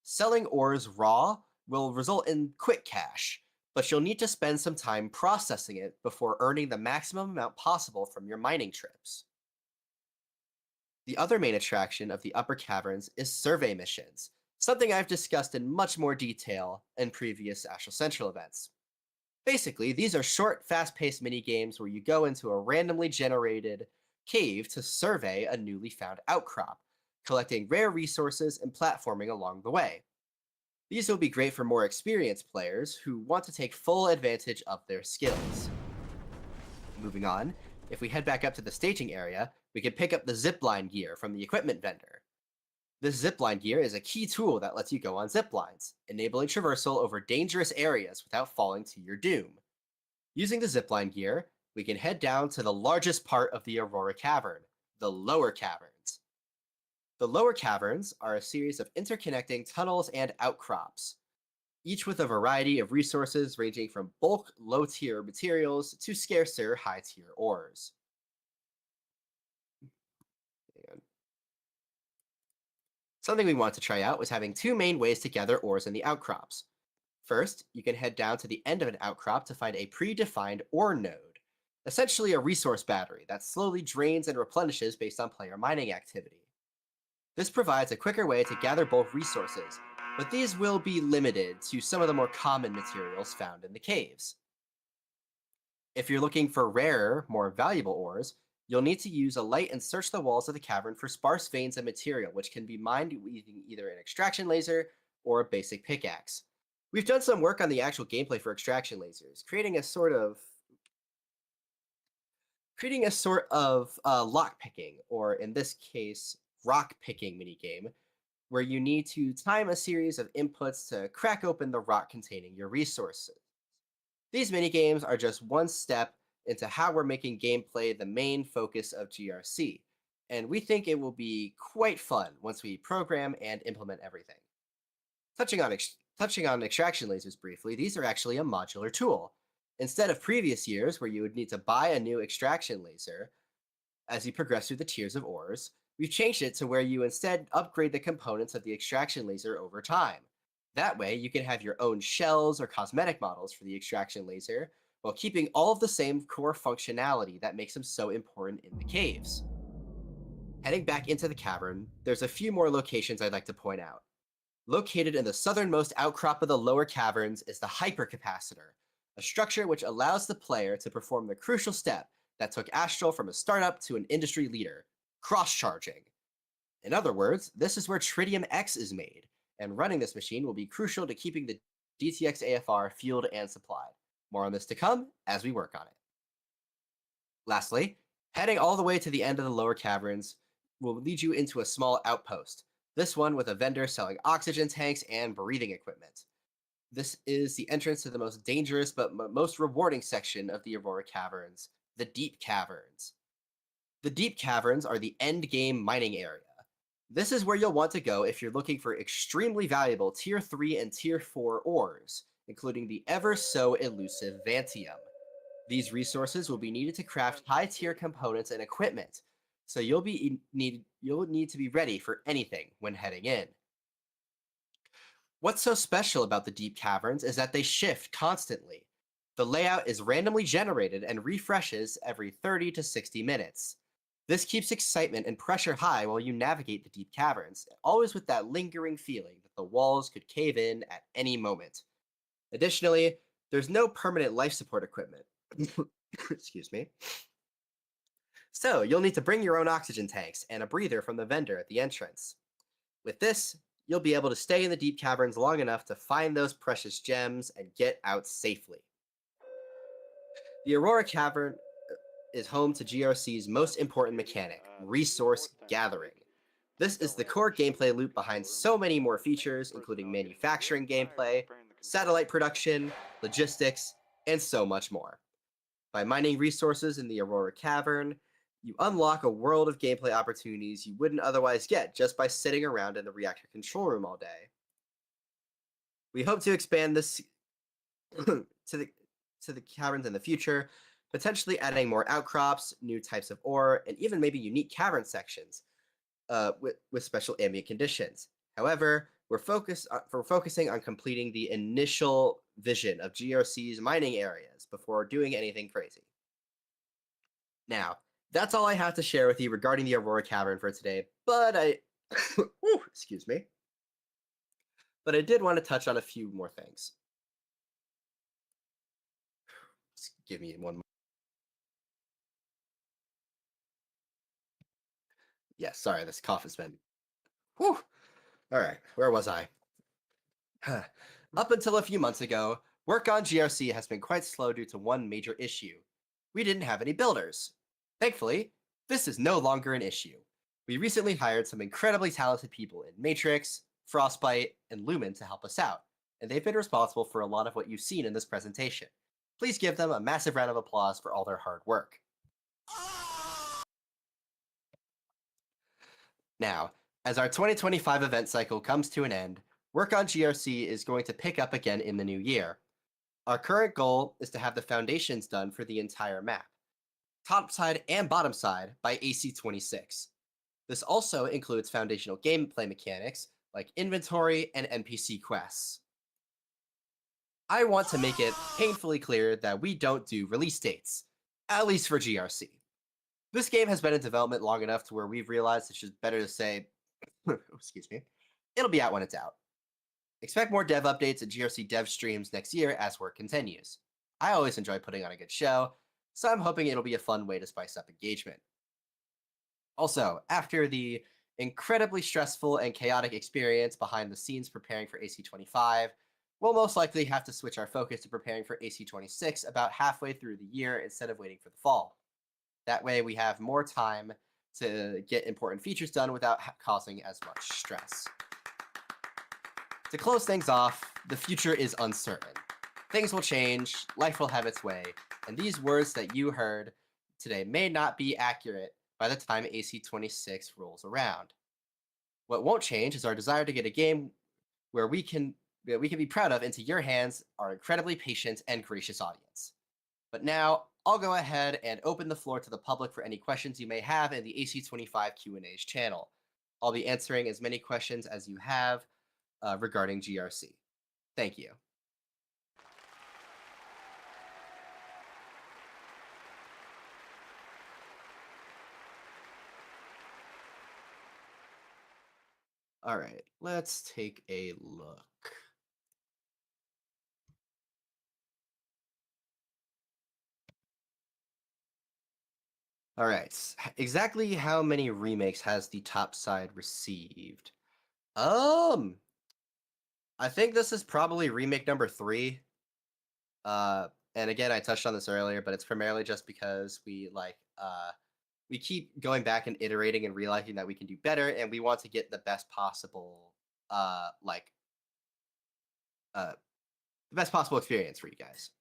Selling ores raw will result in quick cash, but you'll need to spend some time processing it before earning the maximum amount possible from your mining trips. The other main attraction of the upper caverns is survey missions, something I've discussed in much more detail in previous Astral Central events. Basically, these are short, fast-paced mini-games where you go into a randomly generated cave to survey a newly found outcrop, collecting rare resources and platforming along the way. These will be great for more experienced players who want to take full advantage of their skills. Moving on, if we head back up to the staging area, we can pick up the zipline gear from the equipment vendor. This zipline gear is a key tool that lets you go on ziplines, enabling traversal over dangerous areas without falling to your doom. Using the zipline gear, we can head down to the largest part of the Aurora Cavern, the lower caverns. The lower caverns are a series of interconnecting tunnels and outcrops. each with a variety of resources ranging from bulk, low-tier materials to scarcer, high-tier ores. And something we want to try out was having two main ways to gather ores in the outcrops. First, you can head down to the end of an outcrop to find a predefined ore node, essentially a resource battery that slowly drains and replenishes based on player mining activity. This provides a quicker way to gather bulk resources, but these will be limited to some of the more common materials found in the caves. If you're looking for rarer, more valuable ores, you'll need to use a light and search the walls of the cavern for sparse veins of material, which can be mined using either an extraction laser or a basic pickaxe. We've done some work on the actual gameplay for extraction lasers, creating a sort of lock picking, or in this case, rock picking minigame, where you need to time a series of inputs to crack open the rock containing your resources. These minigames are just one step into how we're making gameplay the main focus of GRC, and we think it will be quite fun once we program and implement everything. Touching on extraction lasers briefly, these are actually a modular tool. Instead of previous years where you would need to buy a new extraction laser as you progress through the tiers of ores, we've changed it to where you instead upgrade the components of the extraction laser over time. That way, you can have your own shells or cosmetic models for the extraction laser, while keeping all of the same core functionality that makes them so important in the caves. Heading back into the cavern, there's a few more locations I'd like to point out. Located in the southernmost outcrop of the lower caverns is the hypercapacitor, a structure which allows the player to perform the crucial step that took Astral from a startup to an industry leader, cross-charging. In other words, this is where Tritium X is made, and running this machine will be crucial to keeping the DTX AFR fueled and supplied. More on this to come as we work on it. Lastly, heading all the way to the end of the lower caverns will lead you into a small outpost, this one with a vendor selling oxygen tanks and breathing equipment. This is the entrance to the most dangerous but most rewarding section of the Aurora Caverns, the Deep Caverns. The Deep Caverns are the end game mining area. This is where you'll want to go if you're looking for extremely valuable Tier 3 and Tier 4 ores, including the ever so elusive Vantium. These resources will be needed to craft high-tier components and equipment, so you'll need to be ready for anything when heading in. What's so special about the Deep Caverns is that they shift constantly. The layout is randomly generated and refreshes every 30 to 60 minutes. This keeps excitement and pressure high while you navigate the Deep Caverns, always with that lingering feeling that the walls could cave in at any moment. Additionally, there's no permanent life support equipment. Excuse me. So, you'll need to bring your own oxygen tanks and a breather from the vendor at the entrance. With this, you'll be able to stay in the Deep Caverns long enough to find those precious gems and get out safely. The Aurora Cavern is home to GRC's most important mechanic, resource gathering. This is the core gameplay loop behind so many more features, including manufacturing gameplay, satellite production, logistics, and so much more. By mining resources in the Aurora Cavern, you unlock a world of gameplay opportunities you wouldn't otherwise get just by sitting around in the reactor control room all day. We hope to expand this to the caverns in the future, potentially adding more outcrops, new types of ore, and even maybe unique cavern sections with special ambient conditions. However, we're focusing on completing the initial vision of GRC's mining areas before doing anything crazy. Now, that's all I have to share with you regarding the Aurora Cavern for today, but excuse me. But I did want to touch on a few more things. Just give me one more. Yeah, sorry, this cough has been... Whew. All right, where was I? Up until a few months ago, work on GRC has been quite slow due to one major issue. We didn't have any builders. Thankfully, this is no longer an issue. We recently hired some incredibly talented people in Matrix, Frostbite, and Lumen to help us out, and they've been responsible for a lot of what you've seen in this presentation. Please give them a massive round of applause for all their hard work. Now, as our 2025 event cycle comes to an end, Work on GRC is going to pick up again in the new year. Our current goal is to have the foundations done for the entire map, top side and bottom side, by AC26. This also includes foundational gameplay mechanics like inventory and NPC quests. I want to make it painfully clear that we don't do release dates, at least for GRC. This game has been in development long enough to where we've realized it's just better to say, excuse me, it'll be out when it's out. Expect more dev updates and GRC dev streams next year as work continues. I always enjoy putting on a good show, so I'm hoping it'll be a fun way to spice up engagement. Also, after the incredibly stressful and chaotic experience behind the scenes preparing for AC25, we'll most likely have to switch our focus to preparing for AC26 about halfway through the year instead of waiting for the fall. That way we have more time to get important features done without causing as much stress. To close things off, the future is uncertain. Things will change, life will have its way, and these words that you heard today may not be accurate by the time AC26 rolls around. What won't change is our desire to get a game where we can be proud of into your hands, our incredibly patient and gracious audience. But now, I'll go ahead and open the floor to the public for any questions you may have in the AC25 Q&As channel. I'll be answering as many questions as you have regarding GRC. Thank you. All right, let's take a look. All right, exactly how many remakes has the top side received? I think this is probably remake number 3. And again, I touched on this earlier, but it's primarily just because we keep going back and iterating and realizing that we can do better, and we want to get the best possible experience for you guys.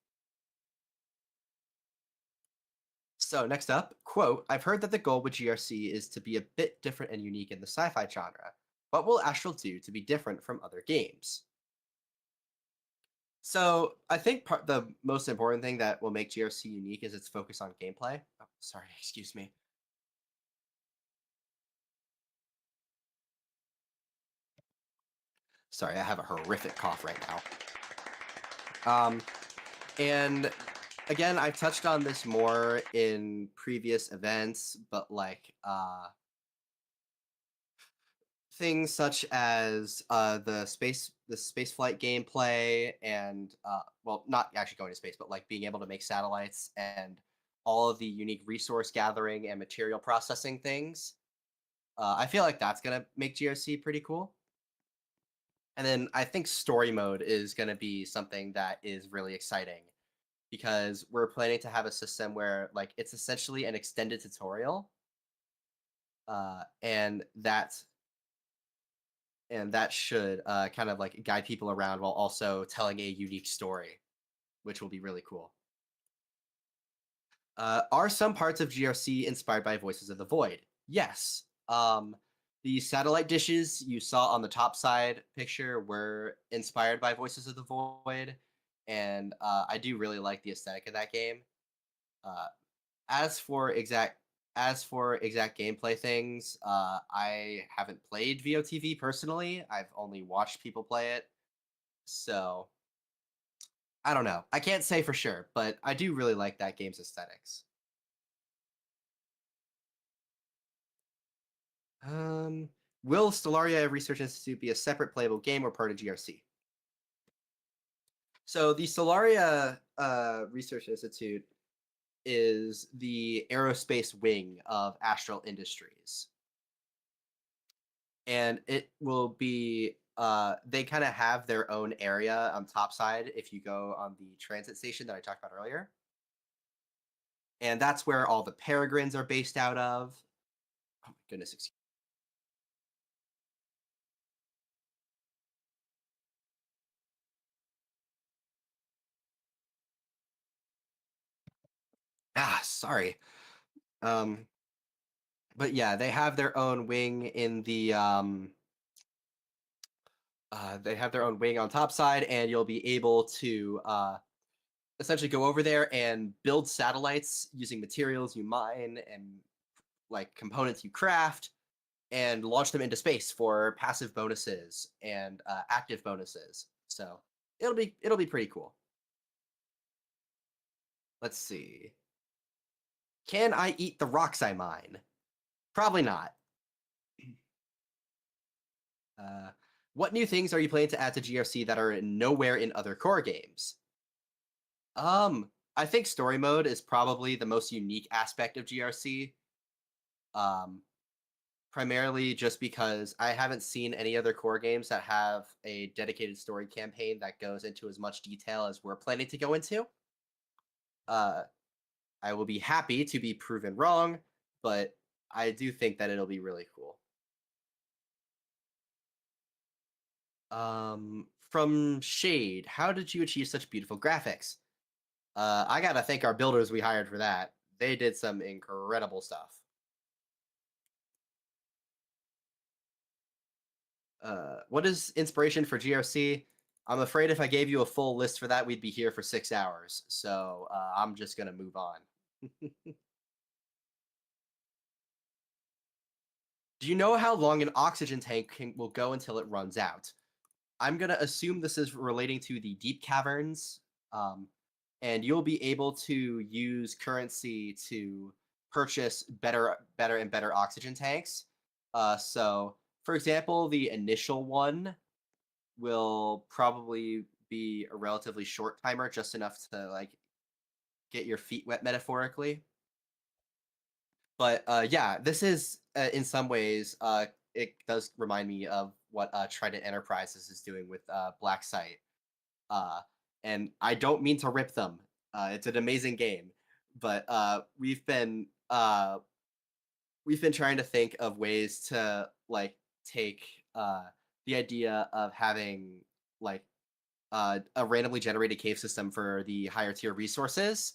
So next up, quote, I've heard that the goal with GRC is to be a bit different and unique in the sci-fi genre. What will Astral do to be different from other games? So I think the most important thing that will make GRC unique is its focus on gameplay. Oh, sorry, excuse me. Sorry, I have a horrific cough right now. And again, I've touched on this more in previous events, but things such as the spaceflight gameplay and well, not actually going to space, but like being able to make satellites and all of the unique resource gathering and material processing things. I feel like that's gonna make GRC pretty cool. And then I think story mode is gonna be something that is really exciting because we're planning to have a system where like it's essentially an extended tutorial, and that should kind of like guide people around while also telling a unique story, which will be really cool. Are some parts of GRC inspired by Voices of the Void? Yes. The satellite dishes you saw on the top side picture were inspired by Voices of the Void, and I do really like the aesthetic of that game. As for exact gameplay things, I haven't played VOTV personally. I've only watched people play it, so I don't know. I can't say for sure, but I do really like that game's aesthetics. Will Stellaria Research Institute be a separate playable game or part of GRC? So the Stellaria Research Institute is the aerospace wing of Astral Industries. And it will be, they kind of have their own area on top side if you go on the transit station that I talked about earlier. And that's where all the peregrines are based out of. Oh my goodness, excuse me. Sorry. But yeah, they have their own wing in the They have their own wing on top side, and you'll be able to essentially go over there and build satellites using materials you mine and like components you craft, and launch them into space for passive bonuses and active bonuses. So it'll be pretty cool. Let's see. Can I eat the rocks I mine? Probably not. What new things are you planning to add to GRC that are nowhere in other core games? I think story mode is probably the most unique aspect of GRC. Primarily just because I haven't seen any other core games that have a dedicated story campaign that goes into as much detail as we're planning to go into. I will be happy to be proven wrong, but I do think that it'll be really cool. From Shade, how did you achieve such beautiful graphics? I gotta thank our builders we hired for that. They did some incredible stuff. What is inspiration for GRC? I'm afraid if I gave you a full list for that, we'd be here for 6 hours. So I'm just gonna move on. Do you know how long an oxygen tank will go until it runs out? I'm gonna assume this is relating to the deep caverns, and you'll be able to use currency to purchase better and better oxygen tanks. So, for example, the initial one will probably be a relatively short timer, just enough to like get your feet wet metaphorically. But yeah, this is in some ways it does remind me of what Trident Enterprises is doing with Black Site. And I don't mean to rip them. It's an amazing game, but we've been trying to think of ways to like take the idea of having like a randomly generated cave system for the higher tier resources,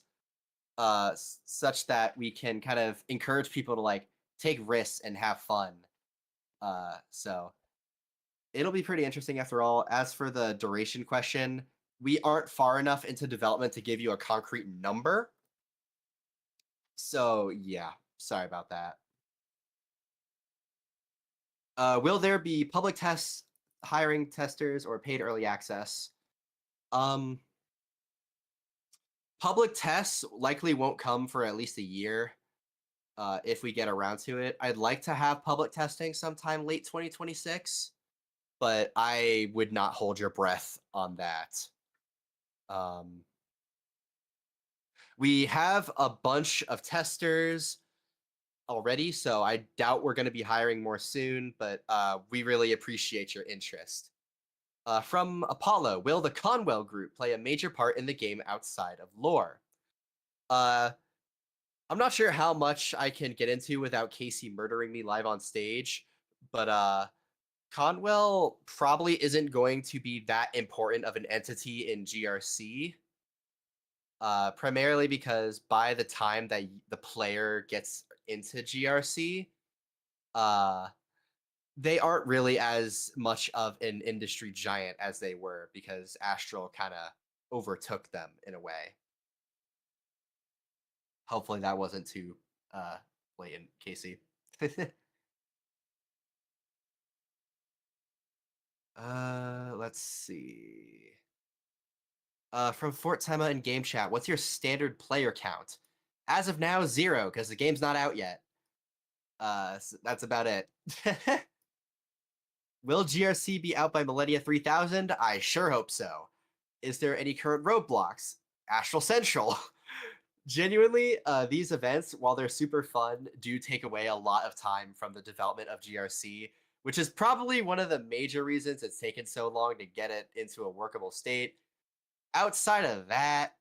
such that we can kind of encourage people to like take risks and have fun. So it'll be pretty interesting after all. As for the duration question, we aren't far enough into development to give you a concrete number. So yeah, sorry about that. Will there be public tests, hiring testers, or paid early access? Public tests likely won't come for at least a year, if we get around to it. I'd like to have public testing sometime late 2026, but I would not hold your breath on that. We have a bunch of testers already, so I doubt we're going to be hiring more soon, but we really appreciate your interest. From Apollo, will the Conwell Group play a major part in the game outside of lore? I'm not sure how much I can get into without Casey murdering me live on stage, but Conwell probably isn't going to be that important of an entity in GRC. Primarily because by the time that the player gets into GRC, they aren't really as much of an industry giant as they were, because Astral kind of overtook them in a way. Hopefully that wasn't too blatant, Casey. Let's see. From Fort Tema in game chat, what's your standard player count? As of now, 0, because the game's not out yet. So that's about it. Will GRC be out by Millennia 3000? I sure hope so. Is there any current roadblocks? Astral Central. Genuinely, these events, while they're super fun, do take away a lot of time from the development of GRC, which is probably one of the major reasons it's taken so long to get it into a workable state. Outside of that,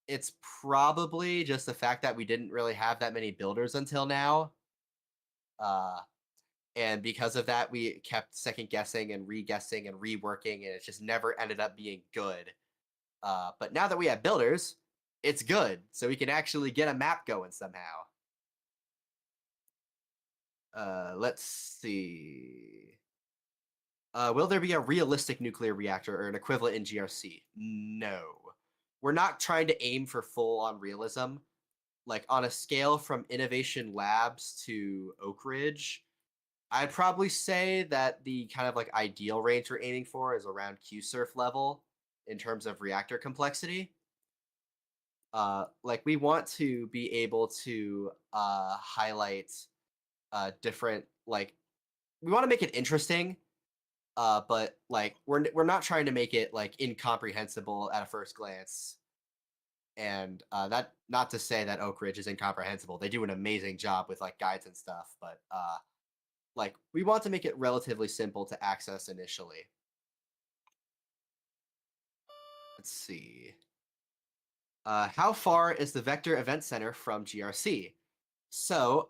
it's probably just the fact that we didn't really have that many builders until now. And because of that, we kept second guessing and re-guessing and reworking, and it just never ended up being good. But now that we have builders, it's good, so we can actually get a map going somehow. Let's see. Will there be a realistic nuclear reactor or an equivalent in GRC? No. We're not trying to aim for full-on realism. Like, on a scale from Innovation Labs to Oak Ridge, I'd probably say that the kind of like ideal range we're aiming for is around QSurf level in terms of reactor complexity. Like, we want to be able to highlight different, like, we want to make it interesting, but like we're not trying to make it like incomprehensible at a first glance. And that, not to say that Oak Ridge is incomprehensible. They do an amazing job with like guides and stuff, but like we want to make it relatively simple to access initially. Let's see. How far is the Vector Event Center from GRC? So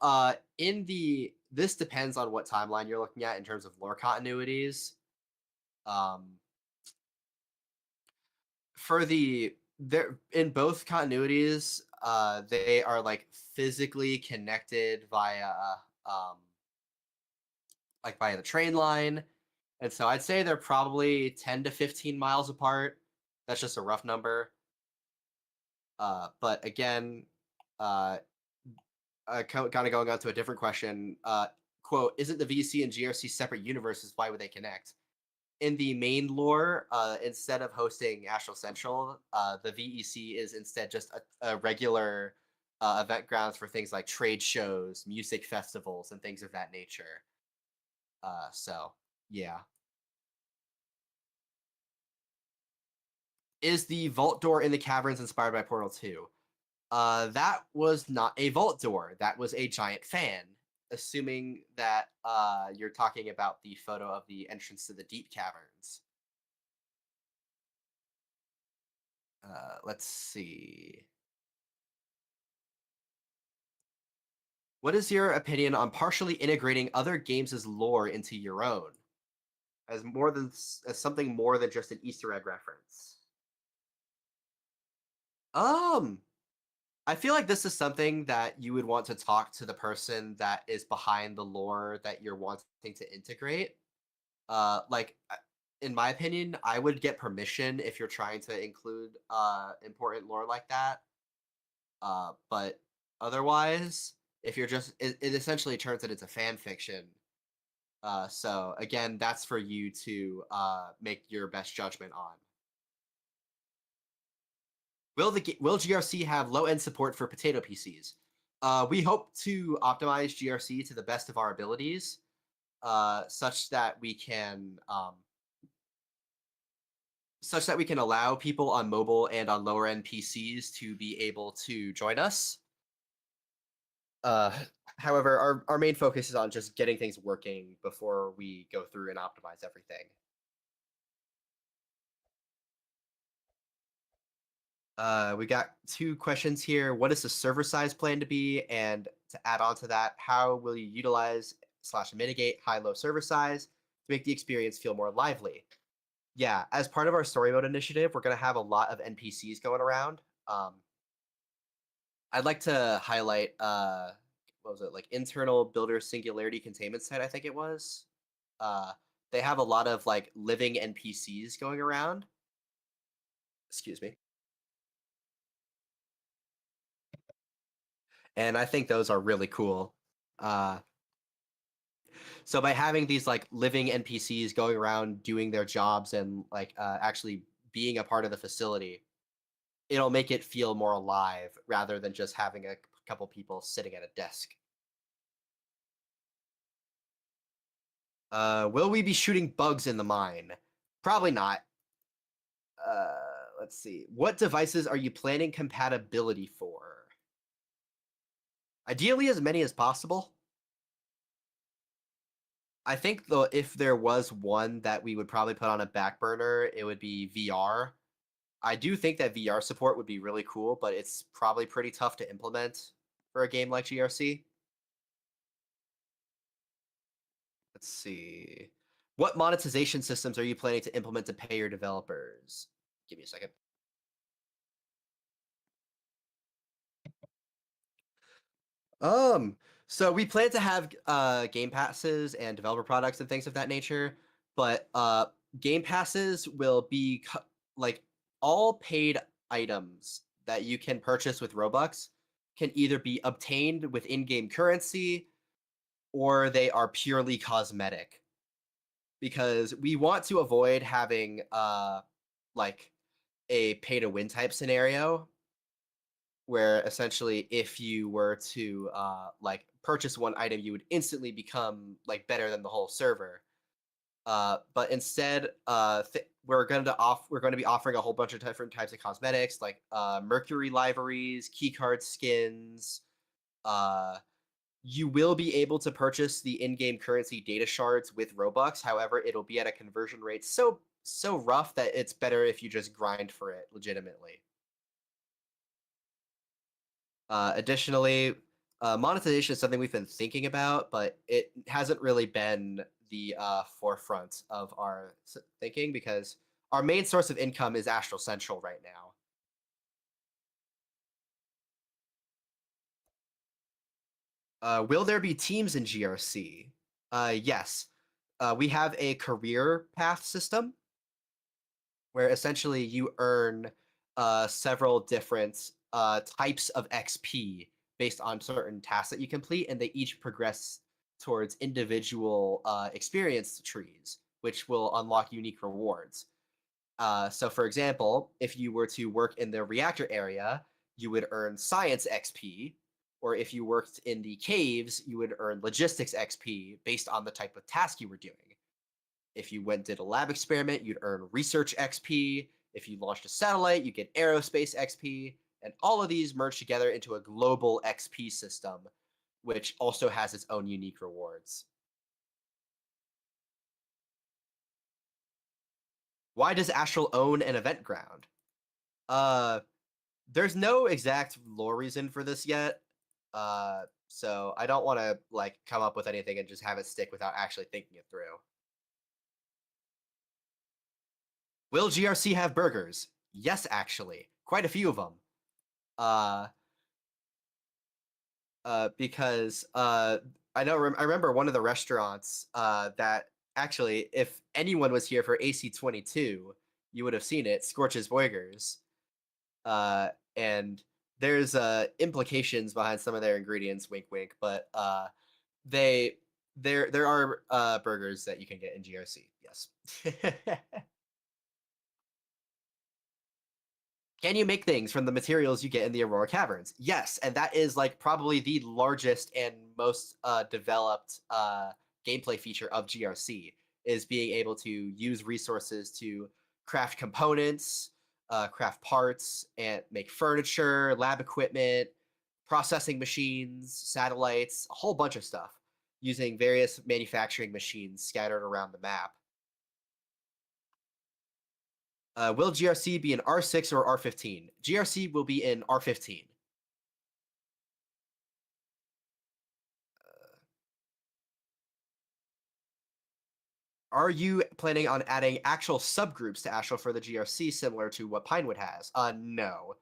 this depends on what timeline you're looking at in terms of lore continuities. For they're in both continuities, they are like physically connected via like via the train line. And so I'd say they're probably 10 to 15 miles apart. That's just a rough number. But again, kind of going on to a different question. Quote, isn't the VC and GRC separate universes? Why would they connect? In the main lore, instead of hosting Astral Central, the VEC is instead just a regular event grounds for things like trade shows, music festivals, and things of that nature. So, yeah. Is the vault door in the caverns inspired by Portal 2? That was not a vault door. That was a giant fan. Assuming that you're talking about the photo of the entrance to the deep caverns. Let's see. What is your opinion on partially integrating other games' lore into your own, as something more than just an Easter egg reference? I feel like this is something that you would want to talk to the person that is behind the lore that you're wanting to integrate. Like, in my opinion, I would get permission if you're trying to include important lore like that. But otherwise, if you're just, it essentially turns it into fan fiction. So again, that's for you to make your best judgment on. Will GRC have low-end support for potato PCs? We hope to optimize GRC to the best of our abilities, such that we can allow people on mobile and on lower-end PCs to be able to join us. However, our main focus is on just getting things working before we go through and optimize everything. We got 2 questions here. What is the server size plan to be? And to add on to that, how will you utilize / mitigate high-low server size to make the experience feel more lively? Yeah, as part of our story mode initiative, we're going to have a lot of NPCs going around. I'd like to highlight, what was it, like internal builder singularity containment site, I think it was. They have a lot of like living NPCs going around. Excuse me. And I think those are really cool. So by having these like living NPCs going around doing their jobs and like actually being a part of the facility, it'll make it feel more alive rather than just having a couple people sitting at a desk. Will we be shooting bugs in the mine? Probably not. Let's see. What devices are you planning compatibility for? Ideally, as many as possible. I think though, if there was one that we would probably put on a back burner, it would be VR. I do think that VR support would be really cool, but it's probably pretty tough to implement for a game like GRC. Let's see. What monetization systems are you planning to implement to pay your developers? Give me a second. So we plan to have game passes and developer products and things of that nature, but game passes will be like all paid items that you can purchase with Robux can either be obtained with in-game currency or they are purely cosmetic. Because we want to avoid having like a pay-to-win type scenario where essentially if you were to like purchase one item, you would instantly become like better than the whole server. But instead, we're going to be offering a whole bunch of different types of cosmetics, like Mercury liveries, keycard skins. You will be able to purchase the in-game currency data shards with Robux. However, it'll be at a conversion rate so rough that it's better if you just grind for it legitimately. Additionally, monetization is something we've been thinking about, but it hasn't really been the forefront of our thinking because our main source of income is Astral Central right now. Will there be teams in GRC? Yes. We have a career path system where essentially you earn several different types of XP based on certain tasks that you complete, and they each progress towards individual experience trees, which will unlock unique rewards. So, for example, if you were to work in the reactor area, you would earn science XP, or if you worked in the caves, you would earn logistics XP based on the type of task you were doing. If you went and did a lab experiment, you'd earn research XP. If you launched a satellite, you get aerospace XP. And all of these merge together into a global XP system, which also has its own unique rewards. Why does Astral own an event ground? There's no exact lore reason for this yet. So I don't want to like come up with anything and just have it stick without actually thinking it through. Will GRC have burgers? Yes, actually. Quite a few of them. Because I remember one of the restaurants that actually, if anyone was here for AC22, you would have seen it, Scorch's Burgers. And there's implications behind some of their ingredients, wink wink, but there are burgers that you can get in GRC, yes. Can you make things from the materials you get in the Aurora Caverns? Yes, and that is like probably the largest and most developed gameplay feature of GRC, is being able to use resources to craft components, craft parts, and make furniture, lab equipment, processing machines, satellites, a whole bunch of stuff, using various manufacturing machines scattered around the map. Will GRC be in R6 or R15? GRC will be in R15. Are you planning on adding actual subgroups to Astral for the GRC similar to what Pinewood has? No.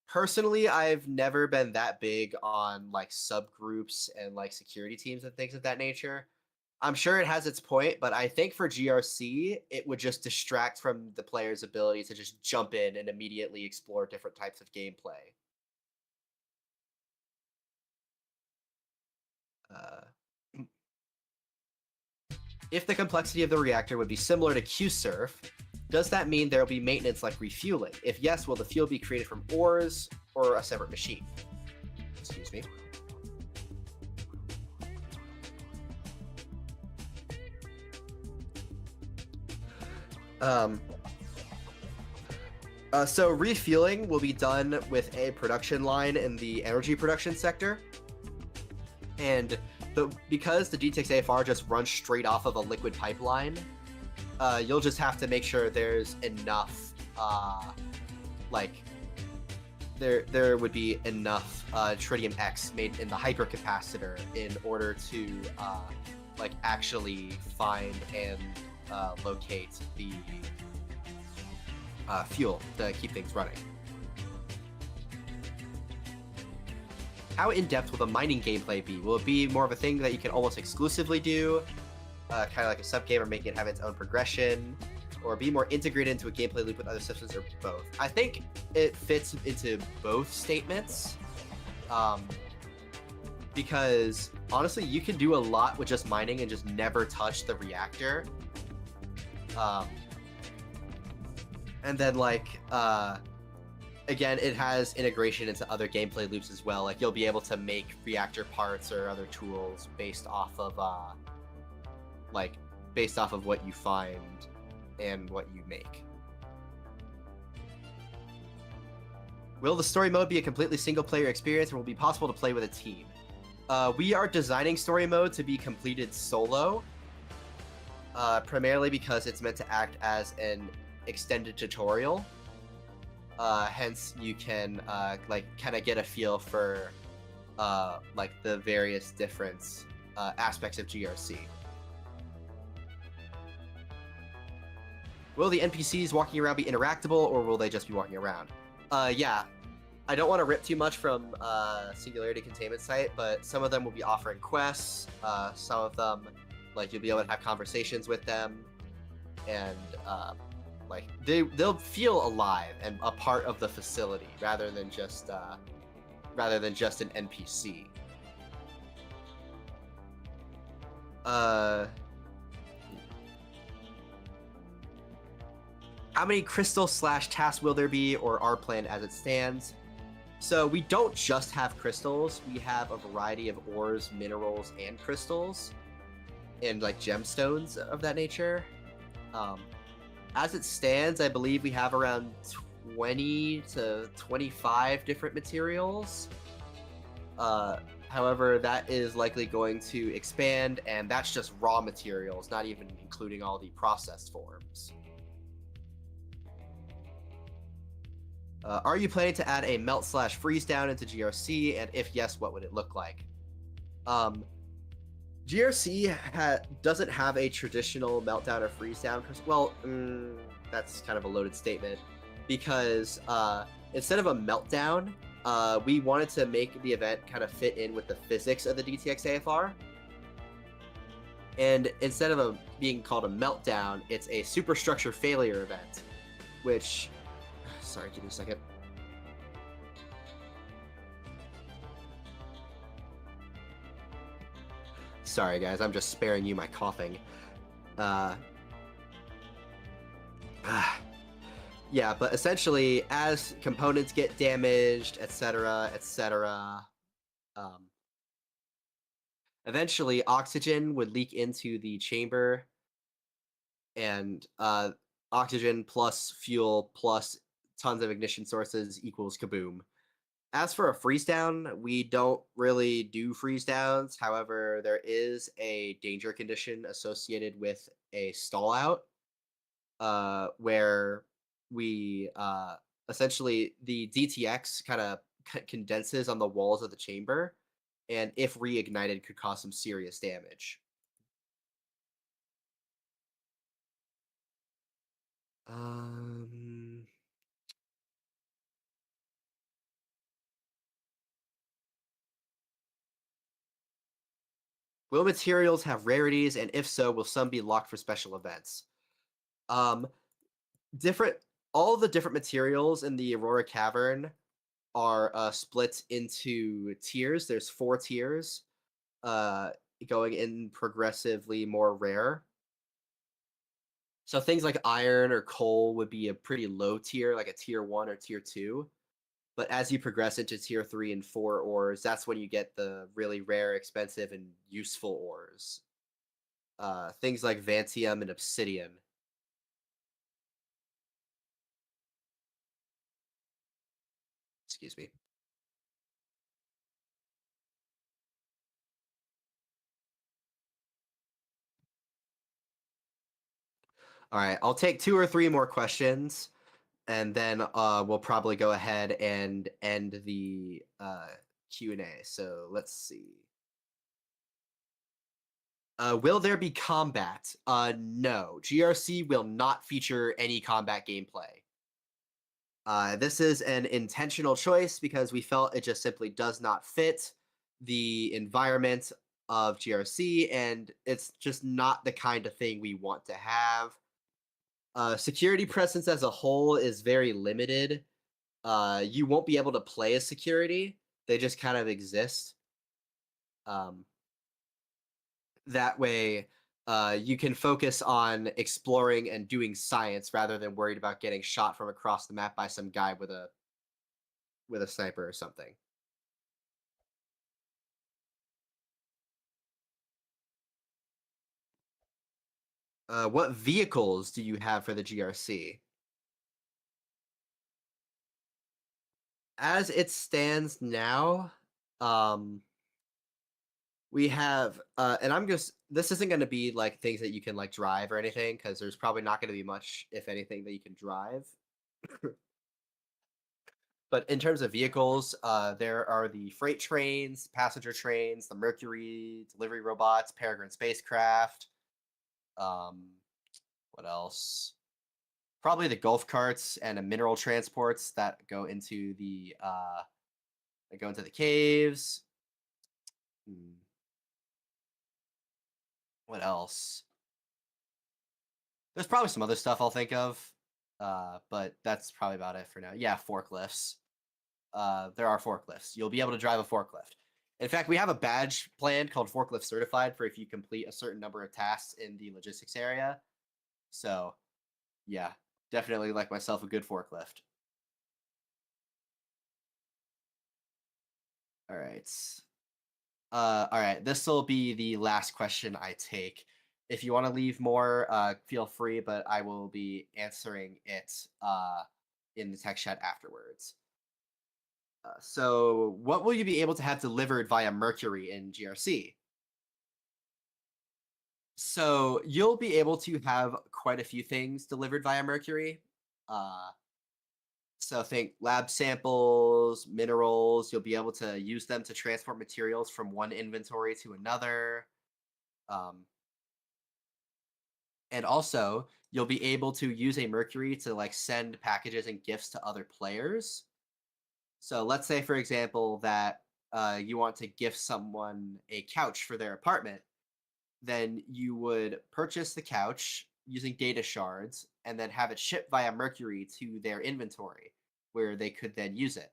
Personally, I've never been that big on like subgroups and like security teams and things of that nature. I'm sure it has its point, but I think for GRC, it would just distract from the player's ability to just jump in and immediately explore different types of gameplay. If the complexity of the reactor would be similar to QSurf, does that mean there will be maintenance like refueling? If yes, will the fuel be created from ores or a separate machine? Excuse me. So refueling will be done with a production line in the energy production sector. And because the DTX AFR just runs straight off of a liquid pipeline, you'll just have to make sure there's enough, there would be enough tritium X made in the hypercapacitor in order to actually find and locate the fuel to keep things running. How in-depth will the mining gameplay be? Will it be more of a thing that you can almost exclusively do? kind of like a sub game, or make it have its own progression, or be more integrated into a gameplay loop with other systems, or both. I think it fits into both statements, because honestly, you can do a lot with just mining and just never touch the reactor. And then like again, it has integration into other gameplay loops as well. Like you'll be able to make reactor parts or other tools based off of what you find and what you make. Will the story mode be a completely single-player experience, or will it be possible to play with a team? We are designing story mode to be completed solo, primarily because it's meant to act as an extended tutorial. Hence, you can like kind of get a feel for like the various different aspects of GRC. Will the NPCs walking around be interactable, or will they just be walking around? Yeah, I don't want to rip too much from Singularity Containment Site, but some of them will be offering quests. Some of them, like, you'll be able to have conversations with them, and like they'll feel alive and a part of the facility rather than just an NPC. How many crystals / tasks will there be, or are planned as it stands? So we don't just have crystals. We have a variety of ores, minerals, and crystals, and like gemstones of that nature. As it stands, I believe we have around 20 to 25 different materials. However, that is likely going to expand, and that's just raw materials, not even including all the processed forms. Are you planning to add a melt / freeze down into GRC, and if yes, what would it look like? GRC doesn't have a traditional meltdown or freeze down. Well, that's kind of a loaded statement, because instead of a meltdown, we wanted to make the event kind of fit in with the physics of the DTX AFR. And instead of being called a meltdown, it's a superstructure failure event, which... Sorry, give me a second. Sorry, guys, I'm just sparing you my coughing. Yeah, but essentially, as components get damaged, etc., etc., eventually oxygen would leak into the chamber, and oxygen plus fuel plus tons of ignition sources equals kaboom. As for a freeze down, we don't really do freeze downs. However, there is a danger condition associated with a stall out, where we essentially the DTX kind of condenses on the walls of the chamber, and if reignited, could cause some serious damage. Will materials have rarities, and if so, will some be locked for special events? All the different materials in the Aurora Cavern are split into tiers. There's 4 tiers, going in progressively more rare. So things like iron or coal would be a pretty low tier, like a tier 1 or tier 2. But as you progress into tier 3 and 4 ores, that's when you get the really rare, expensive, and useful ores. Things like Vantium and Obsidian. Excuse me. All right, I'll take 2 or 3 more questions, and then we'll probably go ahead and end the Q&A. So let's see. Will there be combat? No. GRC will not feature any combat gameplay. This is an intentional choice because we felt it just simply does not fit the environment of GRC, and it's just not the kind of thing we want to have. Security presence as a whole is very limited. You won't be able to play as security. They just kind of exist. That way, you can focus on exploring and doing science rather than worried about getting shot from across the map by some guy with a sniper or something. What vehicles do you have for the GRC? As it stands now, we have, and I'm just, this isn't going to be like things that you can like drive or anything, because there's probably not going to be much, if anything, that you can drive. But in terms of vehicles, there are the freight trains, passenger trains, the Mercury, delivery robots, Peregrine spacecraft. What else? Probably the golf carts and the mineral transports that go into the caves. What else? There's probably some other stuff I'll think of, but that's probably about it for now. Yeah, forklifts. There are forklifts. You'll be able to drive a forklift. In fact, we have a badge planned called Forklift Certified for if you complete a certain number of tasks in the logistics area. So, yeah, definitely like myself a good forklift. All right. All right. This will be the last question I take. If you want to leave more, feel free, but I will be answering it in the text chat afterwards. So, what will you be able to have delivered via Mercury in GRC? So, you'll be able to have quite a few things delivered via Mercury. So, think lab samples, minerals. You'll be able to use them to transport materials from one inventory to another. And also, you'll be able to use a Mercury to like send packages and gifts to other players. So let's say, for example, that you want to gift someone a couch for their apartment. Then you would purchase the couch using data shards and then have it shipped via Mercury to their inventory, where they could then use it.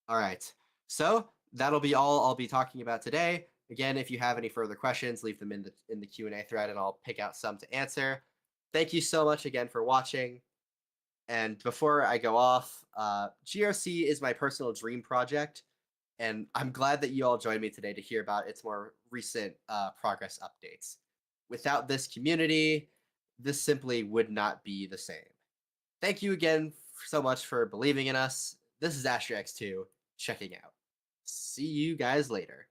All right. So that'll be all I'll be talking about today. Again, if you have any further questions, leave them in the Q&A thread, and I'll pick out some to answer. Thank you so much again for watching. And before I go off, GRC is my personal dream project, and I'm glad that you all joined me today to hear about its more recent progress updates. Without this community, this simply would not be the same. Thank you again so much for believing in us. This is AstraX2 checking out. See you guys later.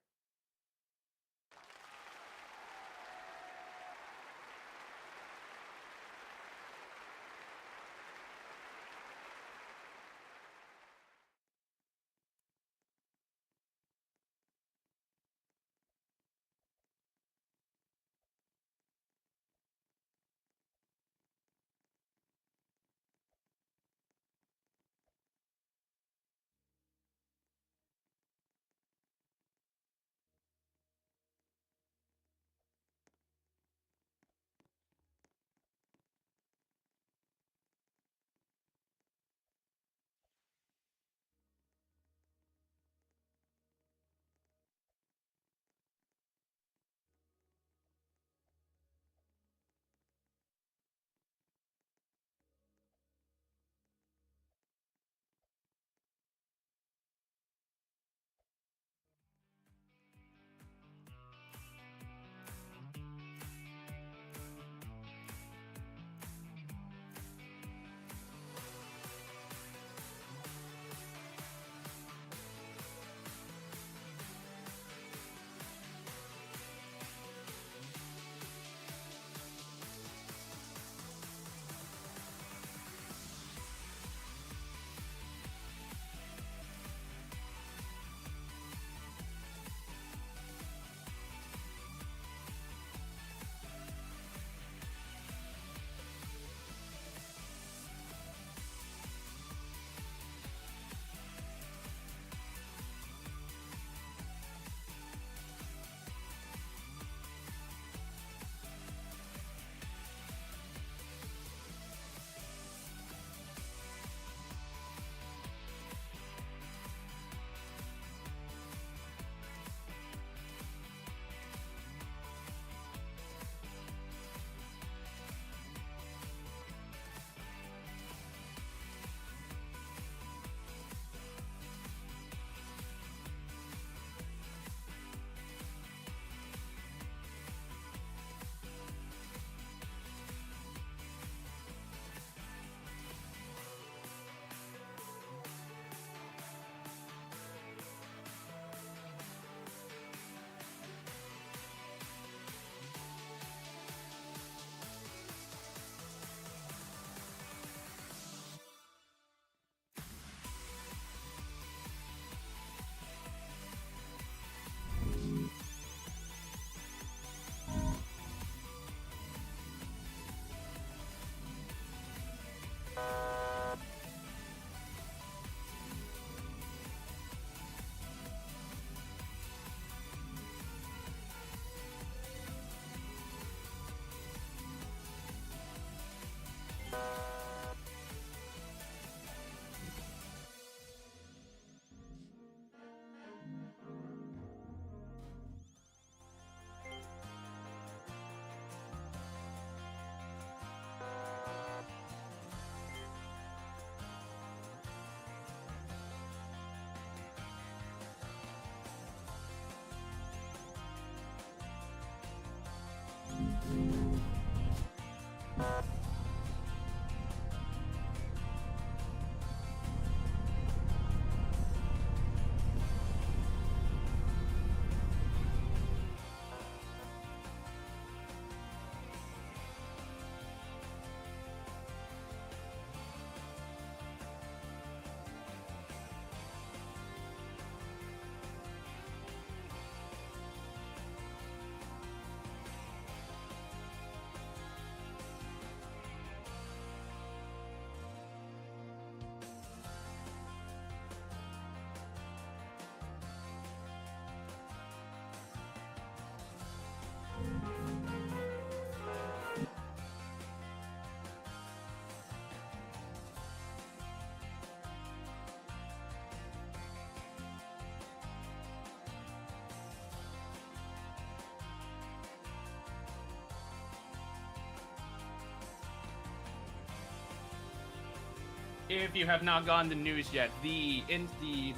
if you have not gotten the news yet, the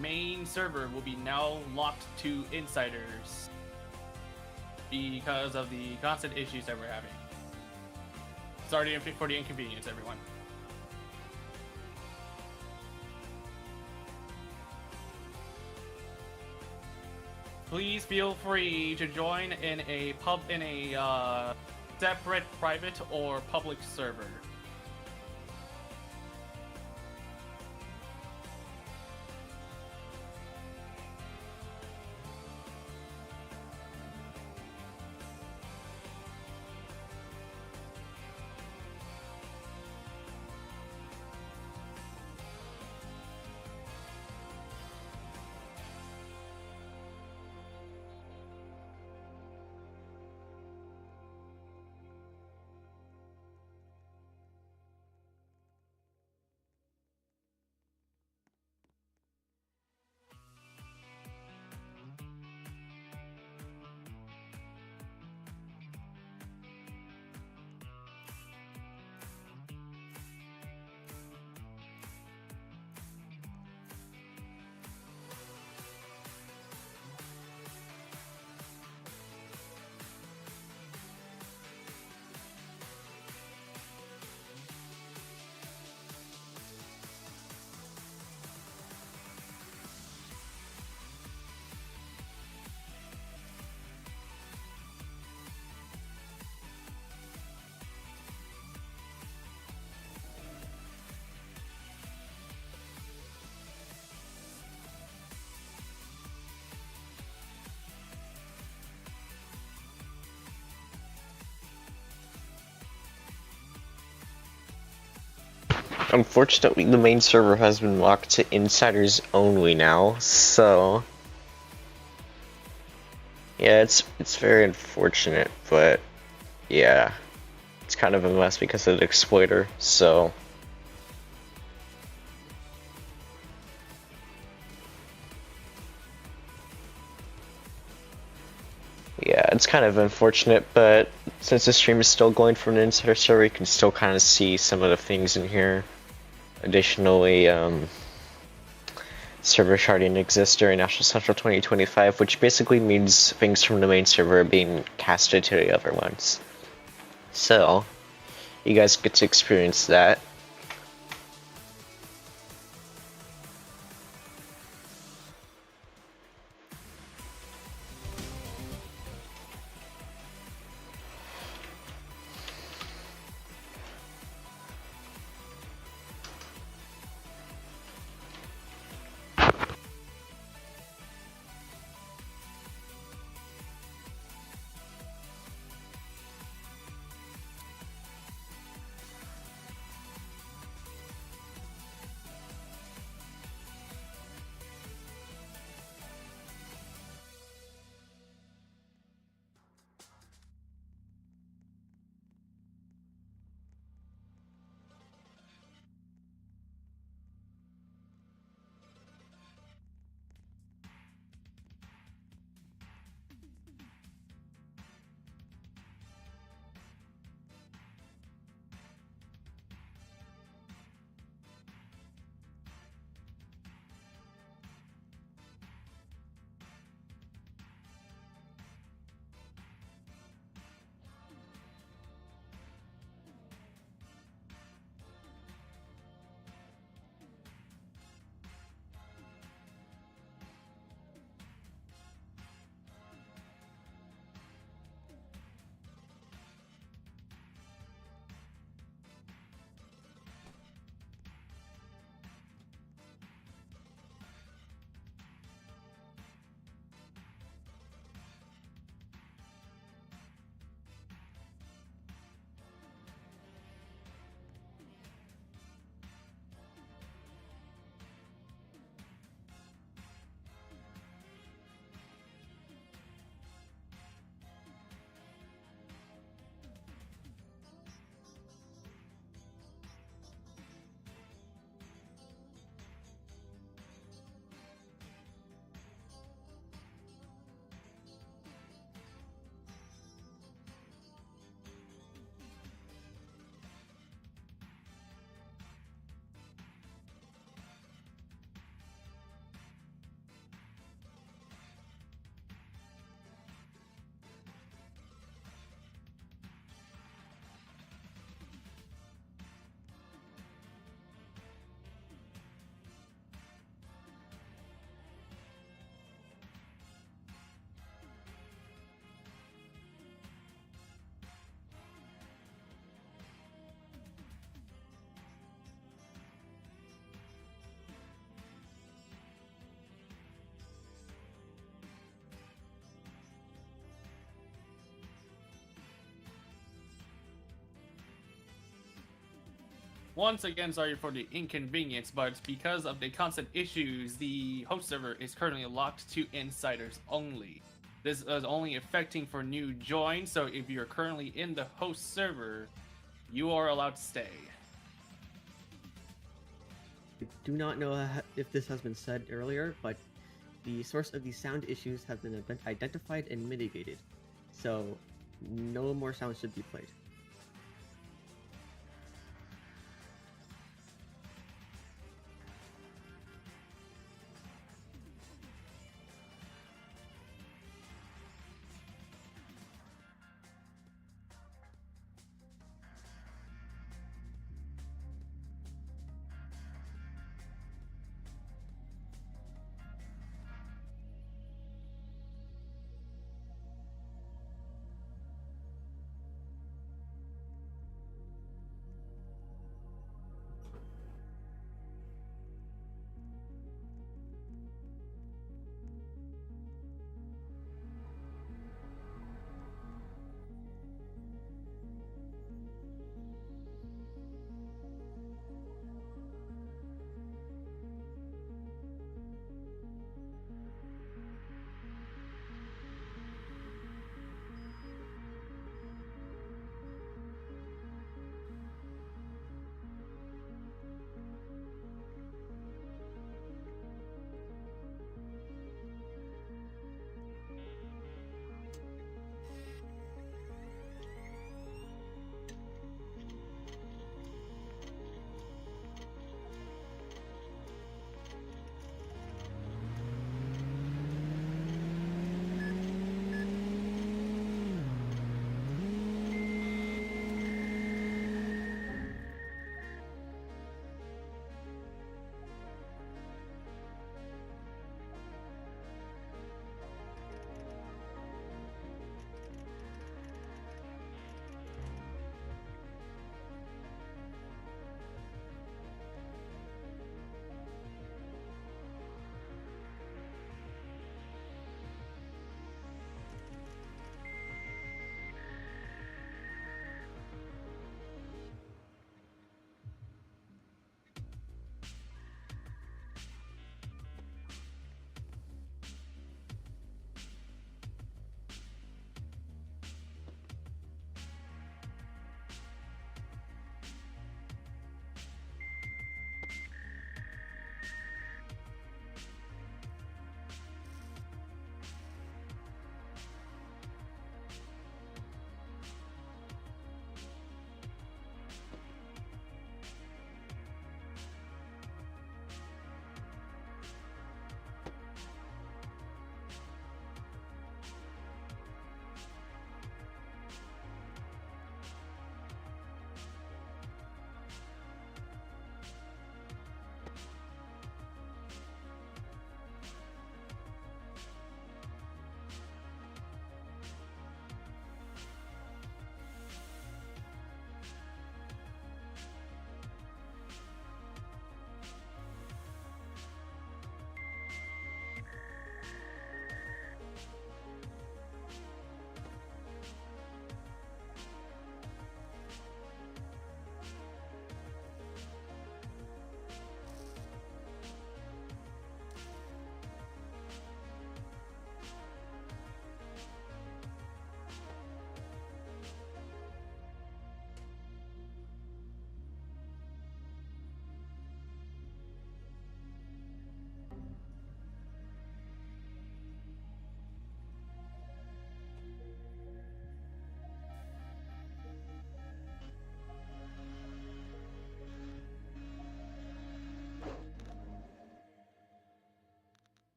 main server will be now locked to insiders because of the constant issues that we're having. Sorry for the inconvenience, everyone. Please feel free to join in a separate private or public server. Unfortunately, the main server has been locked to insiders only now, so yeah, it's very unfortunate, but yeah, it's kind of a mess because of the exploiter, so yeah, it's kind of unfortunate, but since the stream is still going from an insider server, you can still kind of see some of the things in here. Additionally, server sharding exists during Astral Central 2025, which basically means things from the main server are being casted to the other ones. So, you guys get to experience that. Once again, sorry for the inconvenience, but because of the constant issues, the host server is currently locked to insiders only. This is only affecting for new joins, so if you're currently in the host server, you are allowed to stay. I do not know if this has been said earlier, but the source of these sound issues have been identified and mitigated. So no more sound should be played.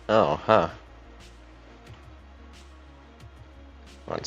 Oh, huh. One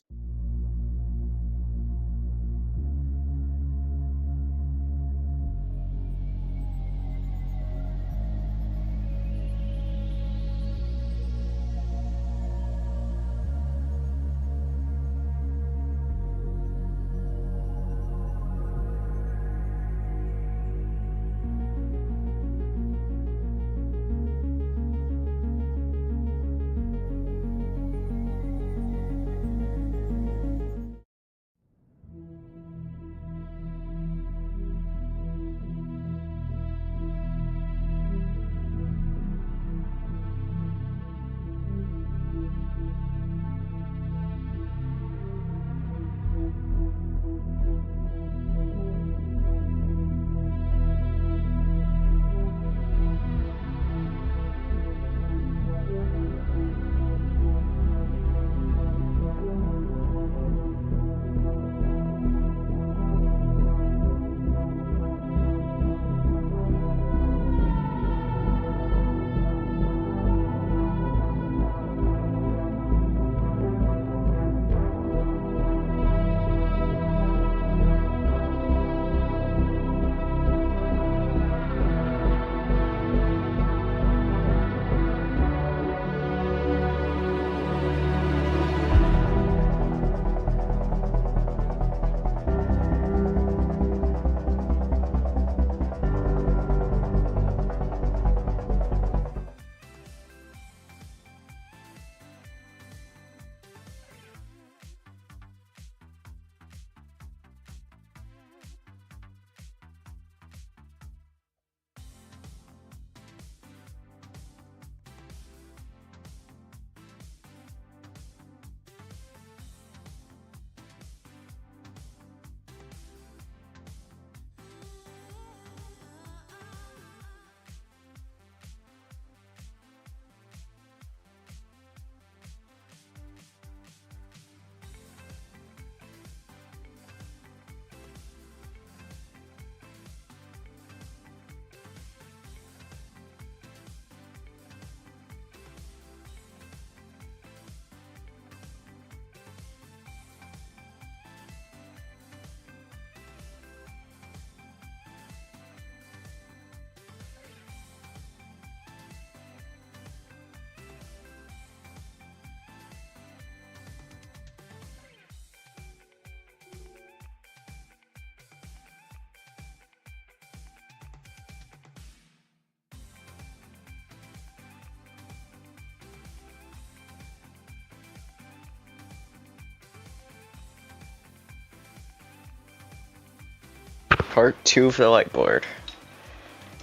Part 2 of the light board.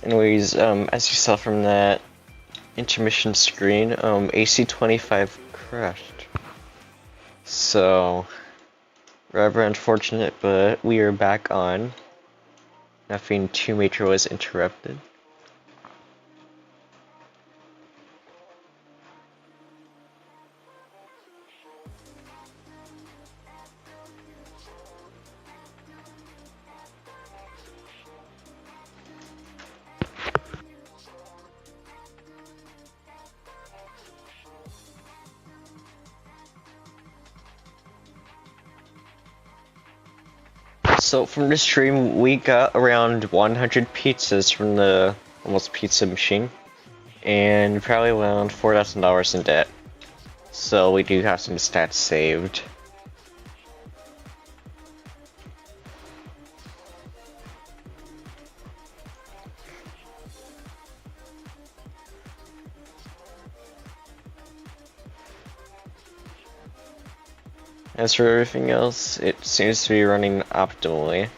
Anyways, as you saw from that intermission screen, AC-25 crashed. So, rather unfortunate, but we are back on. Nothing too major was interrupted. So from the stream, we got around 100 pizzas from the almost pizza machine, and probably around $4,000 in debt. So we do have some stats saved. As for everything else, it seems to be running optimally.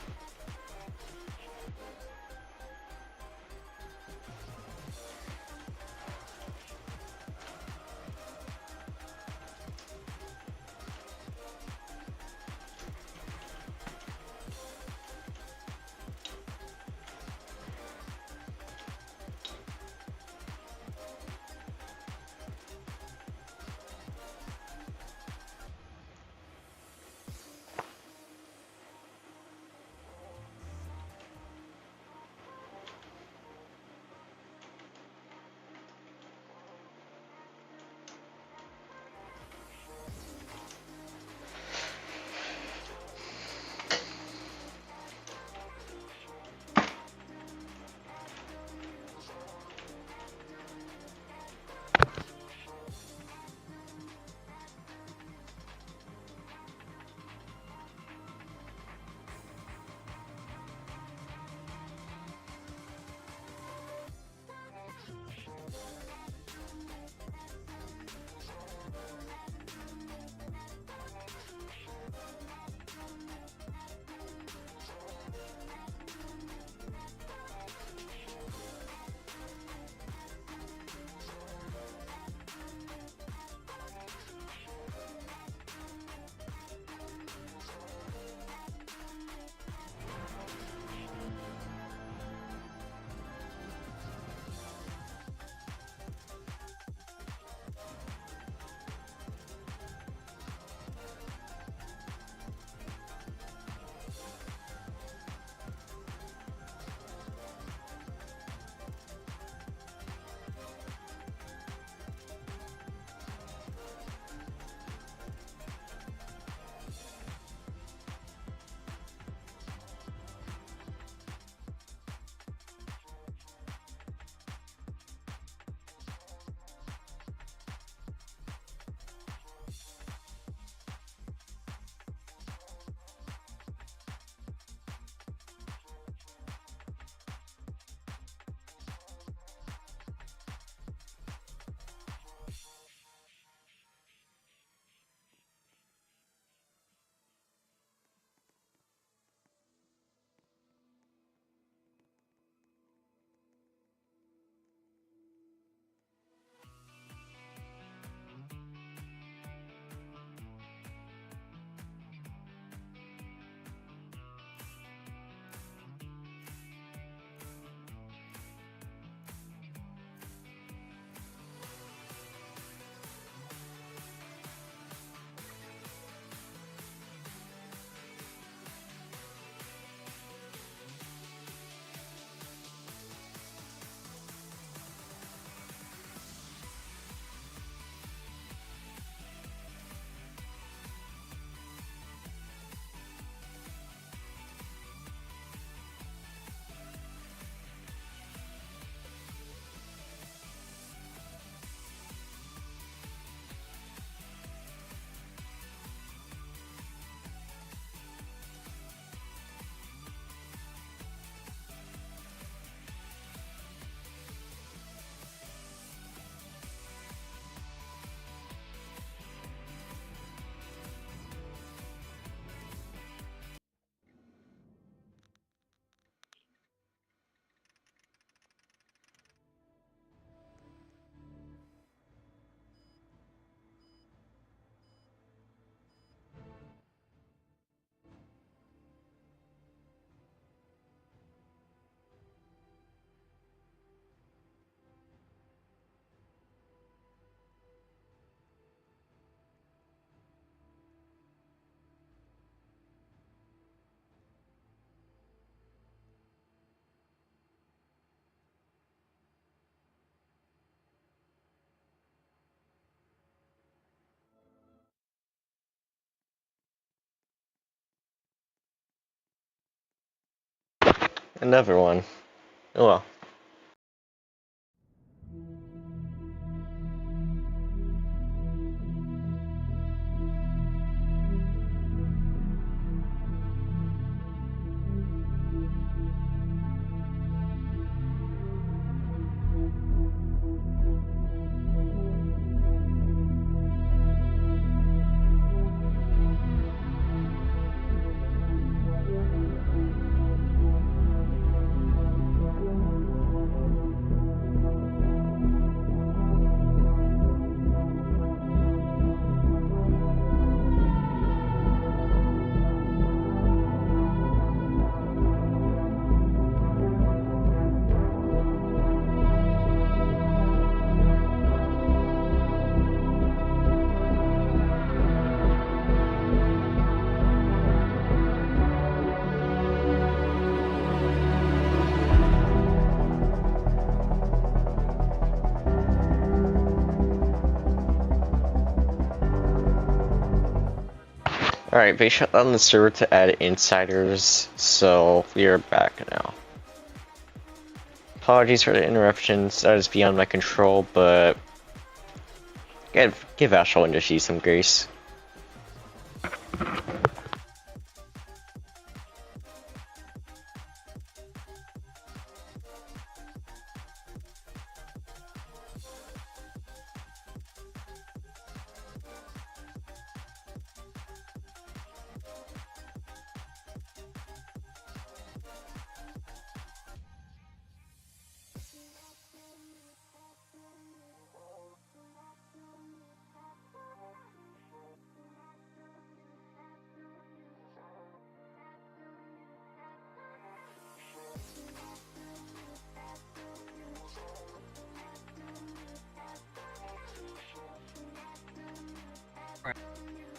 Another one. Oh well. Alright, they shut down the server to add insiders, so we are back now. Apologies for the interruptions, that is beyond my control, but give Astral and Dishi some grace.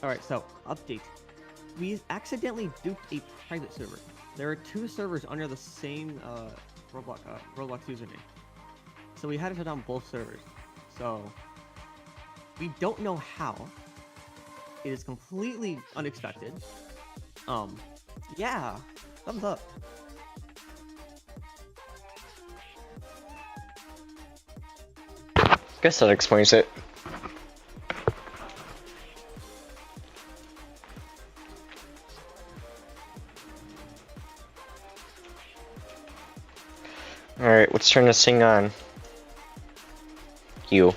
Alright, so, update. We accidentally duped a private server. There are two servers under the same Roblox username. So we had to shut down both servers. So, we don't know how. It is completely unexpected. Yeah, thumbs up. Guess that explains it. Alright, let's turn this thing on. You.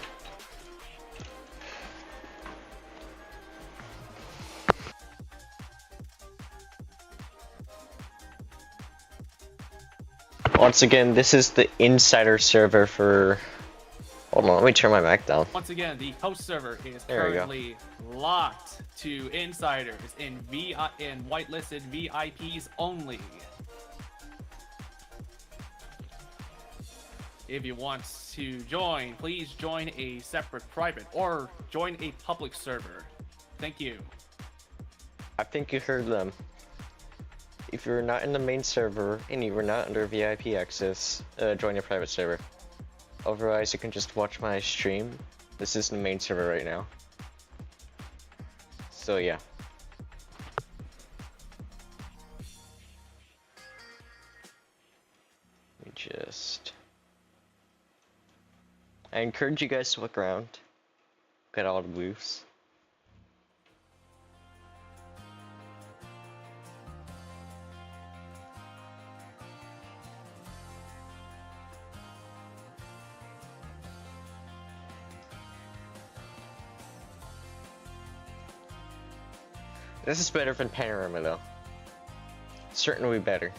Once again, this is the insider server for... Hold on, let me turn my mic down. Once again, the host server is There we go. currently locked to insiders in whitelisted VIPs only. If you want to join, please join a separate private or join a public server. Thank you. I think you heard them. If you're not in the main server and you were not under VIP access, join a private server. Otherwise, you can just watch my stream. This is the main server right now. So yeah. Let me just... I encourage you guys to look around. Look at all the booths. This is better than Panorama though. Certainly better.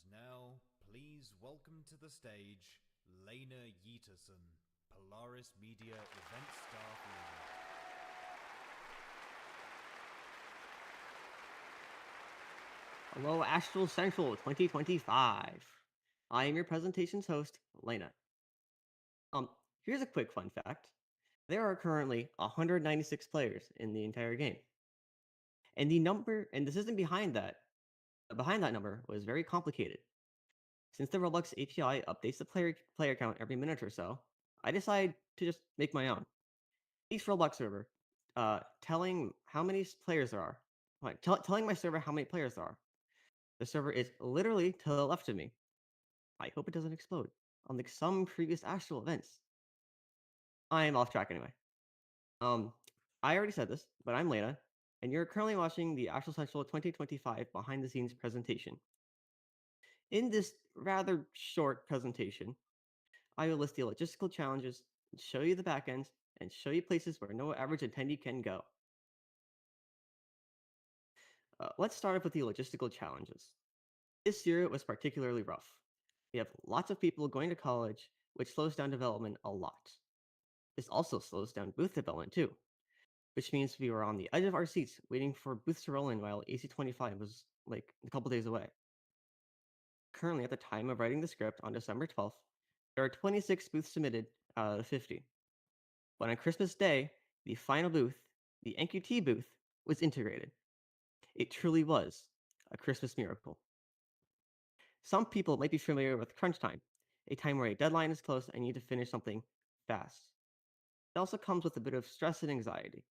now, please welcome to the stage Lena Yeaterson, Polaris Media Event Staff Leader. Hello, Astral Central 2025. I am your presentation's host, Lena. Here's a quick fun fact. There are currently 196 players in the entire game. And the number, and the system behind that number was very complicated. Since the Roblox API updates the player count every minute or so, I decided to just make my own. Each Roblox server, telling how many players there are, telling my server how many players there are. The server is literally to the left of me. I hope it doesn't explode, unlike some previous Astral events. I am off track anyway. I already said this, but I'm Lena, and you're currently watching the Astral Central 2025 behind-the-scenes presentation. In this rather short presentation, I will list the logistical challenges, show you the backends, and show you places where no average attendee can go. Let's start off with the logistical challenges. This year was particularly rough. We have lots of people going to college, which slows down development a lot. This also slows down booth development too, which means we were on the edge of our seats waiting for booths to roll in while AC25 was like a couple days away. Currently, at the time of writing the script on December 12th, there are 26 booths submitted out of the 50. But on Christmas Day, the final booth, the NQT booth, was integrated. It truly was a Christmas miracle. Some people might be familiar with crunch time, a time where a deadline is close and you need to finish something fast. It also comes with a bit of stress and anxiety.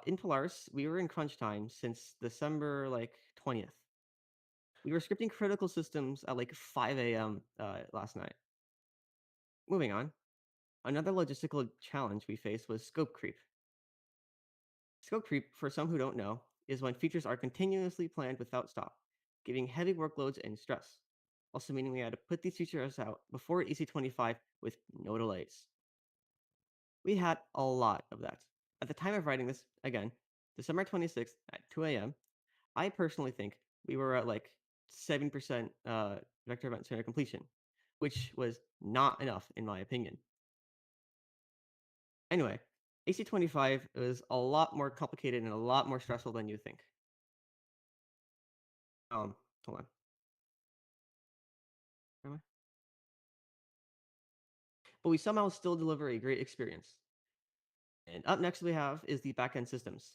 In Polaris, we were in crunch time since December 20th. We were scripting critical systems at 5 a.m. Last night. Moving on, another logistical challenge we faced was scope creep. Scope creep, for some who don't know, is when features are continuously planned without stop, giving heavy workloads and stress, also meaning we had to put these features out before EC25 with no delays. We had a lot of that. At the time of writing this, again, December 26th at 2 a.m., I personally think we were at 7% vector event center completion, which was not enough in my opinion. Anyway, AC25 is a lot more complicated and a lot more stressful than you think. Hold on. Am I? But we somehow still deliver a great experience. And up next we have is the backend systems.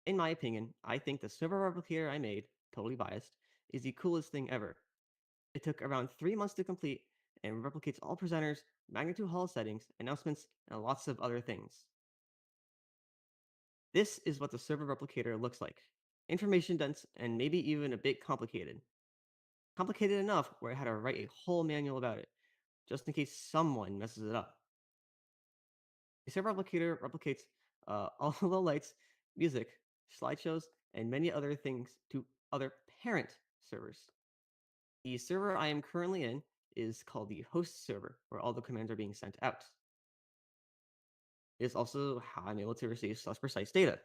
In my opinion, I think the server replicator I made, totally biased, is the coolest thing ever. It took around 3 months to complete and replicates all presenters, magnitude hall settings, announcements, and lots of other things. This is what the server replicator looks like. Information dense and maybe even a bit complicated. Complicated enough where I had to write a whole manual about it, just in case someone messes it up. The server replicator replicates all the lights, music, slideshows, and many other things to other parent servers. The server I am currently in is called the host server, where all the commands are being sent out. It is also how I'm able to receive such precise data.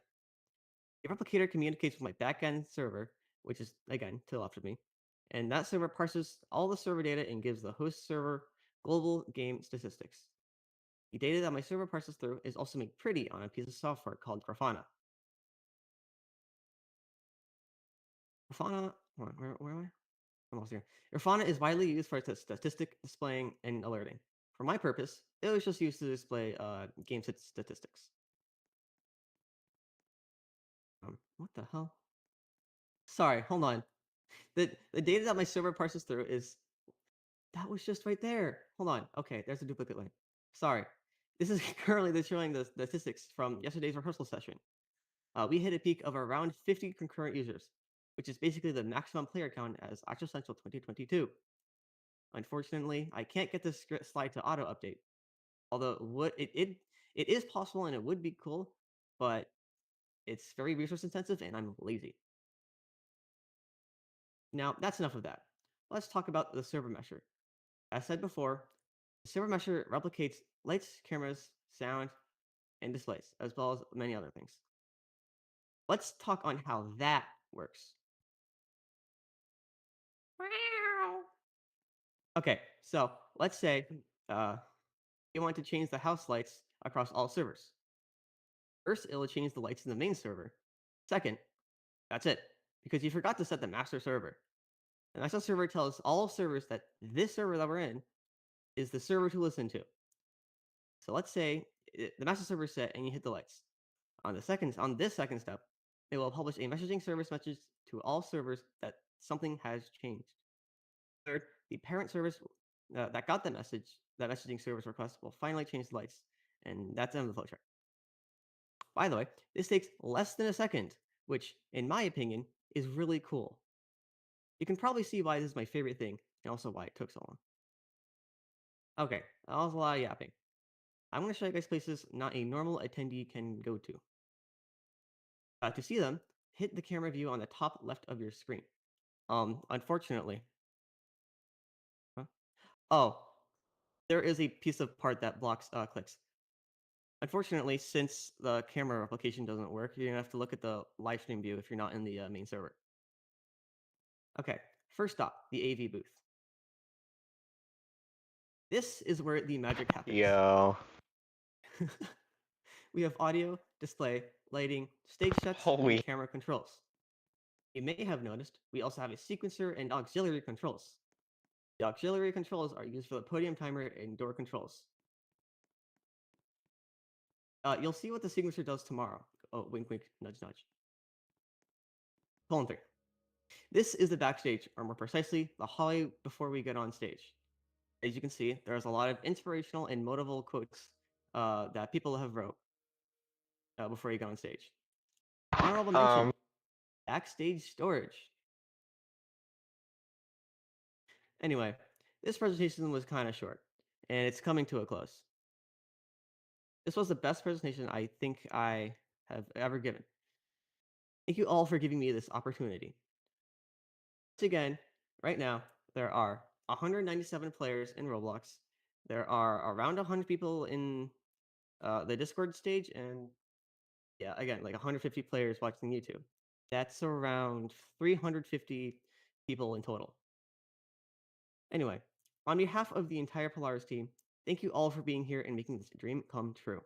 The replicator communicates with my backend server, which is, again, to the left of me, and that server parses all the server data and gives the host server global game statistics. The data that my server parses through is also made pretty on a piece of software called Grafana. Grafana, where am I? I'm almost here. Grafana is widely used for statistic displaying and alerting. For my purpose, it was just used to display game statistics. What the hell? Sorry, hold on. The data that my server parses through is that was just right there. Hold on. Okay, there's a duplicate line. Sorry. This is currently showing the statistics from yesterday's rehearsal session. We hit a peak of around 50 concurrent users, which is basically the maximum player count as Astral Central 2022. Unfortunately, I can't get this slide to auto update. Although it is possible and it would be cool, but it's very resource intensive and I'm lazy. Now, that's enough of that. Let's talk about the server mesher. As said before, the server mesher replicates lights, cameras, sound, and displays, as well as many other things. Let's talk on how that works. Okay, so let's say you want to change the house lights across all servers. First, it will change the lights in the main server. Second, that's it, because you forgot to set the master server. The master server tells all servers that this server that we're in is the server to listen to. So let's say the master server is set and you hit the lights. On this second step, it will publish a messaging service message to all servers that something has changed. Third, the parent service that got that messaging service request will finally change the lights, and that's the end of the flowchart. By the way, this takes less than a second, which, in my opinion, is really cool. You can probably see why this is my favorite thing, and also why it took so long. Okay, that was a lot of yapping. I'm going to show you guys places not a normal attendee can go to. To see them, hit the camera view on the top left of your screen. Unfortunately. Huh? Oh, there is a piece of part that blocks clicks. Unfortunately, since the camera application doesn't work, you're going to have to look at the live stream view if you're not in the main server. Okay, first stop, the AV booth. This is where the magic happens. Yo. We have audio, display, lighting, stage sets, Holy. and camera controls. You may have noticed we also have a sequencer and auxiliary controls. The auxiliary controls are used for the podium timer and door controls. You'll see what the sequencer does tomorrow. Oh, wink, wink, nudge, nudge. Column 3. This is the backstage, or more precisely, the hallway before we get on stage. As you can see, there's a lot of inspirational and motivational quotes that people have wrote before you go on stage. Honorable mention, backstage storage. Anyway, this presentation was kind of short, and it's coming to a close. This was the best presentation I think I have ever given. Thank you all for giving me this opportunity. Once again, right now, there are 197 players in Roblox. There are around 100 people in the Discord stage, and yeah, again, like 150 players watching YouTube. That's around 350 people in total. Anyway, on behalf of the entire Polaris team, thank you all for being here and making this dream come true.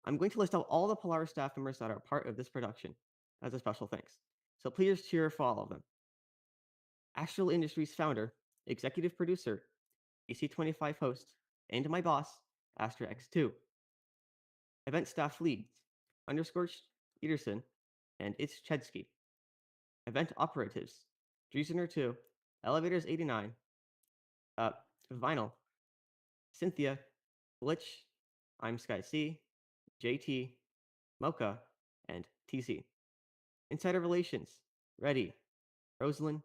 I'm going to list out all the Polaris staff members that are part of this production as a special thanks. So please cheer for all of them. Astral Industries founder, executive producer, AC25 host, and my boss, Astra X2. Event staff lead, underscore Peterson, and It's Chedsky. Event operatives, Dreesener2, Elevators 89, Vinyl, Cynthia, Glitch, I'm Sky C, JT, Mocha, and TC. Insider Relations, Reddy, Rosalind,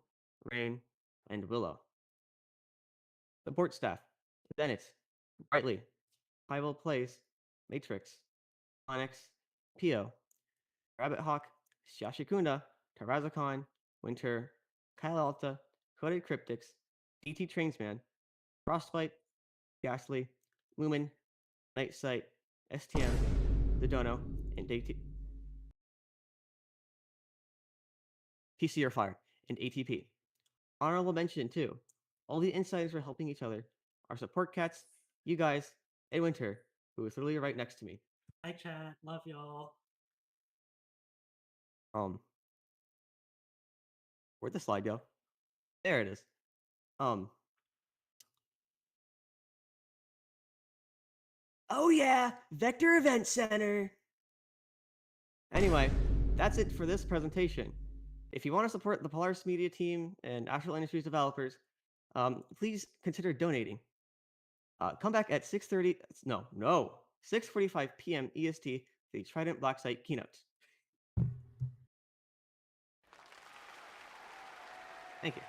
Rain, and Willow. Support staff, Bennett, Brightly, Bible Plays, Matrix, Onyx, Pio, Rabbit Hawk, Shashikuna, Tarazakon, Winter, Kyle Alta, Coded Cryptics, DT Trainsman, Frostbite, Ghastly, Lumen, Night Sight, STM, Dodono, and DT. PCR Fire, and ATP. Honorable mention too. All the insiders are helping each other. Our support cats, you guys, and Winter, who is literally right next to me. Hi, chat. Love y'all. Where'd the slide go? There it is. Oh yeah, Vector Event Center. Anyway, that's it for this presentation. If you want to support the Polaris Media team and Astral Industries developers, please consider donating. Come back at 6:45 p.m. EST for the Trident Black Site keynote. Thank you.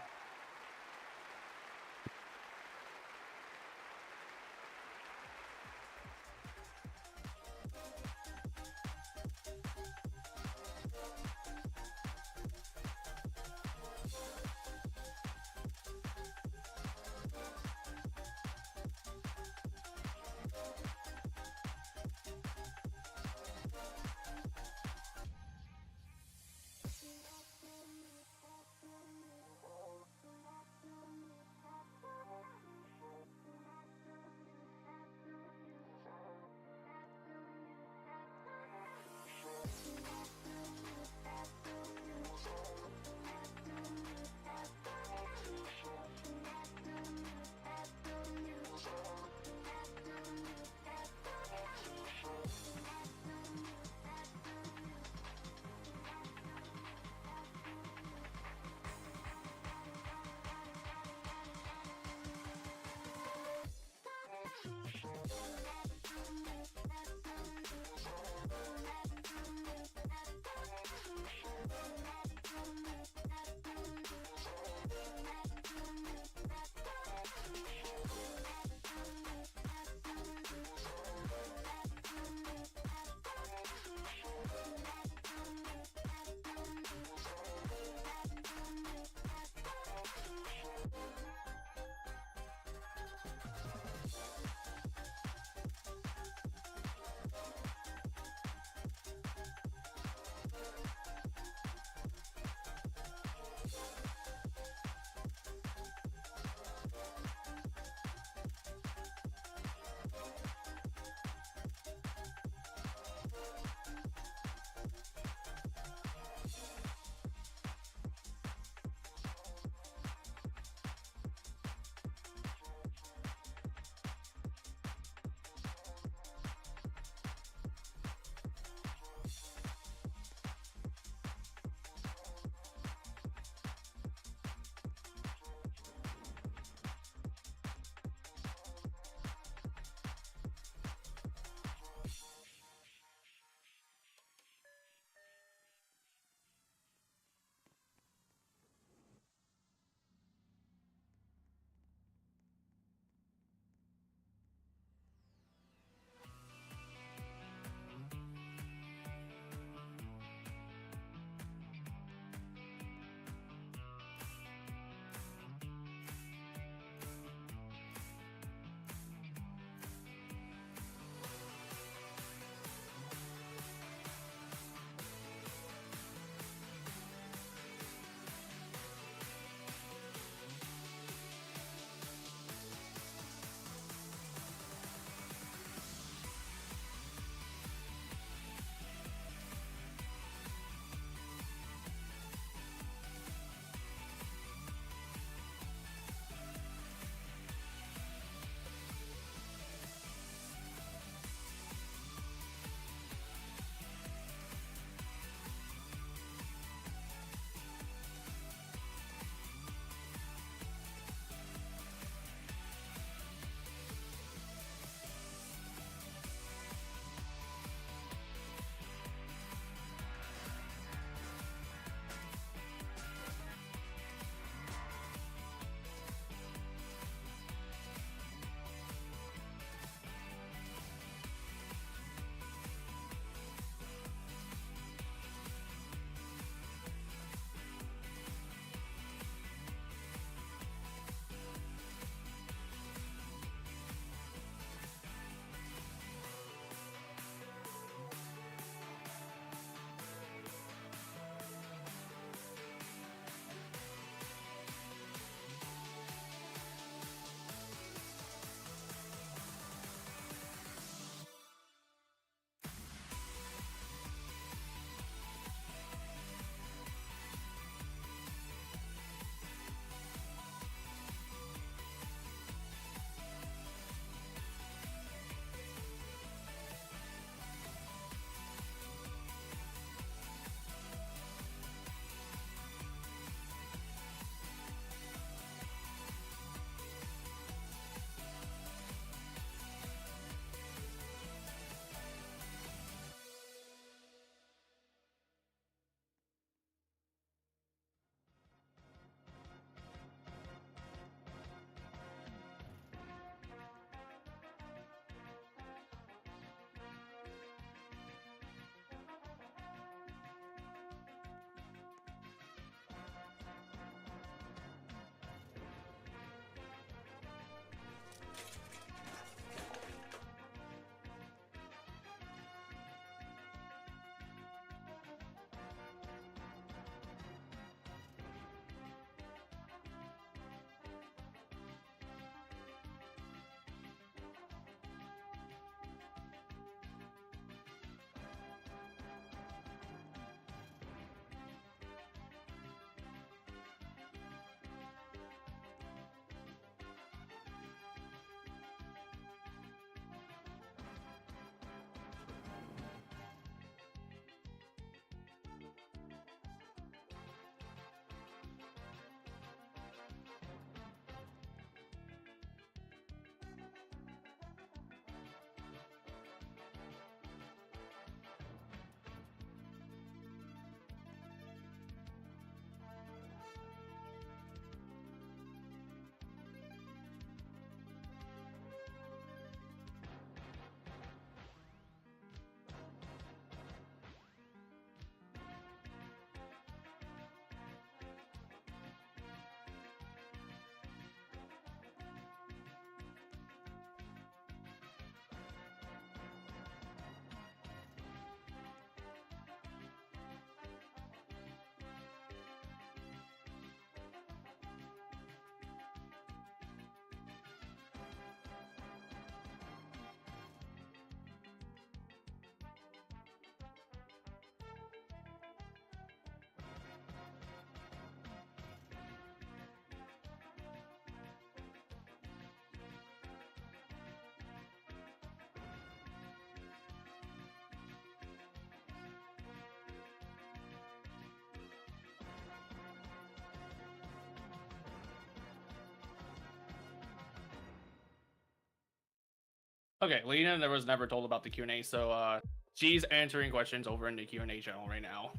Okay, Lena was never told about the Q&A, so she's answering questions over in the Q&A channel right now.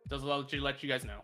Does let you guys know.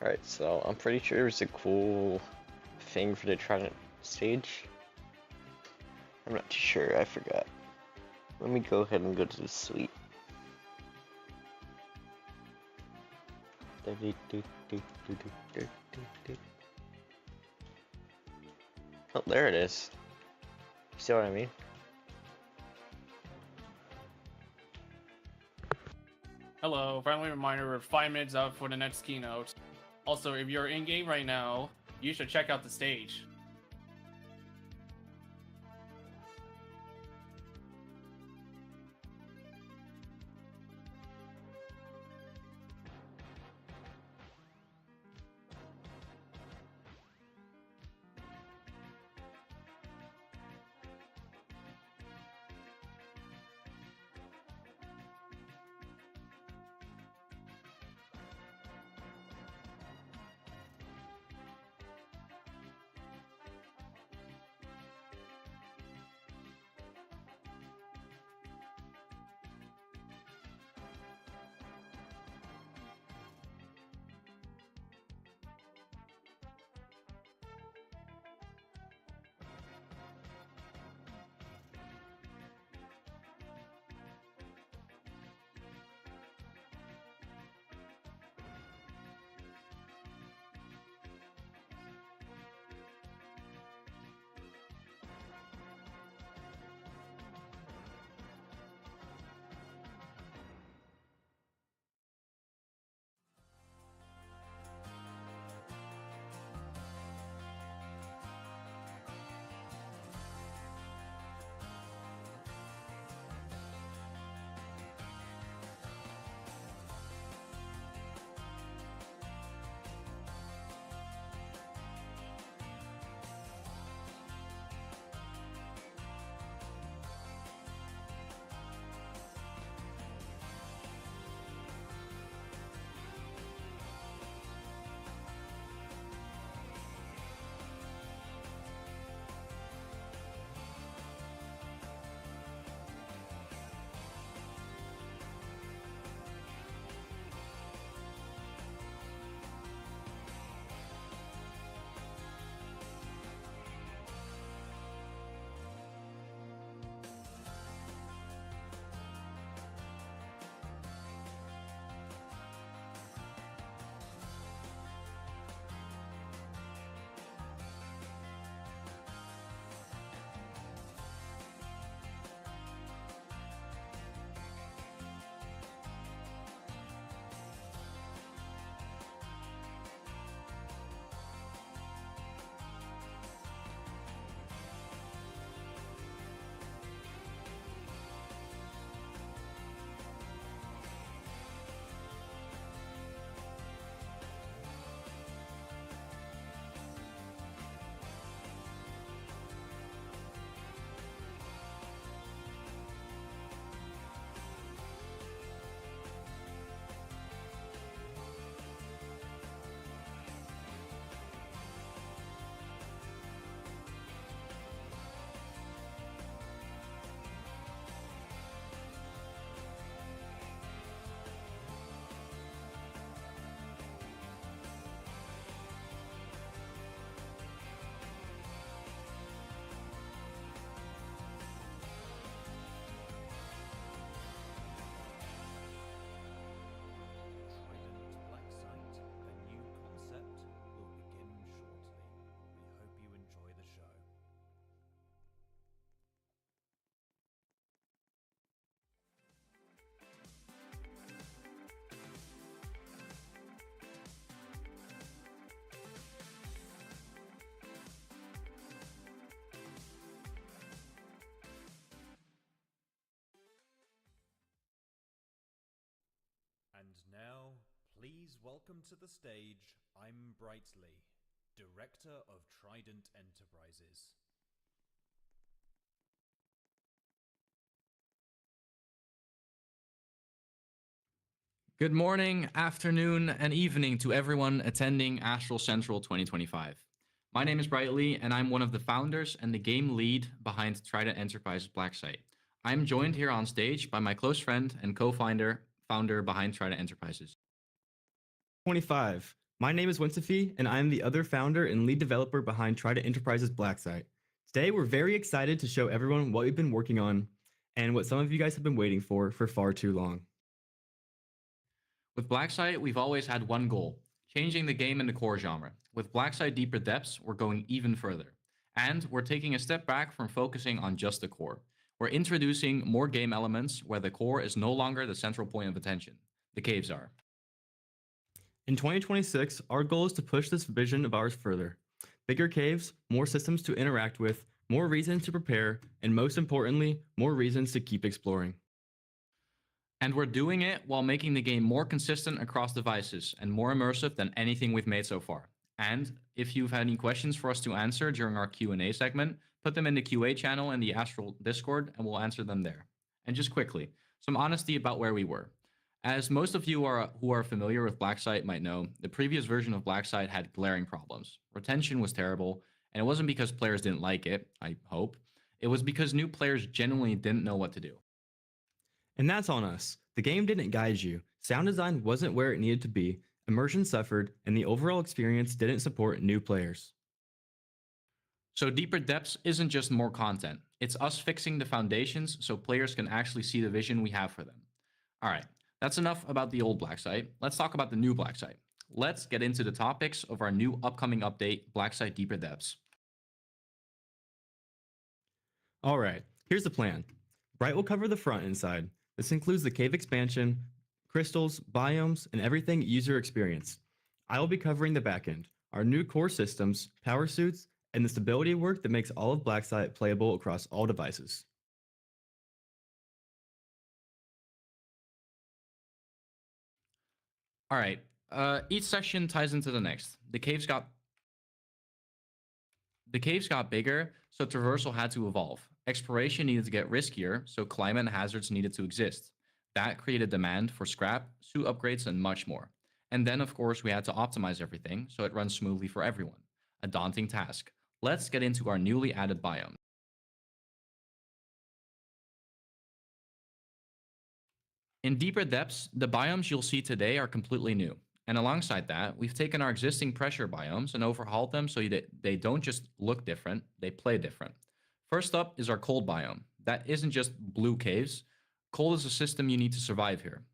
Alright, so I'm pretty sure there's a cool thing for the Trident stage. I'm not too sure, I forgot. Let me go ahead and go to the suite. Oh, there it is. See what I mean? Hello, friendly reminder, we're 5 minutes out for the next keynote. Also, if you're in-game right now, you should check out the stage. And now, please welcome to the stage, I'm Brightly, Director of Trident Enterprises. Good morning, afternoon, and evening to everyone attending Astral Central 2025. My name is Brightly, and I'm one of the founders and the game lead behind Trident Enterprises Black Site. I'm joined here on stage by my close friend and co-founder behind Trident Enterprises. 25. My name is Winsafi, and I'm the other founder and lead developer behind Trident Enterprises Blacksite. Today, we're very excited to show everyone what we've been working on and what some of you guys have been waiting for far too long. With Blacksite, we've always had one goal, changing the game in the core genre. With Blacksite Deeper Depths, we're going even further. And we're taking a step back from focusing on just the core. We're introducing more game elements where the core is no longer the central point of attention. The caves are. In 2026, our goal is to push this vision of ours further. Bigger caves, more systems to interact with, more reasons to prepare, and most importantly, more reasons to keep exploring. And we're doing it while making the game more consistent across devices and more immersive than anything we've made so far. And if you've had any questions for us to answer during our Q&A segment, put them in the QA channel in the Astral Discord and we'll answer them there. And just quickly, some honesty about where we were. As most of you who are familiar with Blacksite might know, the previous version of Blacksite had glaring problems. Retention was terrible, and it wasn't because players didn't like it, I hope. It was because new players genuinely didn't know what to do. And that's on us. The game didn't guide you, sound design wasn't where it needed to be, immersion suffered, and the overall experience didn't support new players. So Deeper Depths isn't just more content, it's us fixing the foundations so players can actually see the vision we have for them. Alright, that's enough about the old Blacksite. Let's talk about the new Blacksite. Let's get into the topics of our new upcoming update, Blacksite Deeper Depths. Alright, here's the plan. Bright will cover the front end side. This includes the cave expansion, crystals, biomes, and everything user experience. I will be covering the back end, our new core systems, power suits, and the stability work that makes all of Blacksite playable across all devices. Alright, each section ties into the next. The caves got bigger, so traversal had to evolve. Exploration needed to get riskier, so climate hazards needed to exist. That created demand for scrap, suit upgrades, and much more. And then, of course, we had to optimize everything so it runs smoothly for everyone. A daunting task. Let's get into our newly added biomes. In Deeper Depths, the biomes you'll see today are completely new. And alongside that, we've taken our existing pressure biomes and overhauled them so that they don't just look different, they play different. First up is our cold biome. That isn't just blue caves. Cold is a system you need to survive here.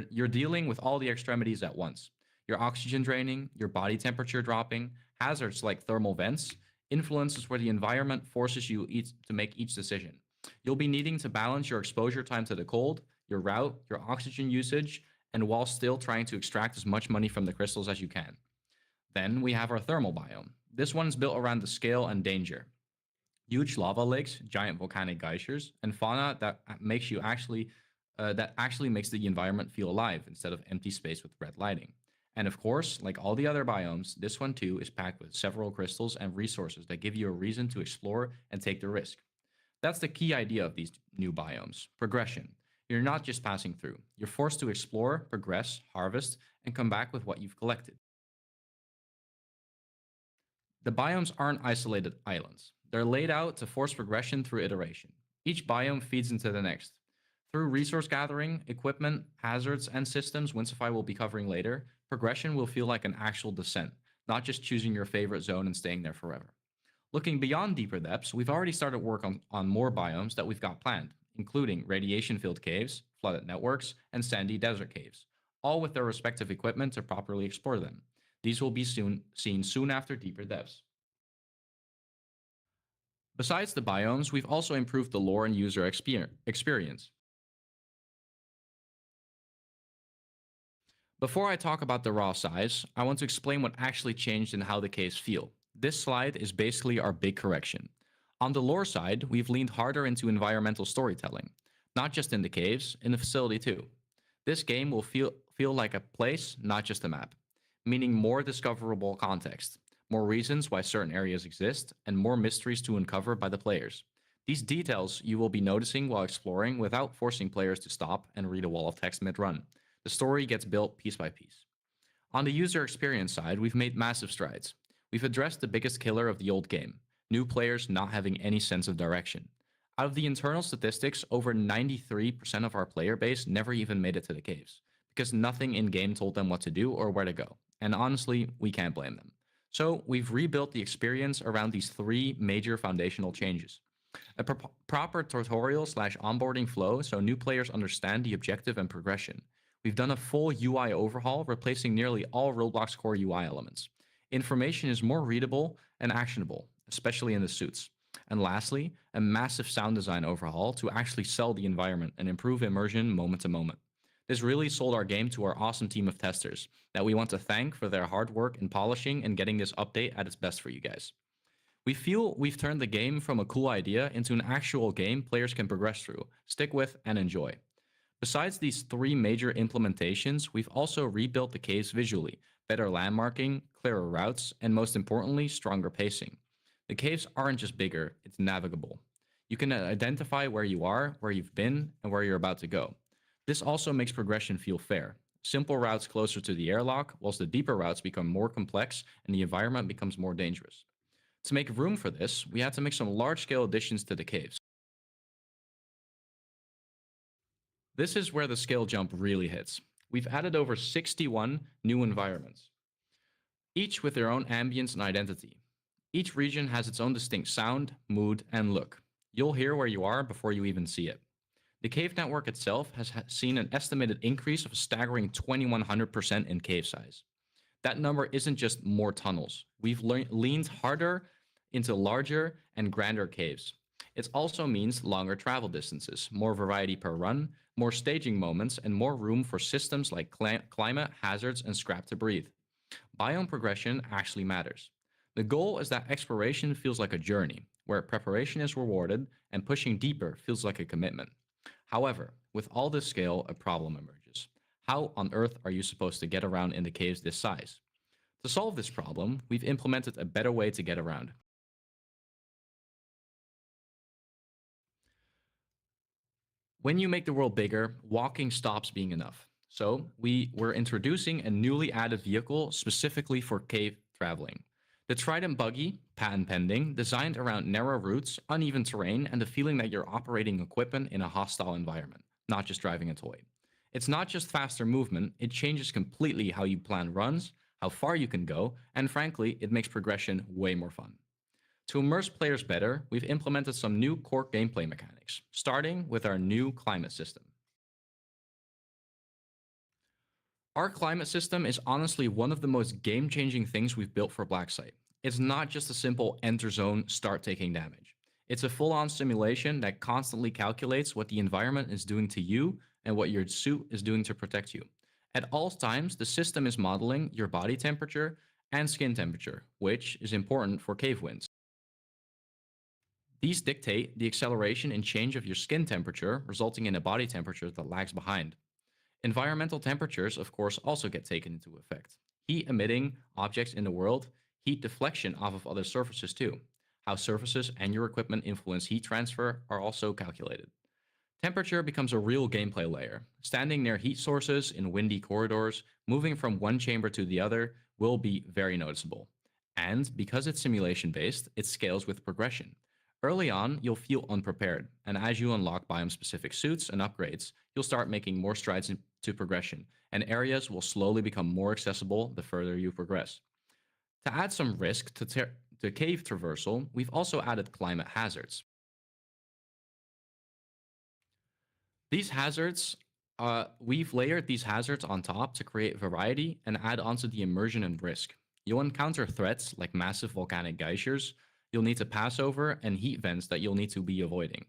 You're dealing with all the extremities at once. Your oxygen draining, your body temperature dropping, hazards like thermal vents, influences where the environment forces you to make each decision. You'll be needing to balance your exposure time to the cold, your route, your oxygen usage, and while still trying to extract as much money from the crystals as you can. Then we have our thermal biome. This one's built around the scale and danger. Huge lava lakes, giant volcanic geysers, and fauna that actually makes the environment feel alive instead of empty space with red lighting. And of course, like all the other biomes, this one too is packed with several crystals and resources that give you a reason to explore and take the risk. That's the key idea of these new biomes, progression. You're not just passing through. You're forced to explore, progress, harvest, and come back with what you've collected. The biomes aren't isolated islands. They're laid out to force progression through iteration. Each biome feeds into the next. Through resource gathering, equipment, hazards, and systems Winsify will be covering later, progression will feel like an actual descent, not just choosing your favorite zone and staying there forever. Looking beyond Deeper Depths, we've already started work on more biomes that we've got planned, including radiation-filled caves, flooded networks, and sandy desert caves, all with their respective equipment to properly explore them. These will be seen soon after Deeper Depths. Besides the biomes, we've also improved the lore and user experience. Before I talk about the raw size, I want to explain what actually changed and how the caves feel. This slide is basically our big correction. On the lore side, we've leaned harder into environmental storytelling, not just in the caves, in the facility too. This game will feel like a place, not just a map, meaning more discoverable context, more reasons why certain areas exist, and more mysteries to uncover by the players. These details you will be noticing while exploring without forcing players to stop and read a wall of text mid-run. The story gets built piece by piece. On the user experience side, we've made massive strides. We've addressed the biggest killer of the old game, new players not having any sense of direction. Out of the internal statistics, over 93% of our player base never even made it to the caves, because nothing in-game told them what to do or where to go. and honestly, we can't blame them. So we've rebuilt the experience around these 3 major foundational changes. A proper tutorial slash onboarding flow so new players understand the objective and progression. We've done a full UI overhaul, replacing nearly all Roblox core UI elements. Information is more readable and actionable, especially in the suits. And lastly, a massive sound design overhaul to actually sell the environment and improve immersion moment to moment. This really sold our game to our awesome team of testers that we want to thank for their hard work in polishing and getting this update at its best for you guys. We feel we've turned the game from a cool idea into an actual game players can progress through, stick with, and enjoy. Besides these 3 major implementations, we've also rebuilt the caves visually, better landmarking, clearer routes, and most importantly, stronger pacing. The caves aren't just bigger, it's navigable. You can identify where you are, where you've been, and where you're about to go. This also makes progression feel fair. Simple routes closer to the airlock, whilst the deeper routes become more complex and the environment becomes more dangerous. To make room for this, we had to make some large-scale additions to the caves. This is where the scale jump really hits. We've added over 61 new environments, each with their own ambience and identity. Each region has its own distinct sound, mood, and look. You'll hear where you are before you even see it. The cave network itself has seen an estimated increase of a staggering 2100% in cave size. That number isn't just more tunnels. We've leaned harder into larger and grander caves. It also means longer travel distances, more variety per run, more staging moments, and more room for systems like climate, hazards, and scrap to breathe. Biome progression actually matters. The goal is that exploration feels like a journey, where preparation is rewarded and pushing deeper feels like a commitment. However, with all this scale, a problem emerges. How on earth are you supposed to get around in the caves this size? To solve this problem, we've implemented a better way to get around. When you make the world bigger, walking stops being enough. So we were introducing a newly added vehicle specifically for cave traveling. The Trident Buggy, patent pending, designed around narrow routes, uneven terrain, and the feeling that you're operating equipment in a hostile environment, not just driving a toy. It's not just faster movement, it changes completely how you plan runs, how far you can go, and frankly, it makes progression way more fun. To immerse players better, we've implemented some new core gameplay mechanics, starting with our new climate system. Our climate system is honestly one of the most game-changing things we've built for Blacksite. It's not just a simple enter zone, start taking damage. It's a full-on simulation that constantly calculates what the environment is doing to you and what your suit is doing to protect you. At all times, the system is modeling your body temperature and skin temperature, which is important for cave winds. These dictate the acceleration and change of your skin temperature, resulting in a body temperature that lags behind. Environmental temperatures, of course, also get taken into effect. Heat emitting objects in the world, heat deflection off of other surfaces too. How surfaces and your equipment influence heat transfer are also calculated. Temperature becomes a real gameplay layer. Standing near heat sources in windy corridors, moving from one chamber to the other will be very noticeable. And because it's simulation-based, it scales with progression. Early on, you'll feel unprepared, and as you unlock biome-specific suits and upgrades, you'll start making more strides into progression, and areas will slowly become more accessible the further you progress. To add some risk to cave traversal, we've also added climate hazards. These hazards, we've layered these hazards on top to create variety and add onto the immersion and risk. You'll encounter threats like massive volcanic geysers, you'll need to pass over, and heat vents that you'll need to be avoiding,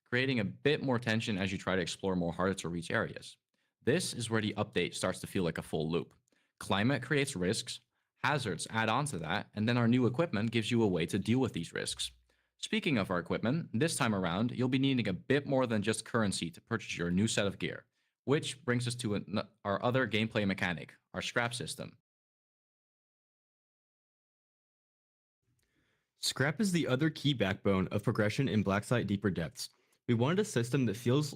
creating a bit more tension as you try to explore more harder to reach areas. This is where the update starts to feel like a full loop. Climate creates risks, hazards add on to that, and then our new equipment gives you a way to deal with these risks. Speaking of our equipment, this time around, you'll be needing a bit more than just currency to purchase your new set of gear, which brings us to our other gameplay mechanic, our scrap system. Scrap is the other key backbone of progression in Blacksite Deeper Depths. We wanted a system that feels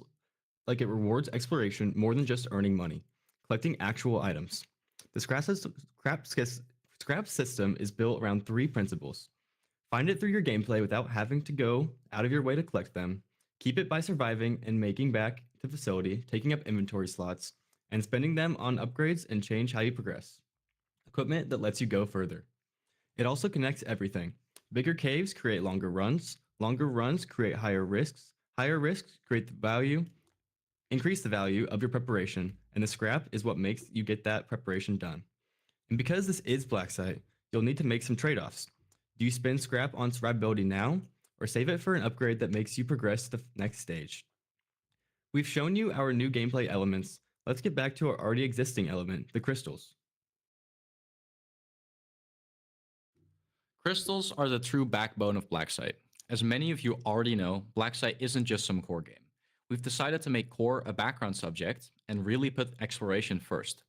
like it rewards exploration more than just earning money, collecting actual items. The scrap system is built around 3 principles. Find it through your gameplay without having to go out of your way to collect them, keep it by surviving and making back to facility, taking up inventory slots, and spending them on upgrades and change how you progress. equipment that lets you go further. It also connects everything. Bigger caves create longer runs create higher risks create the value, increase the value of your preparation, and the scrap is what makes you get that preparation done. And because this is Blacksite, you'll need to make some trade-offs. Do you spend scrap on survivability now, or save it for an upgrade that makes you progress to the next stage? We've shown you our new gameplay elements. Let's get back to our already existing element, the crystals. Crystals are the true backbone of Blacksite. As many of you already know, Blacksite isn't just some core game. We've decided to make core a background subject and really put exploration first.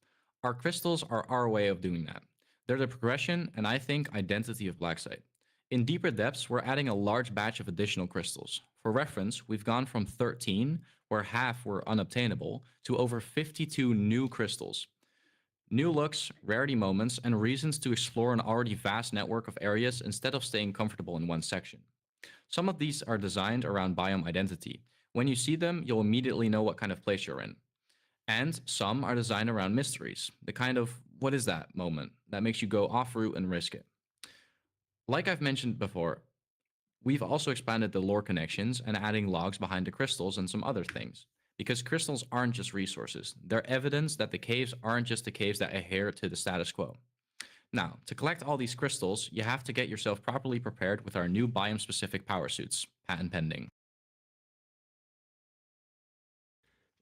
Our crystals are our way of doing that. They're the progression and I think identity of Blacksite. In deeper depths, we're adding a large batch of additional crystals. For reference, we've gone from 13, where half were unobtainable, to over 52 new crystals. New looks, rarity moments, and reasons to explore an already vast network of areas instead of staying comfortable in one section. Some of these are designed around biome identity. When you see them, you'll immediately know what kind of place you're in. And some are designed around mysteries, the kind of what is that moment that makes you go off route and risk it. Like I've mentioned before, we've also expanded the lore connections and adding logs behind the crystals and some other things. Because crystals aren't just resources, they're evidence that the caves aren't just the caves that adhere to the status quo. Now, to collect all these crystals, you have to get yourself properly prepared with our new biome-specific power suits, patent pending.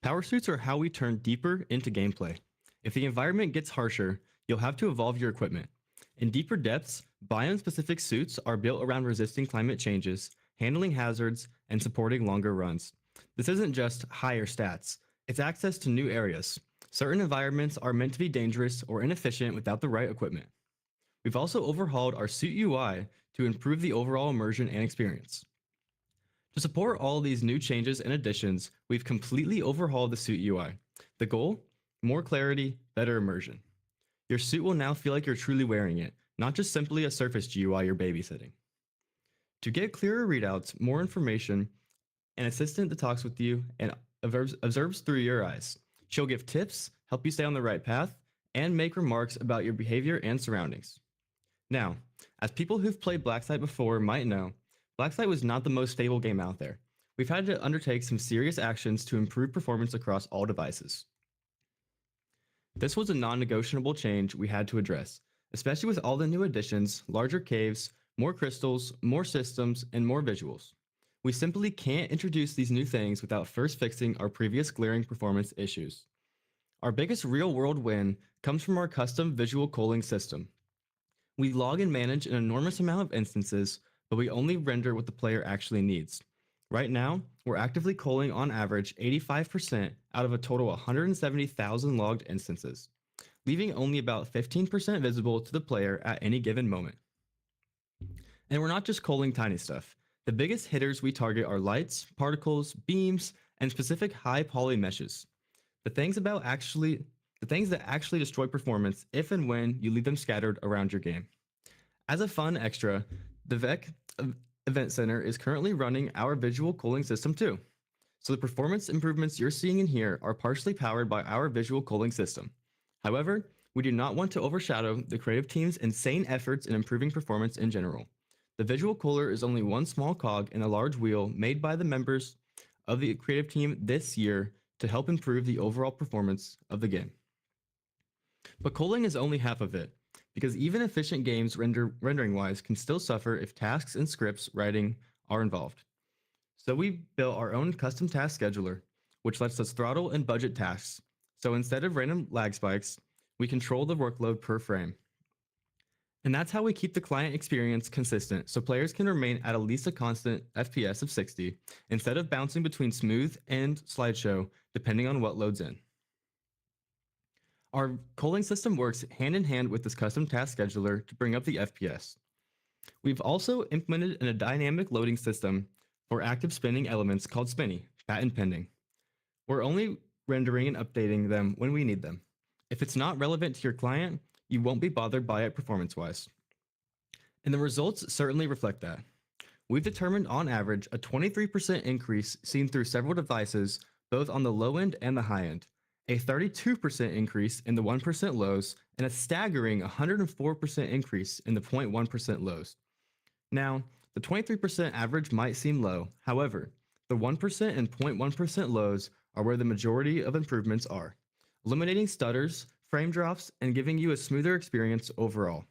Power suits are how we turn deeper into gameplay. If the environment gets harsher, you'll have to evolve your equipment. In deeper depths, biome-specific suits are built around resisting climate changes, handling hazards, and supporting longer runs. This isn't just higher stats, it's access to new areas. Certain environments are meant to be dangerous or inefficient without the right equipment. We've also overhauled our suit UI to improve the overall immersion and experience. To support all these new changes and additions, we've completely overhauled the suit UI. The goal? More clarity, better immersion. Your suit will now feel like you're truly wearing it, not just simply a surface GUI you're babysitting. To get clearer readouts, more information, an assistant that talks with you and observes through your eyes. She'll give tips, help you stay on the right path, and make remarks about your behavior and surroundings. Now, as people who've played Blacksite before might know, Blacksite was not the most stable game out there. We've had to undertake some serious actions to improve performance across all devices. This was a non-negotiable change we had to address, especially with all the new additions, larger caves, more crystals, more systems, and more visuals. We simply can't introduce these new things without first fixing our previous glaring performance issues. Our biggest real-world win comes from our custom visual culling system. We log and manage an enormous amount of instances, but we only render what the player actually needs. Right now, we're actively culling on average 85% out of a total 170,000 logged instances, leaving only about 15% visible to the player at any given moment. And we're not just culling tiny stuff. The biggest hitters we target are lights, particles, beams, and specific high poly meshes. The things that actually destroy performance if and when you leave them scattered around your game. As a fun extra, the VEC Event Center is currently running our visual culling system too. So the performance improvements you're seeing in here are partially powered by our visual culling system. However, we do not want to overshadow the creative team's insane efforts in improving performance in general. The visual cooler is only one small cog in a large wheel made by the members of the creative team this year to help improve the overall performance of the game. But culling is only half of it, because even efficient games rendering-wise can still suffer if tasks and scripts writing are involved. So we built our own custom task scheduler, which lets us throttle and budget tasks. So instead of random lag spikes, we control the workload per frame. And that's how we keep the client experience consistent, so players can remain at least a constant FPS of 60, instead of bouncing between smooth and slideshow, depending on what loads in. Our culling system works hand in hand with this custom task scheduler to bring up the FPS. We've also implemented a dynamic loading system for active spinning elements called Spinny, patent pending. We're only rendering and updating them when we need them. If it's not relevant to your client, you won't be bothered by it performance-wise. And the results certainly reflect that. We've determined on average a 23% increase seen through several devices, both on the low end and the high end. a 32% increase in the 1% lows, and a staggering 104% increase in the 0.1% lows. Now, the 23% average might seem low. However, the 1% and 0.1% lows are where the majority of improvements are, eliminating stutters, frame drops, and giving you a smoother experience overall.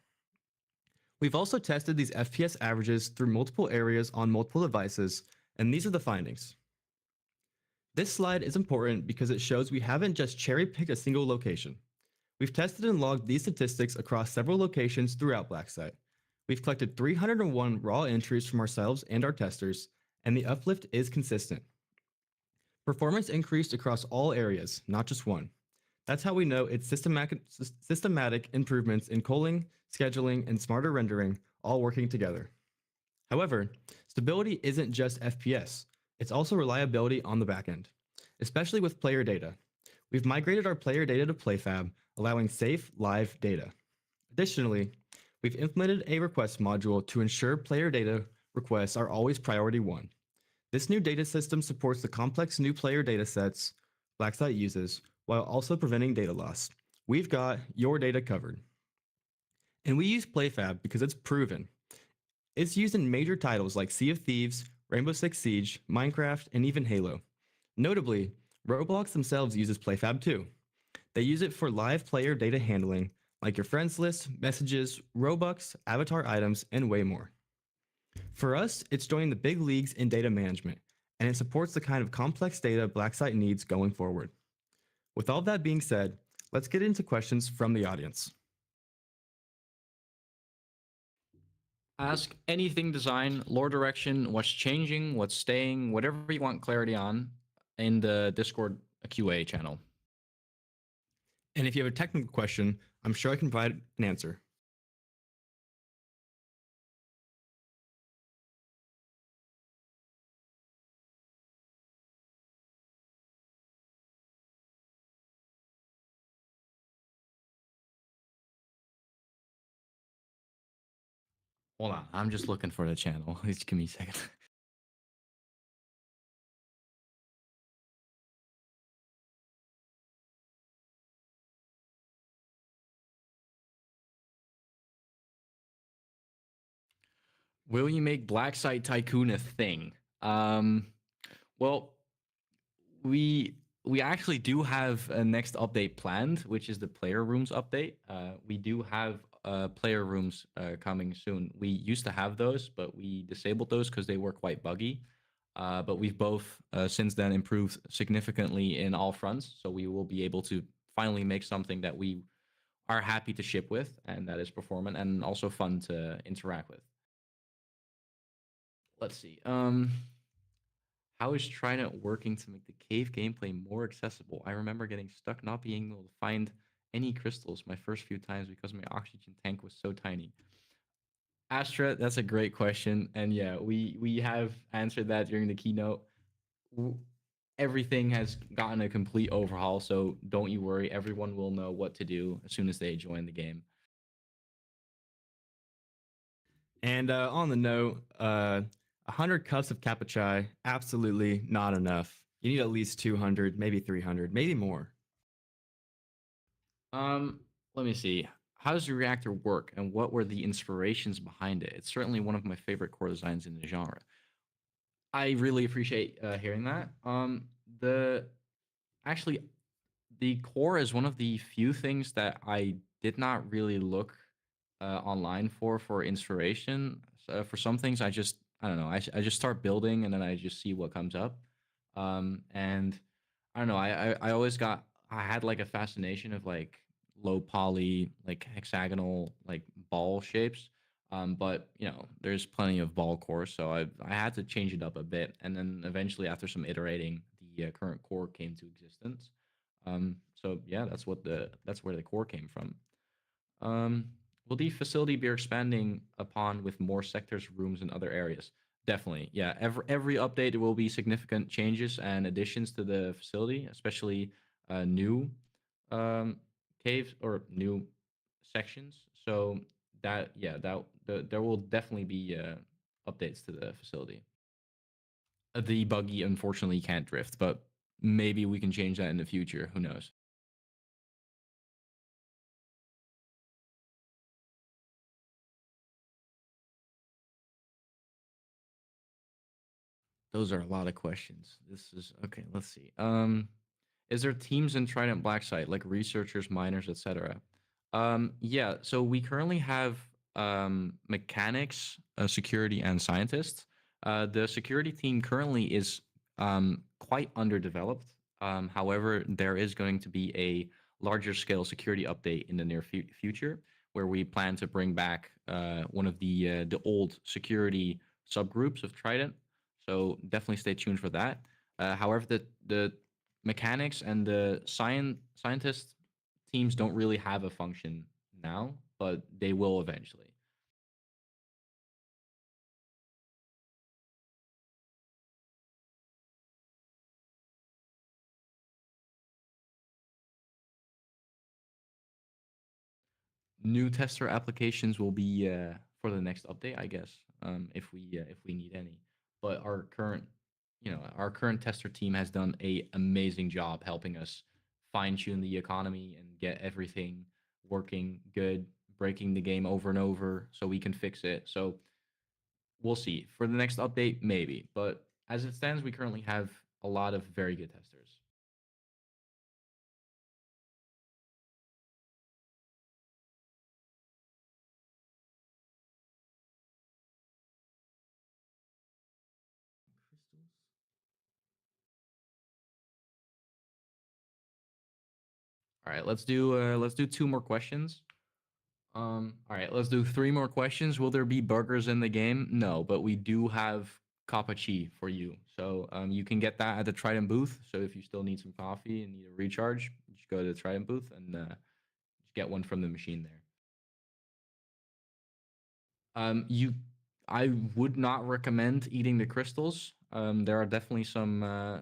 We've also tested these FPS averages through multiple areas on multiple devices, and these are the findings. This slide is important because it shows we haven't just cherry-picked a single location. We've tested and logged these statistics across several locations throughout Blacksite. We've collected 301 raw entries from ourselves and our testers, and the uplift is consistent. Performance increased across all areas, not just one. That's how we know it's systematic improvements in culling, scheduling, and smarter rendering all working together. However, stability isn't just FPS, it's also reliability on the backend, especially with player data. We've migrated our player data to PlayFab, allowing safe, live data. Additionally, we've implemented a request module to ensure player data requests are always priority 1. This new data system supports the complex new player data sets Blacksite uses, while also preventing data loss. We've got your data covered. And we use PlayFab because it's proven. It's used in major titles like Sea of Thieves, Rainbow Six Siege, Minecraft, and even Halo. Notably, Roblox themselves uses PlayFab too. They use it for live player data handling, like your friends list, messages, Robux, avatar items, and way more. For us, it's joining the big leagues in data management, and it supports the kind of complex data Blacksite needs going forward. With all that being said, let's get into questions from the audience. Ask anything design, lore direction, what's changing, what's staying, whatever you want clarity on in the Discord QA channel. And if you have a technical question, I'm sure I can provide an answer. Hold on, I'm just looking for the channel. Just give me a second. Will you make Blacksite Tycoon a thing? Well, we actually do have a next update planned, which is the player rooms update. We do have player rooms coming soon. We used to have those, but we disabled those because they were quite buggy. But we've both since then improved significantly in all fronts, so we will be able to finally make something that we are happy to ship with, and that is performant and also fun to interact with. Let's see. How is Trident working to make the cave gameplay more accessible? I remember getting stuck not being able to find any crystals my first few times because my oxygen tank was so tiny. Astra, that's a great question, and yeah, we have answered that during the keynote. Everything has gotten a complete overhaul, so don't you worry. Everyone will know what to do as soon as they join the game. And on the note, 100 cups of Kappa absolutely not enough. You need at least 200, maybe 300, maybe more. Let me see. How does your reactor work, and what were the inspirations behind it? It's certainly one of my favorite core designs in the genre. I really appreciate hearing that. Actually, the core is one of the few things that I did not really look online for inspiration. For some things, I don't know. I just start building, and then I just see what comes up. And I don't know. I had like a fascination of like low poly, like hexagonal, like ball shapes. But you know, there's plenty of ball cores, so I had to change it up a bit, and then eventually, after some iterating, the current core came to existence. So yeah, that's where the core came from. Will the facility be expanding upon with more sectors, rooms, and other areas? Definitely, yeah. Every update there will be significant changes and additions to the facility, especially new caves or new sections. So there will definitely be updates to the facility. The buggy unfortunately can't drift, but maybe we can change that in the future. Who knows? Those are a lot of questions. This is okay. Let's see. Is there teams in Trident Blacksite like researchers, miners, etc.? Yeah. So we currently have mechanics, security, and scientists. The security team currently is quite underdeveloped. However, there is going to be a larger scale security update in the near future where we plan to bring back one of the old security subgroups of Trident. So definitely stay tuned for that. However, the mechanics and the scientist teams don't really have a function now, but they will eventually. New tester applications will be for the next update, I guess, if we need any. But our current, our current tester team has done a amazing job helping us fine tune the economy and get everything working good, breaking the game over and over so we can fix it. So we'll see for the next update, maybe. But as it stands, we currently have a lot of very good testers. All right, let's do two more questions. All right, let's do three more questions. Will there be burgers in the game? No, but we do have Kapachi for you. So you can get that at the Trident booth. So if you still need some coffee and need a recharge, just go to the Trident booth and just get one from the machine there. You, I would not recommend eating the crystals. There are definitely some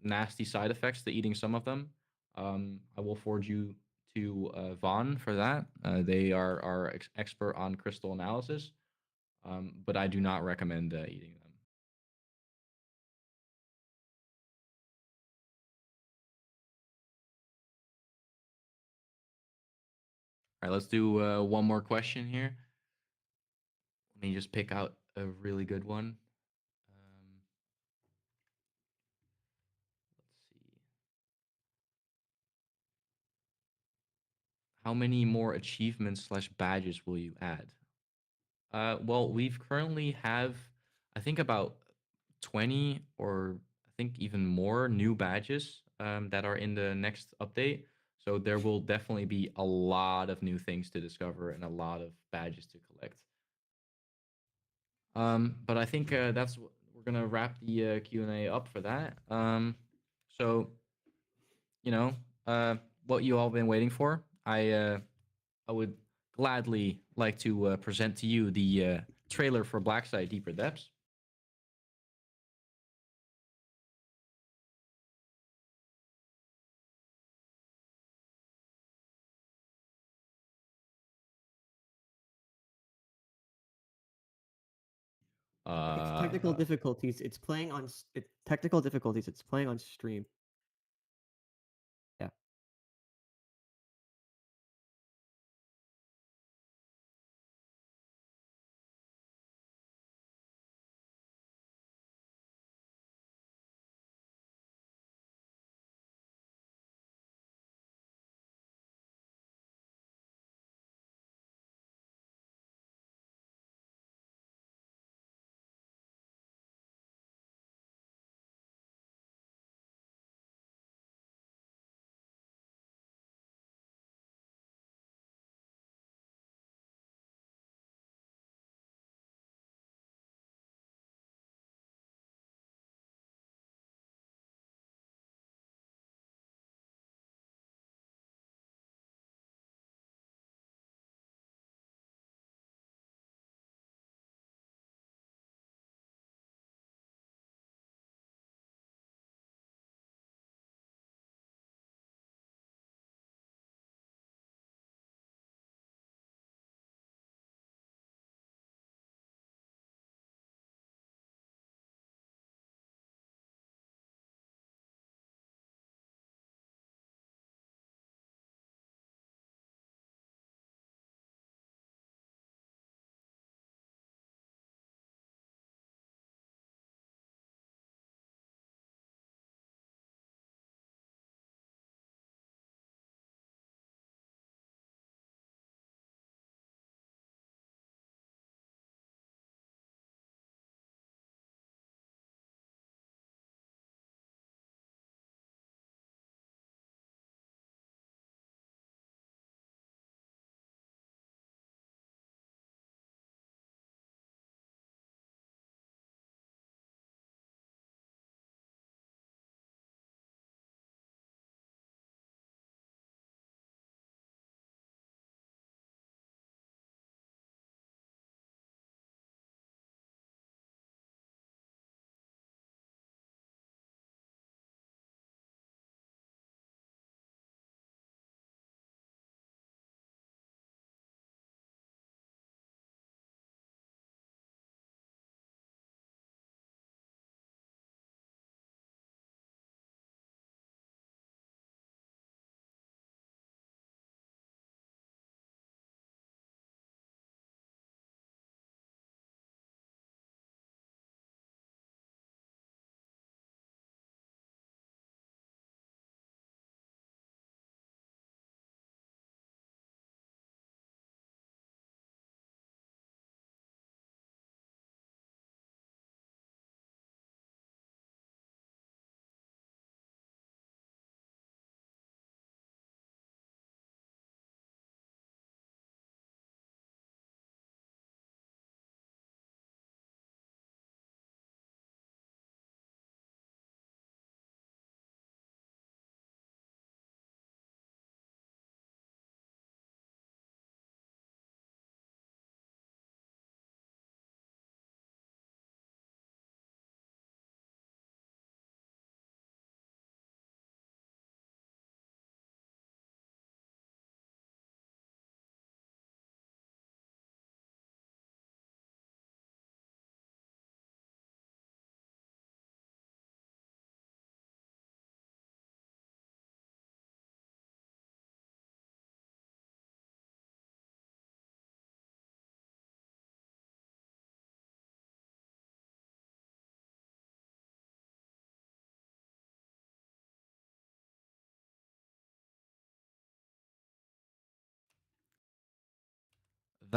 nasty side effects to eating some of them. I will forward you to Vaughn for that. They are our expert on crystal analysis, but I do not recommend eating them. All right, let's do one more question here. Let me just pick out a really good one. Let's see. How many more achievements slash badges will you add? Well, we've currently have, I think about 20 or I think even more new badges that are in the next update. So there will definitely be a lot of new things to discover and a lot of badges to collect. But I think we're gonna wrap the Q&A up for that. So you know, what you all been waiting for. I would gladly like to present to you the trailer for Blackside Deeper Depths. It's technical difficulties. It's playing on technical difficulties. It's playing on stream. Yeah.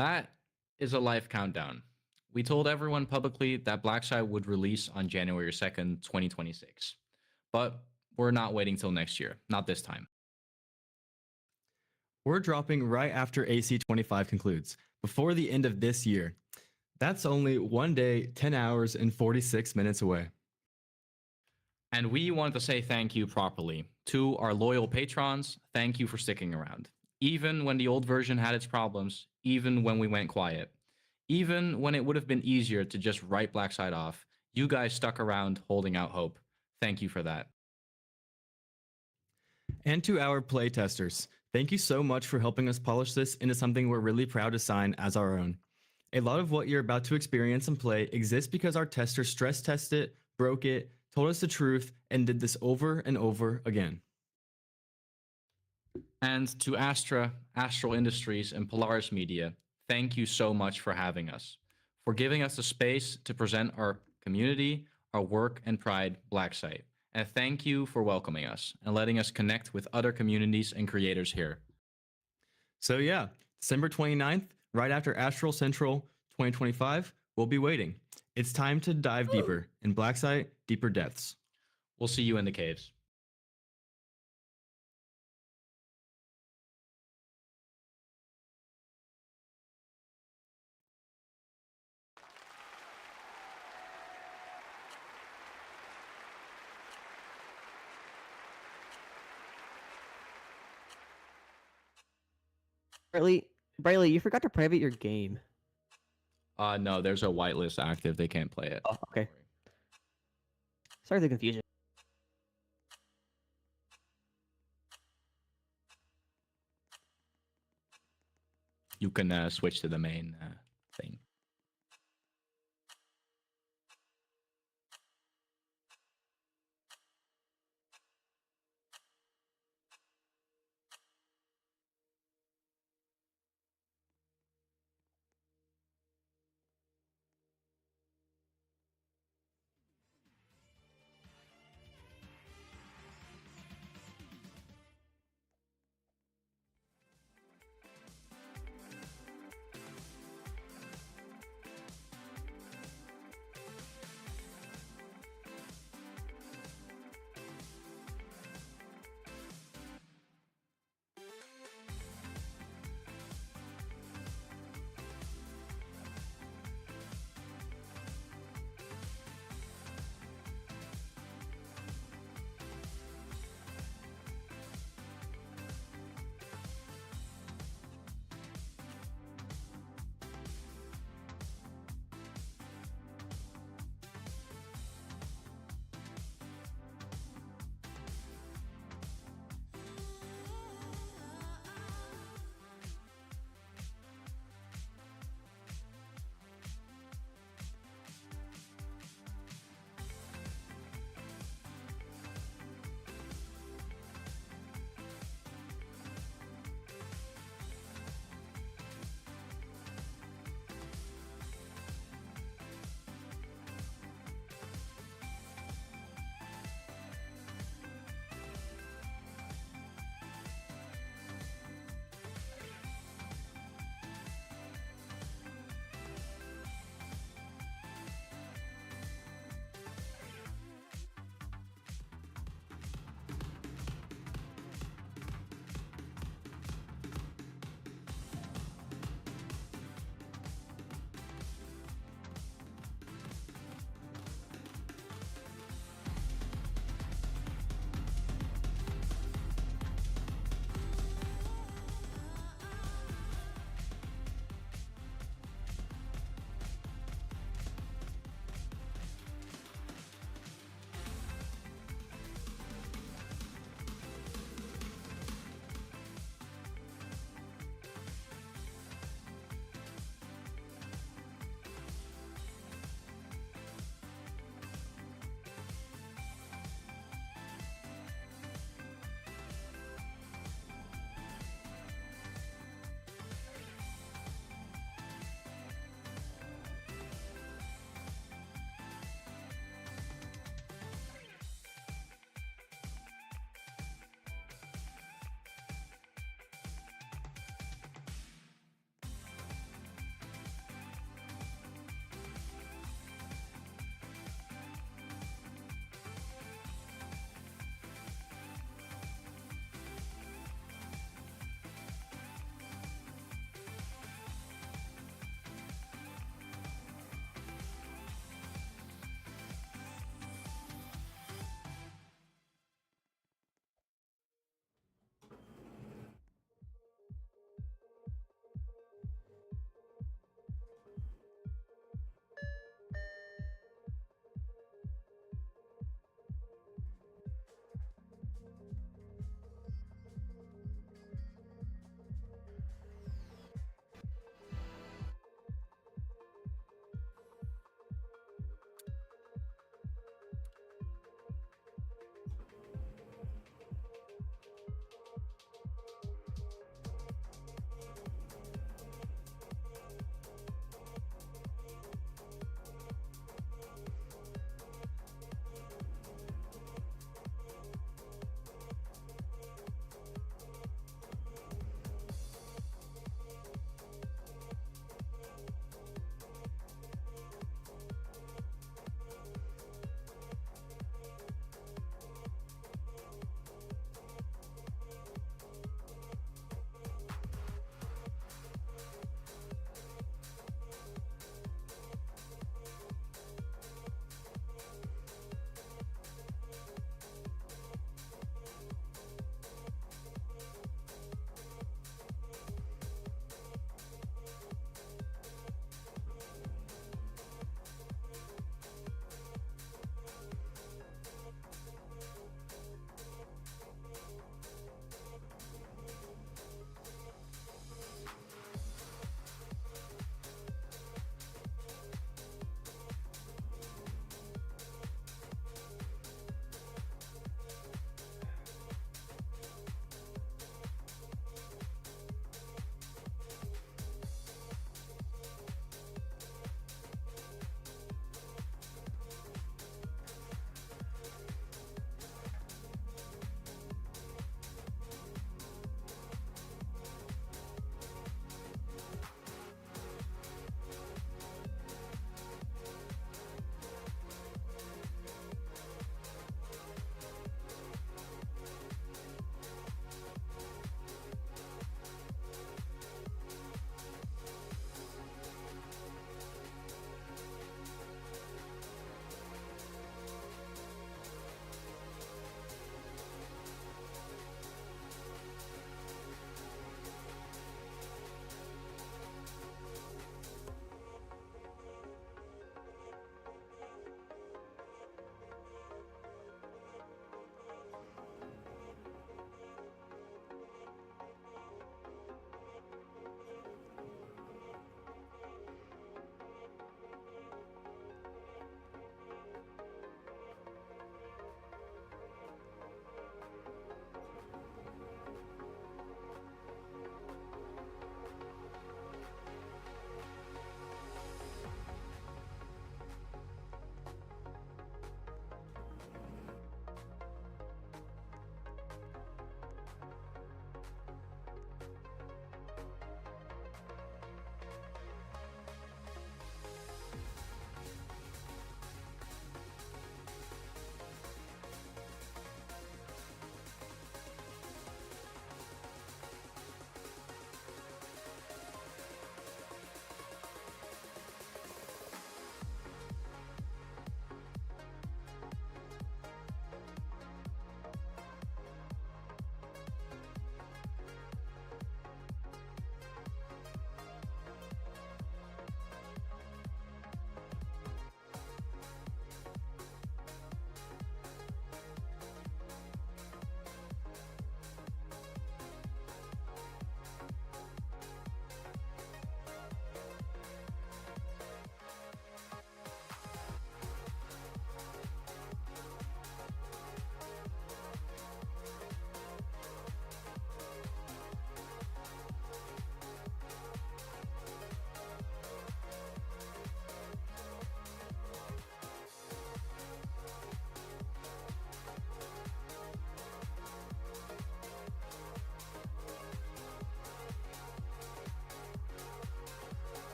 That is a life countdown. We told everyone publicly that Blackside would release on January 2nd, 2026. But we're not waiting till next year. Not this time. We're dropping right after AC25 concludes, before the end of this year. That's only 1 day, 10 hours, and 46 minutes away. And we wanted to say thank you properly. To our loyal patrons, thank you for sticking around. Even when the old version had its problems, even when we went quiet, even when it would have been easier to just write Blackside off, you guys stuck around holding out hope. Thank you for that. And to our playtesters, thank you so much for helping us polish this into something we're really proud to sign as our own. A lot of what you're about to experience and play exists because our testers stress tested it, broke it, told us the truth, and did this over and over again. And to Astral Industries, and Polaris Media, thank you so much for having us, for giving us the space to present our community, our work and pride, Blacksite. And thank you for welcoming us and letting us connect with other communities and creators here. So yeah, December 29th, right after Astral Central 2025, we'll be waiting. It's time to dive deeper in Blacksite, Deeper Depths. We'll see you in the caves. Brightly, you forgot to private your game. No, there's a whitelist active. They can't play it. Oh, okay. Sorry for the confusion. You can switch to the main thing.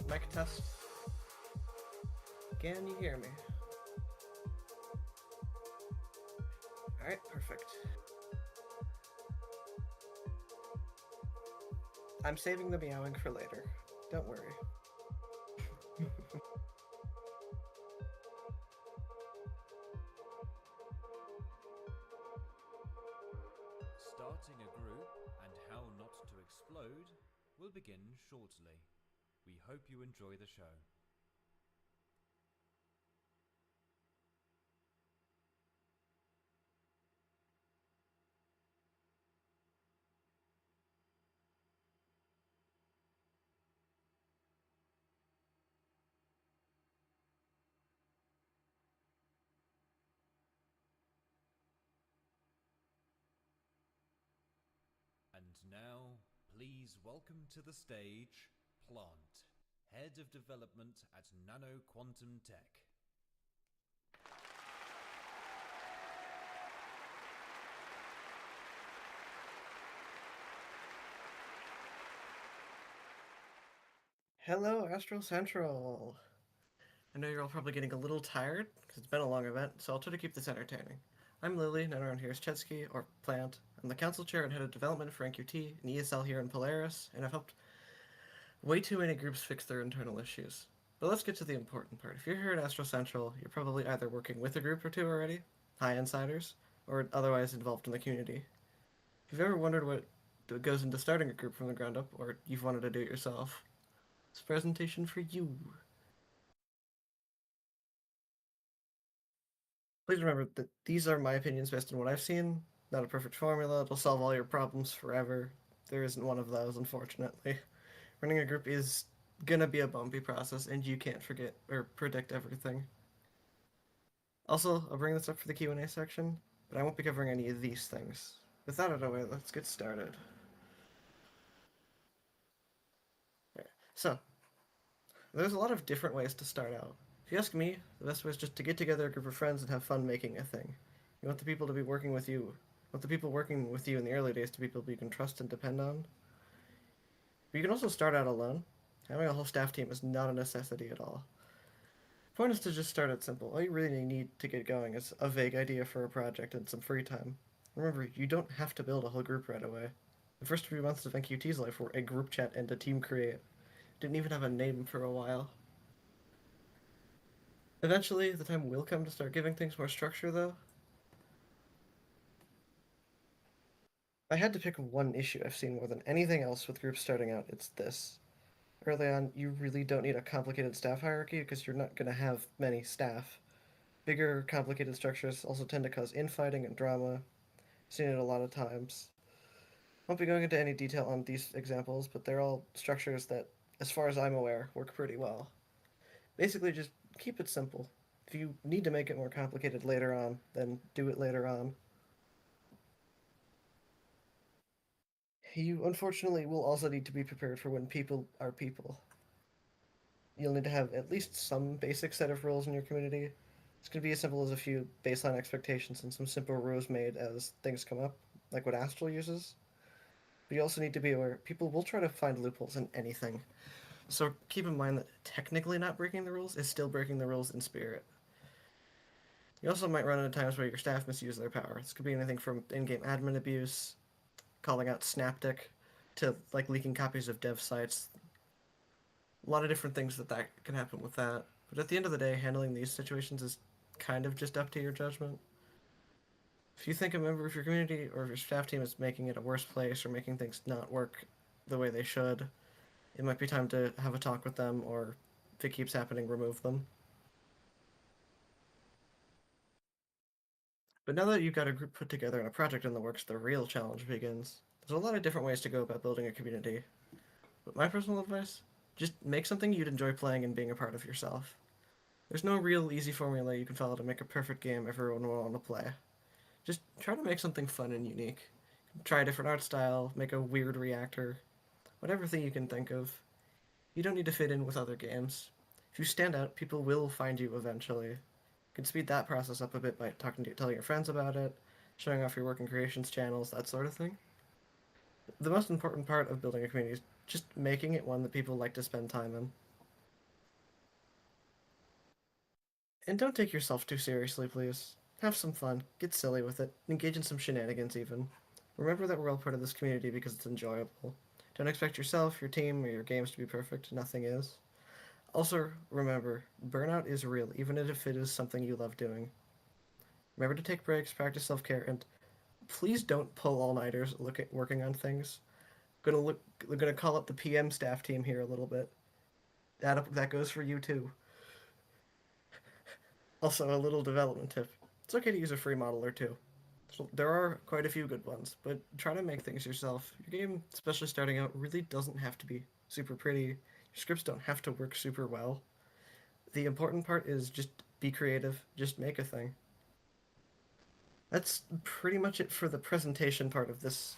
Mic test. Can you hear me? Alright, perfect. I'm saving the meowing for later. Don't worry. Starting a group and how not to explode will begin shortly. We hope you enjoy the show. And now, please welcome to the stage, Plant, Head of Development at Nano Quantum Tech. Hello, Astral Central. I know you're all probably getting a little tired because it's been a long event, so I'll try to keep this entertaining. I'm Lily, known around here as Chetsky, or Plant. I'm the Council Chair and Head of Development for NQT and ESL here in Polaris, and I've helped way too many groups fix their internal issues. But let's get to the important part. If you're here at Astral Central, you're probably either working with a group or two already, high insiders, or otherwise involved in the community. If you've ever wondered what goes into starting a group from the ground up, or you've wanted to do it yourself, this presentation for you. Please remember that these are my opinions based on what I've seen, not a perfect formula. It'll solve all your problems forever. There isn't one of those, unfortunately. Running a group is gonna be a bumpy process, and you can't forget or predict everything. Also, I'll bring this up for the Q&A section, but I won't be covering any of these things. with that out of the way, let's get started. Okay. So, there's a lot of different ways to start out. If you ask me, the best way is just to get together a group of friends and have fun making a thing. You want the people to be working with you. Want the people working with you in the early days to be people you can trust and depend on. But you can also start out alone. Having a whole staff team is not a necessity at all. The point is to just start out simple. All you really need to get going is a vague idea for a project and some free time. Remember, you don't have to build a whole group right away. The first few months of NQT's life were a group chat and a team create. Didn't even have a name for a while. Eventually, the time will come to start giving things more structure, though. If I had to pick one issue I've seen more than anything else with groups starting out, it's this. Early on, you really don't need a complicated staff hierarchy because you're not going to have many staff. Bigger, complicated structures also tend to cause infighting and drama. I've seen it a lot of times. Won't be going into any detail on these examples, but they're all structures that, as far as I'm aware, work pretty well. Basically, just keep it simple. If you need to make it more complicated later on, then do it later on. You unfortunately will also need to be prepared for when people are people. You'll need to have at least some basic set of rules in your community. It's going to be as simple as a few baseline expectations and some simple rules made as things come up, like what Astral uses. But you also need to be aware people will try to find loopholes in anything. So keep in mind that technically not breaking the rules is still breaking the rules in spirit. You also might run into times where your staff misuse their power. This could be anything from in-game admin abuse, calling out Snaptic, to like leaking copies of dev sites. A lot of different things that can happen with that. But at the end of the day, handling these situations is kind of just up to your judgment. If you think a member of your community or of your staff team is making it a worse place or making things not work the way they should, it might be time to have a talk with them, or if it keeps happening, remove them. But now that you've got a group put together and a project in the works, the real challenge begins. There's a lot of different ways to go about building a community. But my personal advice, just make something you'd enjoy playing and being a part of yourself. There's no real easy formula you can follow to make a perfect game everyone will want to play. Just try to make something fun and unique. Try a different art style, make a weird reactor, whatever thing you can think of. You don't need to fit in with other games. If you stand out, people will find you eventually. You can speed that process up a bit by telling your friends about it, showing off your work and creations channels, that sort of thing. The most important part of building a community is just making it one that people like to spend time in. And don't take yourself too seriously, please. Have some fun, get silly with it, engage in some shenanigans even. Remember that we're all part of this community because it's enjoyable. Don't expect yourself, your team, or your games to be perfect. Nothing is. Also, remember, burnout is real, even if it is something you love doing. Remember to take breaks, practice self-care, and please don't pull all-nighters working on things. We're gonna call up the PM staff team here a little bit. That goes for you too. Also, a little development tip. It's okay to use a free model or two. So there are quite a few good ones, but try to make things yourself. Your game, especially starting out, really doesn't have to be super pretty. Your scripts don't have to work super well. The important part is just be creative, just make a thing. That's pretty much it for the presentation part of this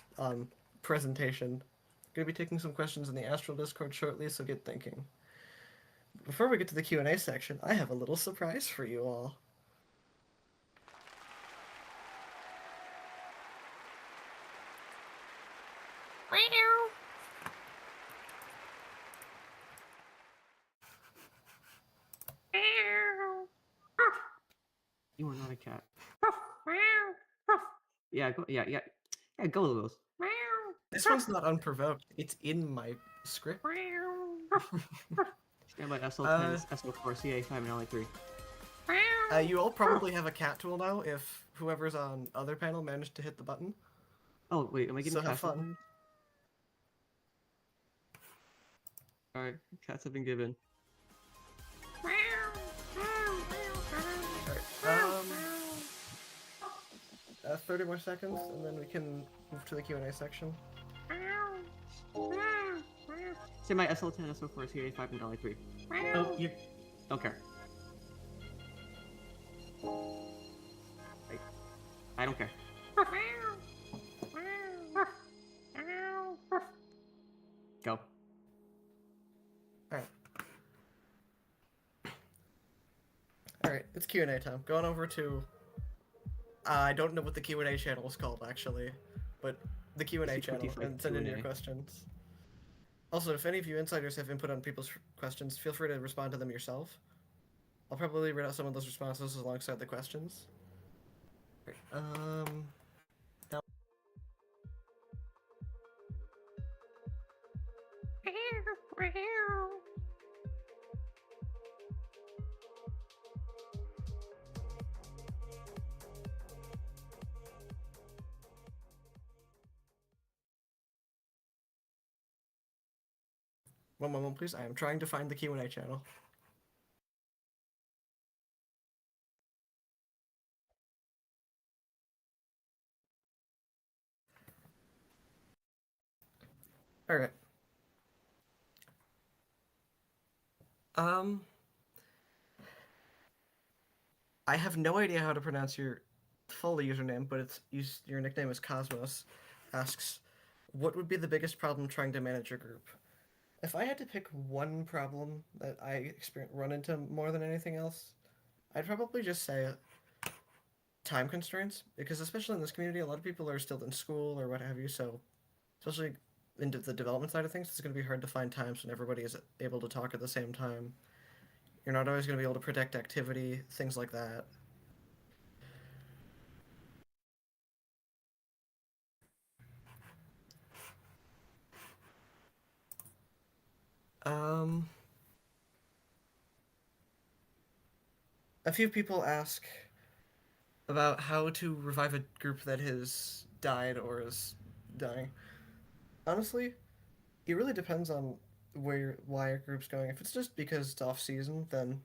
presentation. I'm going to be taking some questions in the Astral Discord shortly, so get thinking. Before we get to the Q&A section, I have a little surprise for you all. You are not a cat. Yeah, go. Yeah, go Lewis. This one's not unprovoked. It's in my script. Stand by SL10, SL4, CA5, and LA3. You all probably have a cat tool now if whoever's on other panel managed to hit the button. Oh, wait, am I getting so have cats? fun. Alright, cats have been given. Alright, 30 more seconds, and then we can move to the Q&A section. Say my SL10, SL4, CA5, and LA3. Oh, you... Don't care. I don't care. It's Q&A time. Going over to... I don't know what the Q&A channel is called, actually. But the Q&A channel, and send in your questions. Also, if any of you insiders have input on people's questions, feel free to respond to them yourself. I'll probably read out some of those responses alongside the questions. Great. Now... One moment, please. I am trying to find the Q&A channel. Alright. I have no idea how to pronounce your full username, but your nickname is Cosmos. Asks, what would be the biggest problem trying to manage your group? If I had to pick one problem that I run into more than anything else, I'd probably just say time constraints, because especially in this community, a lot of people are still in school or what have you, so especially into the development side of things, it's going to be hard to find times when everybody is able to talk at the same time. You're not always going to be able to predict activity, things like that. A few people ask about how to revive a group that has died or is dying. Honestly, it really depends on why a group's going. If it's just because it's off season, then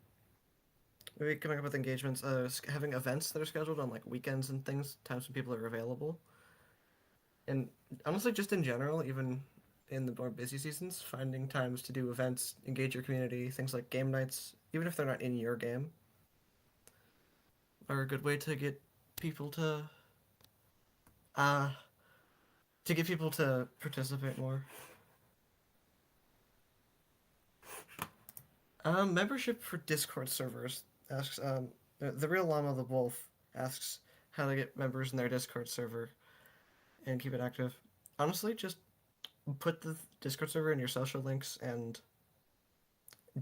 maybe coming up with engagements, having events that are scheduled on like weekends and things, times when people are available. And honestly, just in general, even in the more busy seasons, finding times to do events, engage your community, things like game nights, even if they're not in your game, are a good way to get people to participate more. Membership for Discord servers asks, the real Llama the Wolf asks how to get members in their Discord server and keep it active. Honestly, just put the Discord server in your social links and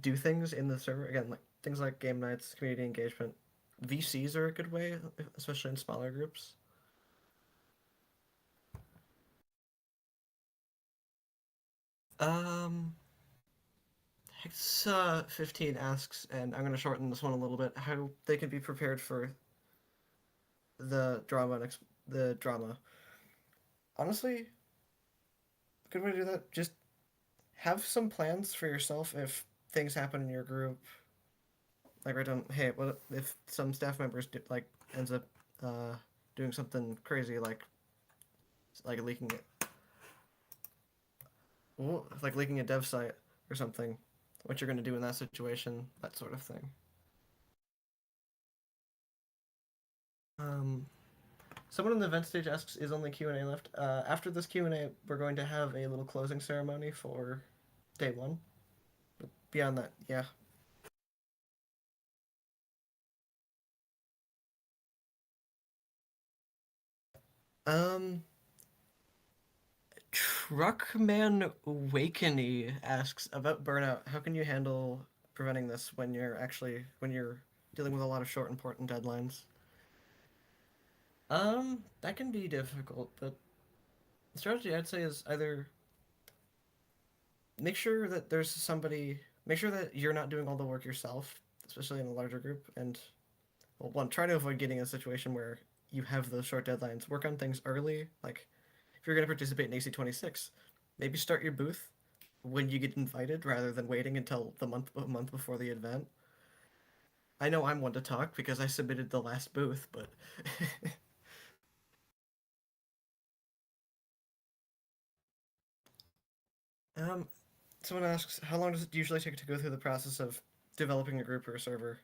do things in the server. Again, like things like game nights, community engagement. VCs are a good way, especially in smaller groups. Hex15 asks, and I'm going to shorten this one a little bit, how they can be prepared for the drama. Honestly, good way to do that. Just have some plans for yourself if things happen in your group. Like write down, hey, what if some staff members ends up doing something crazy like leaking it, like leaking a dev site or something. What you're going to do in that situation, that sort of thing. Someone on the event stage asks, is only Q&A left? After this Q&A, we're going to have a little closing ceremony for day one. But beyond that, yeah. Truckman Wakeny asks about burnout. How can you handle preventing this when you're dealing with a lot of short, important deadlines? That can be difficult, but the strategy I'd say is either make sure that make sure that you're not doing all the work yourself, especially in a larger group, and well, one, try to avoid getting in a situation where you have those short deadlines. Work on things early, like if you're going to participate in AC26, maybe start your booth when you get invited rather than waiting until a month before the event. I know I'm one to talk because I submitted the last booth, but someone asks, how long does it usually take to go through the process of developing a group or a server?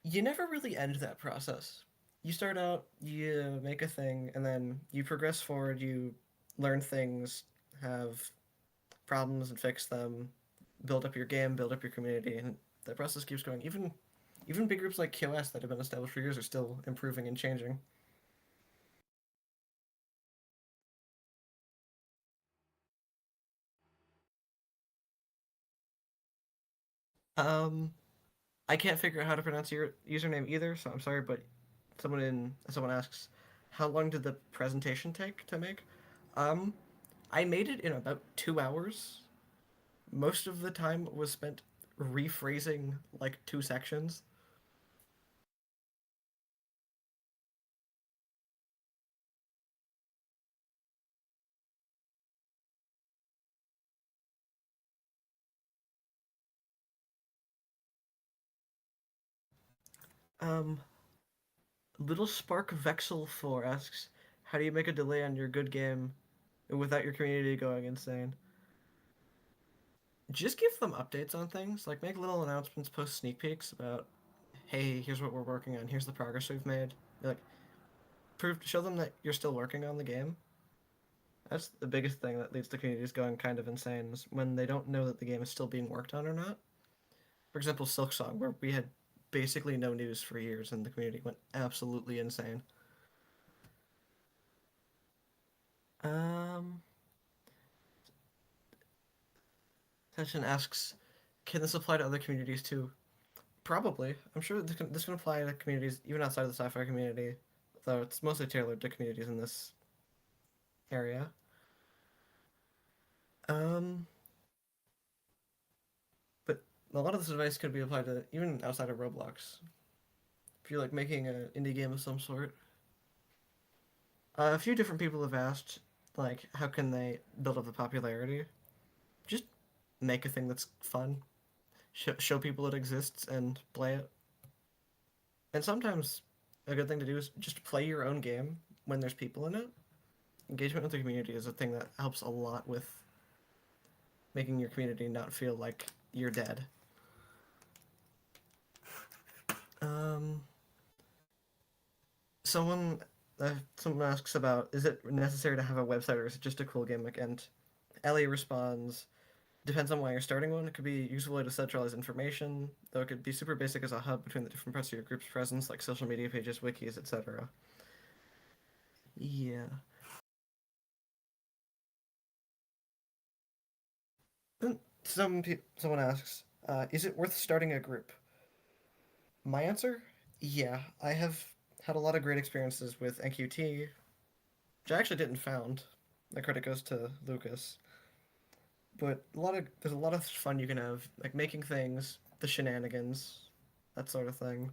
You never really end that process. You start out, you make a thing, and then you progress forward, you learn things, have problems and fix them, build up your game, build up your community, and the process keeps going. Even Even big groups like QS that have been established for years are still improving and changing. I can't figure out how to pronounce your username either, so I'm sorry, but someone asks, how long did the presentation take to make? I made it in about 2 hours. Most of the time was spent rephrasing like 2 sections. Um, Little Spark Vexel 4 asks, how do you make a delay on your good game without your community going insane? Just give them updates on things, like make little announcements, post sneak peeks about, hey, here's what we're working on, here's the progress we've made. Like, show them that you're still working on the game. That's the biggest thing that leads to communities going kind of insane, is when they don't know that the game is still being worked on or not. For example, Silksong, where we had basically no news for years and the community went absolutely insane. Session asks, can this apply to other communities too? Probably. I'm sure this can apply to communities even outside of the sci-fi community, though it's mostly tailored to communities in this area. But a lot of this advice could be applied to even outside of Roblox. If you're like making an indie game of some sort. A few different people have asked, like, how can they build up the popularity? Just make a thing that's fun. Show people it exists and play it. And sometimes a good thing to do is just play your own game when there's people in it. Engagement with the community is a thing that helps a lot with making your community not feel like you're dead. Someone asks about, is it necessary to have a website or is it just a cool gimmick? And Ellie responds, depends on why you're starting one. It could be useful way to centralize information, though it could be super basic as a hub between the different parts of your group's presence, like social media pages, wikis, etc. Yeah. Then someone asks, is it worth starting a group? My answer? Yeah, I have had a lot of great experiences with NQT, which I actually didn't found. The credit goes to Lucas. But there's a lot of fun you can have, like making things, the shenanigans, that sort of thing.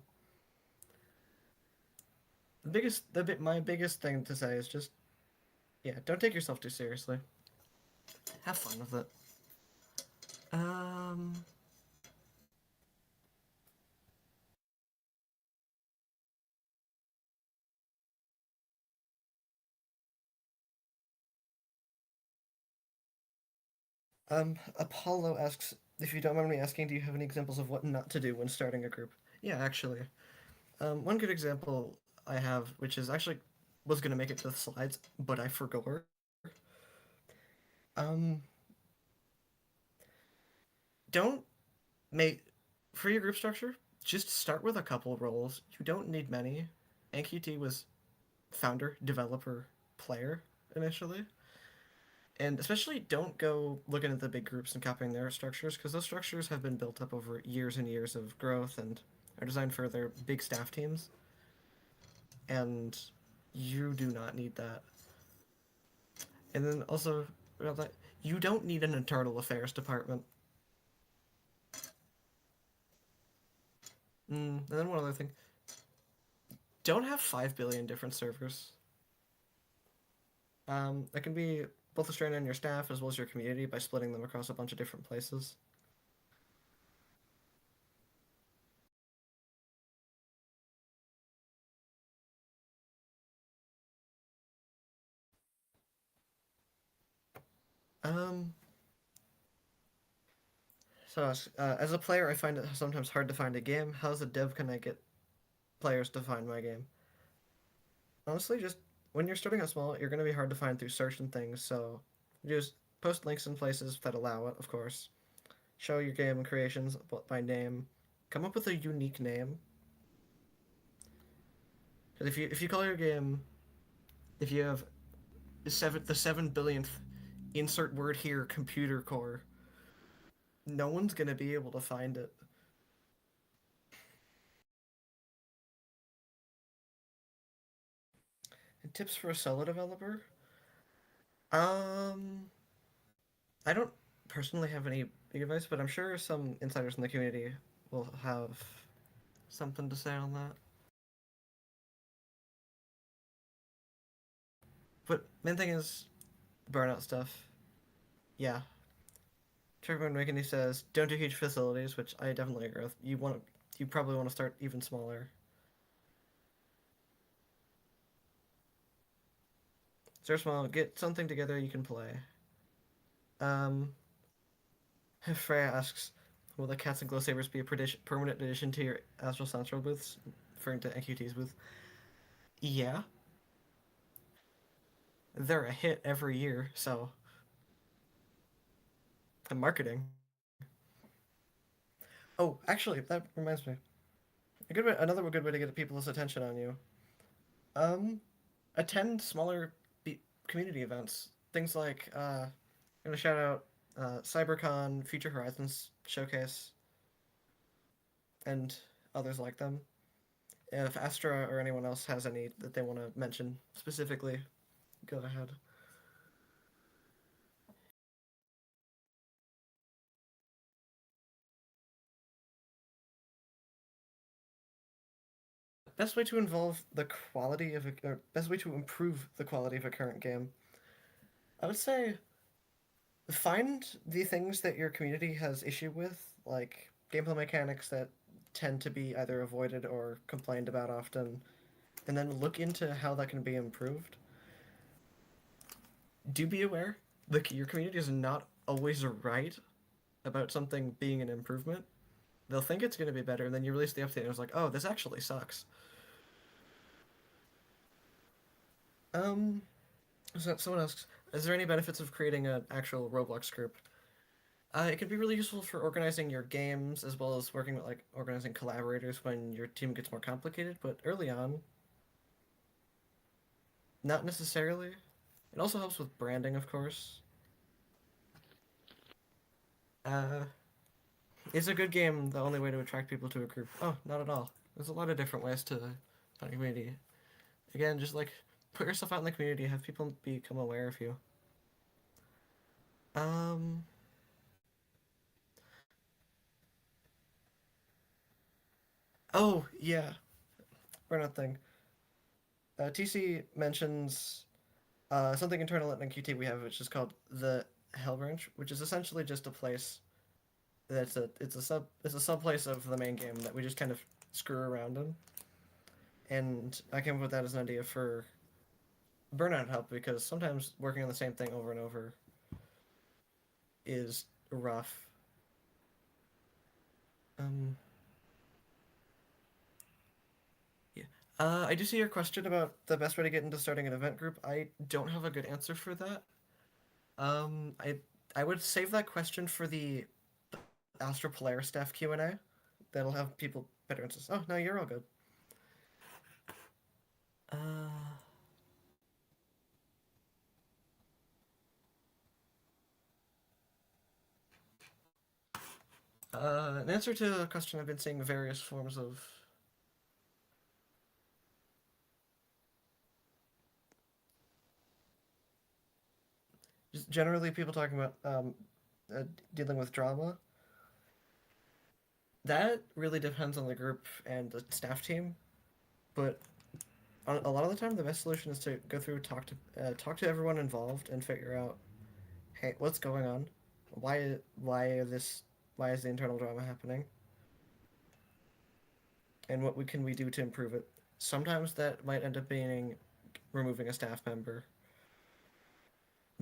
My biggest thing to say is just, yeah, don't take yourself too seriously. Have fun with it. Apollo asks, if you don't mind me asking, do you have any examples of what not to do when starting a group? Yeah, actually. One good example I have, which is actually was gonna make it to the slides, but I forgot. Don't make for your group structure. Just start with a couple roles. You don't need many. NQT was founder, developer, player initially. And especially don't go looking at the big groups and copying their structures, because those structures have been built up over years and years of growth and are designed for their big staff teams. And you do not need that. And then also, you don't need an internal affairs department. And then one other thing. Don't have 5 billion different servers. That can be both a strain on your staff as well as your community by splitting them across a bunch of different places. So, as a player, I find it sometimes hard to find a game. How as a dev can I get players to find my game? Honestly, just when you're starting out small, you're going to be hard to find through search and things, so just post links in places that allow it, of course. Show your game creations by name. come up with a unique name. Because if you call your game, if you have the 7 billionth insert word here computer core, no one's gonna be able to find it. And tips for a solo developer? I don't personally have any big advice, but I'm sure some insiders in the community will have something to say on that. But main thing is burnout stuff. Yeah. Trevor McKinney says, don't do huge facilities, which I definitely agree with. You probably want to start even smaller. Start small, get something together you can play. Freya asks, will the Cats and Glow Sabers be a permanent addition to your Astral Central booths? Referring to NQT's booth. Yeah. They're a hit every year, so. And marketing. Oh, actually, that reminds me. Another good way to get people's attention on you. Attend smaller community events. Things like, I'm gonna shout out CyberCon, Future Horizons Showcase, and others like them. If Astra or anyone else has any that they want to mention specifically, go ahead. Best way to involve the quality of or best way to improve the quality of a current game. I would say find the things that your community has issue with, like gameplay mechanics that tend to be either avoided or complained about often, and then look into how that can be improved. Do be aware that your community is not always right about something being an improvement. They'll think it's going to be better, and then you release the update and it's like, oh, this actually sucks. So someone asks, is there any benefits of creating an actual Roblox group? It can be really useful for organizing your games as well as working with like organizing collaborators when your team gets more complicated. But early on, not necessarily. It also helps with branding, of course. Is a good game the only way to attract people to a group? Oh, not at all. There's a lot of different ways to find a community. Again, just like put yourself out in the community, have people become aware of you. Oh yeah, burnout thing. TC mentions something internal at NQT we have, which is called the Hell Branch, which is essentially just a place it's a sub place of the main game that we just kind of screw around in. And I came up with that as an idea for burnout help because sometimes working on the same thing over and over is rough. Yeah. I do see your question about the best way to get into starting an event group. I don't have a good answer for that. I would save that question for the Astral Polaris staff Q&A. That'll have people better answers. Oh, no, you're all good. In answer to a question, I've been seeing various forms of just generally people talking about dealing with drama. That really depends on the group and the staff team, but a lot of the time, the best solution is to go through, talk to everyone involved, and figure out, hey, what's going on? Why is the internal drama happening? And what can we do to improve it? Sometimes that might end up being removing a staff member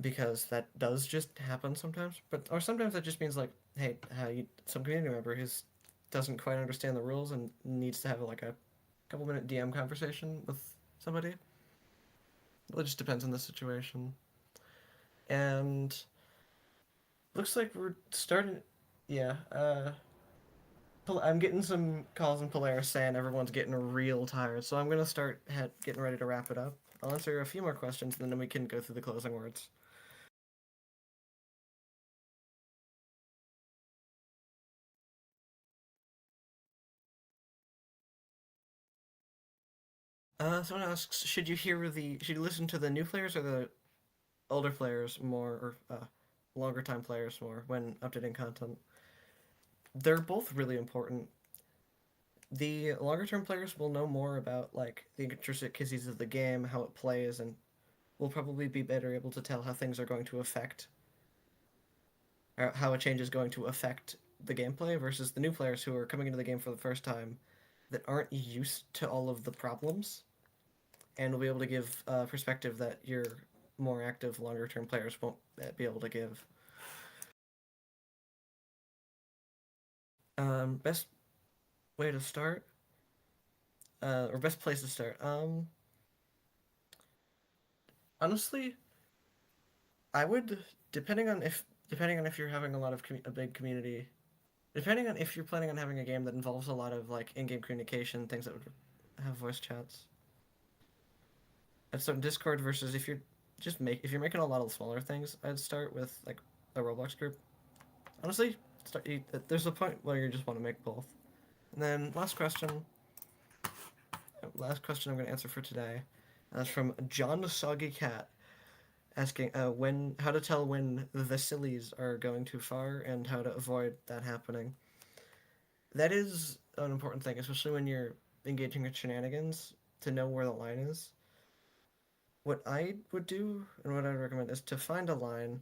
because that does just happen sometimes. Or sometimes that just means like, hey, some community member who doesn't quite understand the rules and needs to have like a couple minute DM conversation with somebody. It just depends on the situation. And looks like we're starting. Yeah. I'm getting some calls in Polaris saying everyone's getting real tired, so I'm gonna start getting ready to wrap it up. I'll answer a few more questions, and then we can go through the closing words. Someone asks, should you listen to the new players or the older players more, or longer time players more when updating content? They're both really important. The longer term players will know more about like the intricacies of the game, how it plays, and will probably be better able to tell how things are going to affect, or how a change is going to affect the gameplay, versus the new players who are coming into the game for the first time that aren't used to all of the problems, and will be able to give a perspective that your more active, longer term players won't be able to give. Best way to start, or best place to start. Honestly, I would, depending on if you're having a big community, depending on if you're planning on having a game that involves a lot of like in-game communication, things that would have voice chats. I'd start Discord versus if you're making a lot of smaller things, I'd start with like a Roblox group. Honestly, there's a point where you just want to make both. And then last question I'm going to answer for today. That's from John the Soggy Cat, asking how to tell when the sillies are going too far and how to avoid that happening. That is an important thing, especially when you're engaging in shenanigans, to know where the line is. What I would do and what I would recommend is to find a line.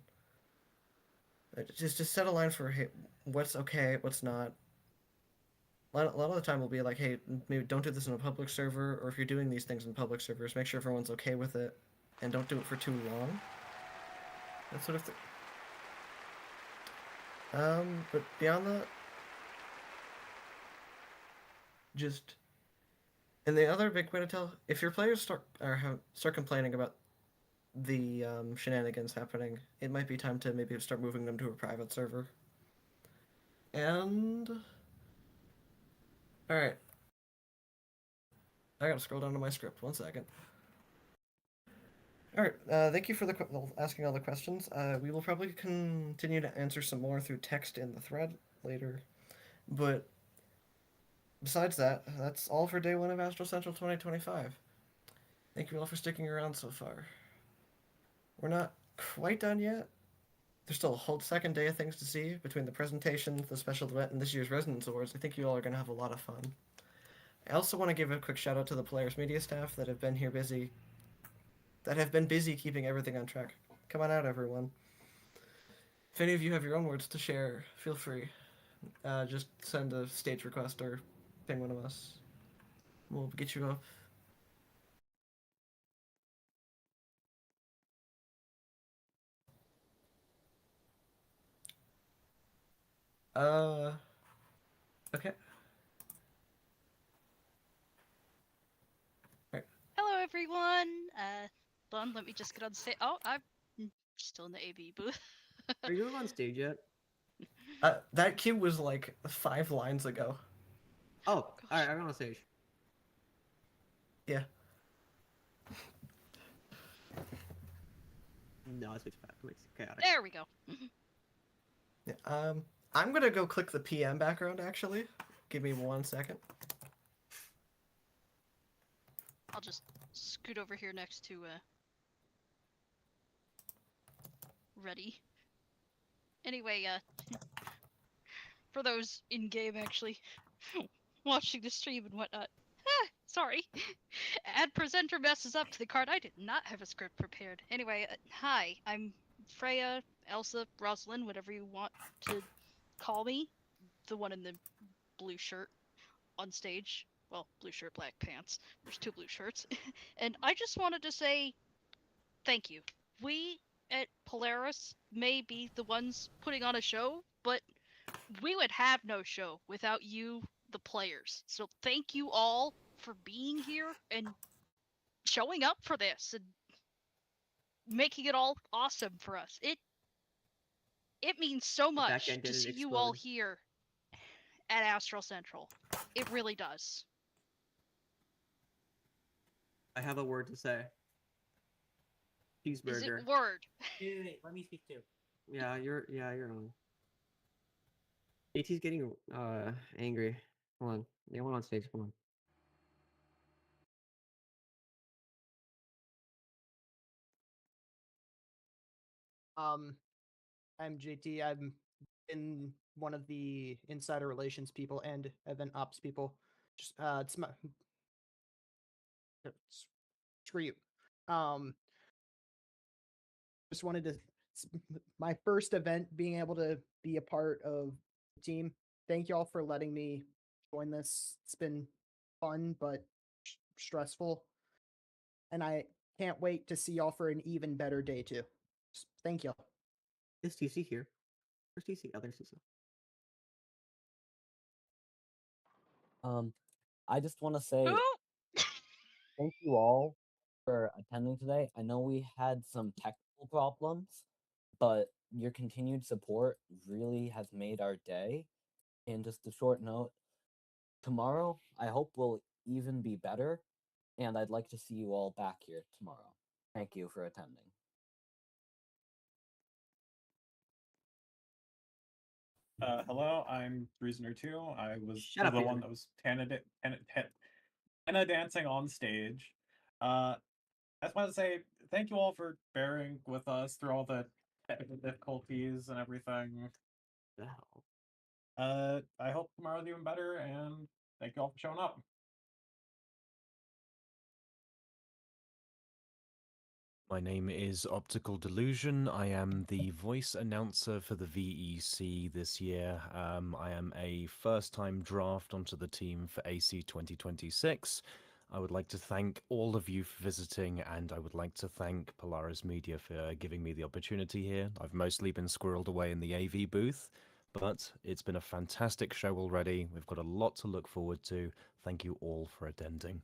Just to set a line for, hey, what's okay, what's not. A lot of the time will be like, hey, maybe don't do this in a public server, or if you're doing these things in public servers, make sure everyone's okay with it, and don't do it for too long. That sort of thing. But beyond that, just, and the other big way to tell if your players start complaining about the shenanigans happening, it might be time to maybe start moving them to a private server. And all right, I gotta scroll down to my script. 1 second. All right, thank you for asking all the questions. We will probably continue to answer some more through text in the thread later, but besides that, that's all for day 1 of Astral Central 2025. Thank you all for sticking around so far. We're not quite done yet. There's still a whole second day of things to see between the presentation, the special event, and this year's Resonance Awards. I think you all are going to have a lot of fun. I also want to give a quick shout out to the Polaris media staff that have been busy keeping everything on track. Come on out, everyone. If any of you have your own words to share, feel free. Just send a stage request or ping one of us. We'll get you up. Okay. Hello, everyone. Hold on, let me just get on stage. Oh, I'm still in the AV booth. Are you on stage yet? That cue was like 5 lines ago. Oh, alright, I'm on stage. Yeah. No, it's too fast. It's chaotic. There we go. Yeah, I'm gonna go click the PM background, actually. Give me 1 second. I'll just scoot over here next to Ready. Anyway, for those in game actually watching the stream and whatnot. Sorry. Add presenter messes up to the card. I did not have a script prepared. Anyway, hi. I'm Freya, Elsa, Rosalind, whatever you want to call me. The one in the blue shirt on stage. Well, blue shirt, black pants. There's 2 blue shirts. And I just wanted to say thank you. We at Polaris may be the ones putting on a show, but we would have no show without you, the players. So thank you all for being here and showing up for this and making it all awesome for us. It means so much to see you all here. at Astral Central. It really does. I have a word to say. Cheeseburger. Is it word? Wait, let me speak too. Yeah, you're on. AT's getting angry. Hold on. Yeah, one on stage. Come on. I'm JT. I'm in one of the insider relations people and event ops people. Just it's my screw you. Just wanted to my first event being able to be a part of the team. Thank y'all for letting me join this. It's been fun but stressful. And I can't wait to see y'all for an even better day too. Thank y'all. Is TC here? Where's TC? Oh, there's TC. I just want to say thank you all for attending today. I know we had some technical problems, but your continued support really has made our day. And just a short note, tomorrow I hope will even be better, and I'd like to see you all back here tomorrow. Thank you for attending. Hello, I'm Reasoner 2. I was Shut up, the one Reasoner. that was Tana dancing on stage. I just wanted to say thank you all for bearing with us through all the technical difficulties and everything. I hope tomorrow's even better, and thank you all for showing up. My name is Optical Delusion. I am the voice announcer for the VEC this year. I am a first-time draft onto the team for AC 2026. I would like to thank all of you for visiting, and I would like to thank Polaris Media for giving me the opportunity here. I've mostly been squirreled away in the AV booth, but it's been a fantastic show already. We've got a lot to look forward to. Thank you all for attending.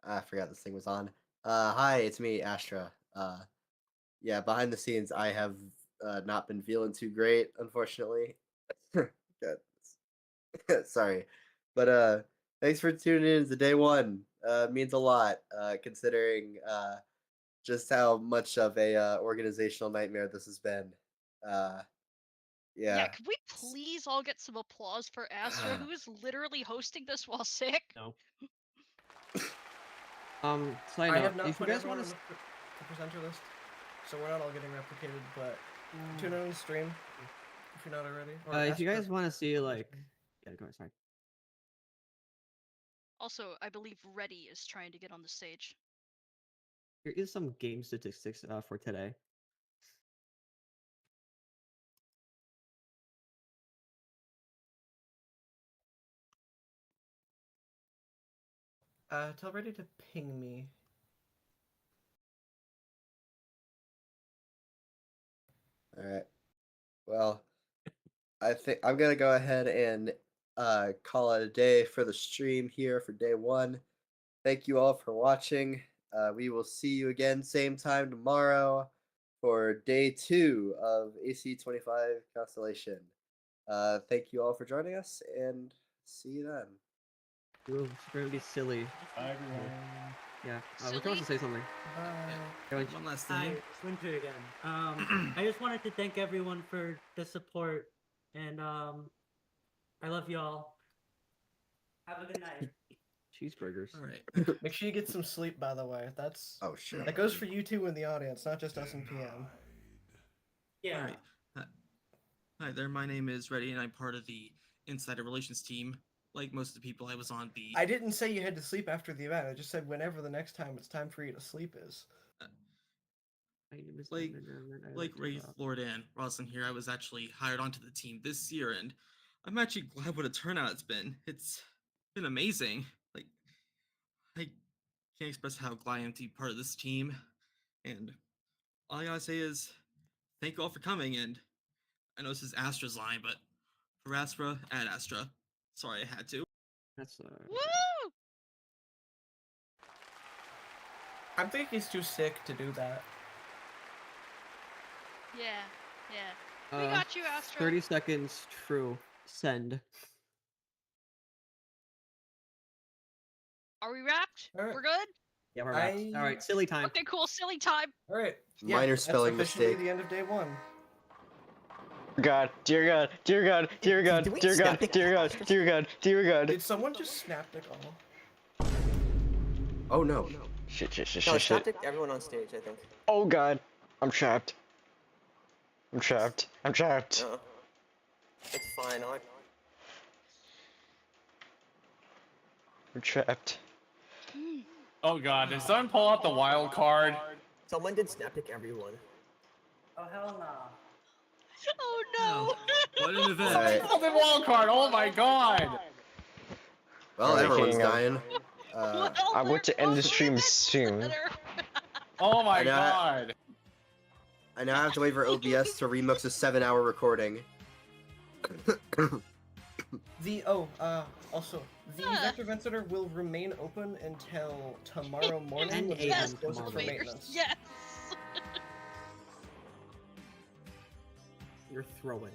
I forgot this thing was on. Hi, it's me, Astra. Yeah, behind the scenes, I have not been feeling too great, unfortunately. Good. Sorry, but thanks for tuning in to day one. Means a lot, considering just how much of a organizational nightmare this has been. Yeah, Yeah. could we please all get some applause for Astra, who is literally hosting this while sick? No. I Side note, have not if you put guys everyone want on the presenter list, so we're not all getting replicated. But tune in on the stream if you're not already. Or if ask you for- guys want to see like, yeah, go ahead. Sorry. Also, I believe Reddy is trying to get on the stage. Here is some game statistics for today. Tell Ready to ping me. All right. Well, I think I'm gonna go ahead and call it a day for the stream here for day one. Thank you all for watching. We will see you again same time tomorrow for day 2 of AC 25 Constellation. Thank you all for joining us, and see you then. It's going to be silly. Bye, everyone. Yeah, Rick wants to say something. One last thing. Hi, it's Winter again. I just wanted to thank everyone for the support, and I love y'all. Have a good night. Cheeseburgers. All right. Make sure you get some sleep, by the way. That's sure. That goes for you two in the audience, not just us in PM. Yeah. All right. Hi there, my name is Reddy, and I'm part of the Insider Relations team. Like most of the people, I was on the... I didn't say you had to sleep after the event. I just said whenever the next time it's time for you to sleep is. Like Ray, Florida, and Roslyn here, I was actually hired onto the team this year, and I'm actually glad what a turnout it's been. It's been amazing. Like, I can't express how glad I am to be part of this team, and all I gotta say is thank you all for coming, and I know this is Astra's line, but for Astra, add Astra. Sorry I had to. That's Woo! I'm thinking he's too sick to do that. Yeah, yeah. We got you, Astral. 30 seconds. True. Send. Are we wrapped? Alright. We're good? Yeah, we're wrapped. All right, silly time. Okay, cool. Silly time. All right. Minor spelling that's officially mistake. the end of day 1. God, dear God, dear God, dear God, dear God, dear God, dear God, dear God. Did someone just snap the call? Oh no. Shit, shit, shit, No, shit, shit. Snaptic, everyone on stage, I think. Oh God, I'm trapped. I'm trapped. I'm trapped. No. It's fine, I'm trapped. Oh god, did someone pull out the wild card? Someone did Snaptic everyone. Oh, hell no. Oh no! What an event. Someone pulled the wild card, oh my god! Well, Alright, everyone's hang on. dying. I'm going to end the stream soon. Oh my I know- god! I now have to wait for OBS to remix a 7-hour recording. Also, the Vector Vent Center will remain open until tomorrow morning 10 when a.m. it goes for tomorrow. maintenance. Yes! You're throwing.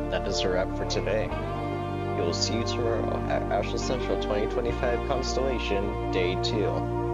That is a wrap for today. We will see you tomorrow at Astral Central 2025 Constellation Day 2.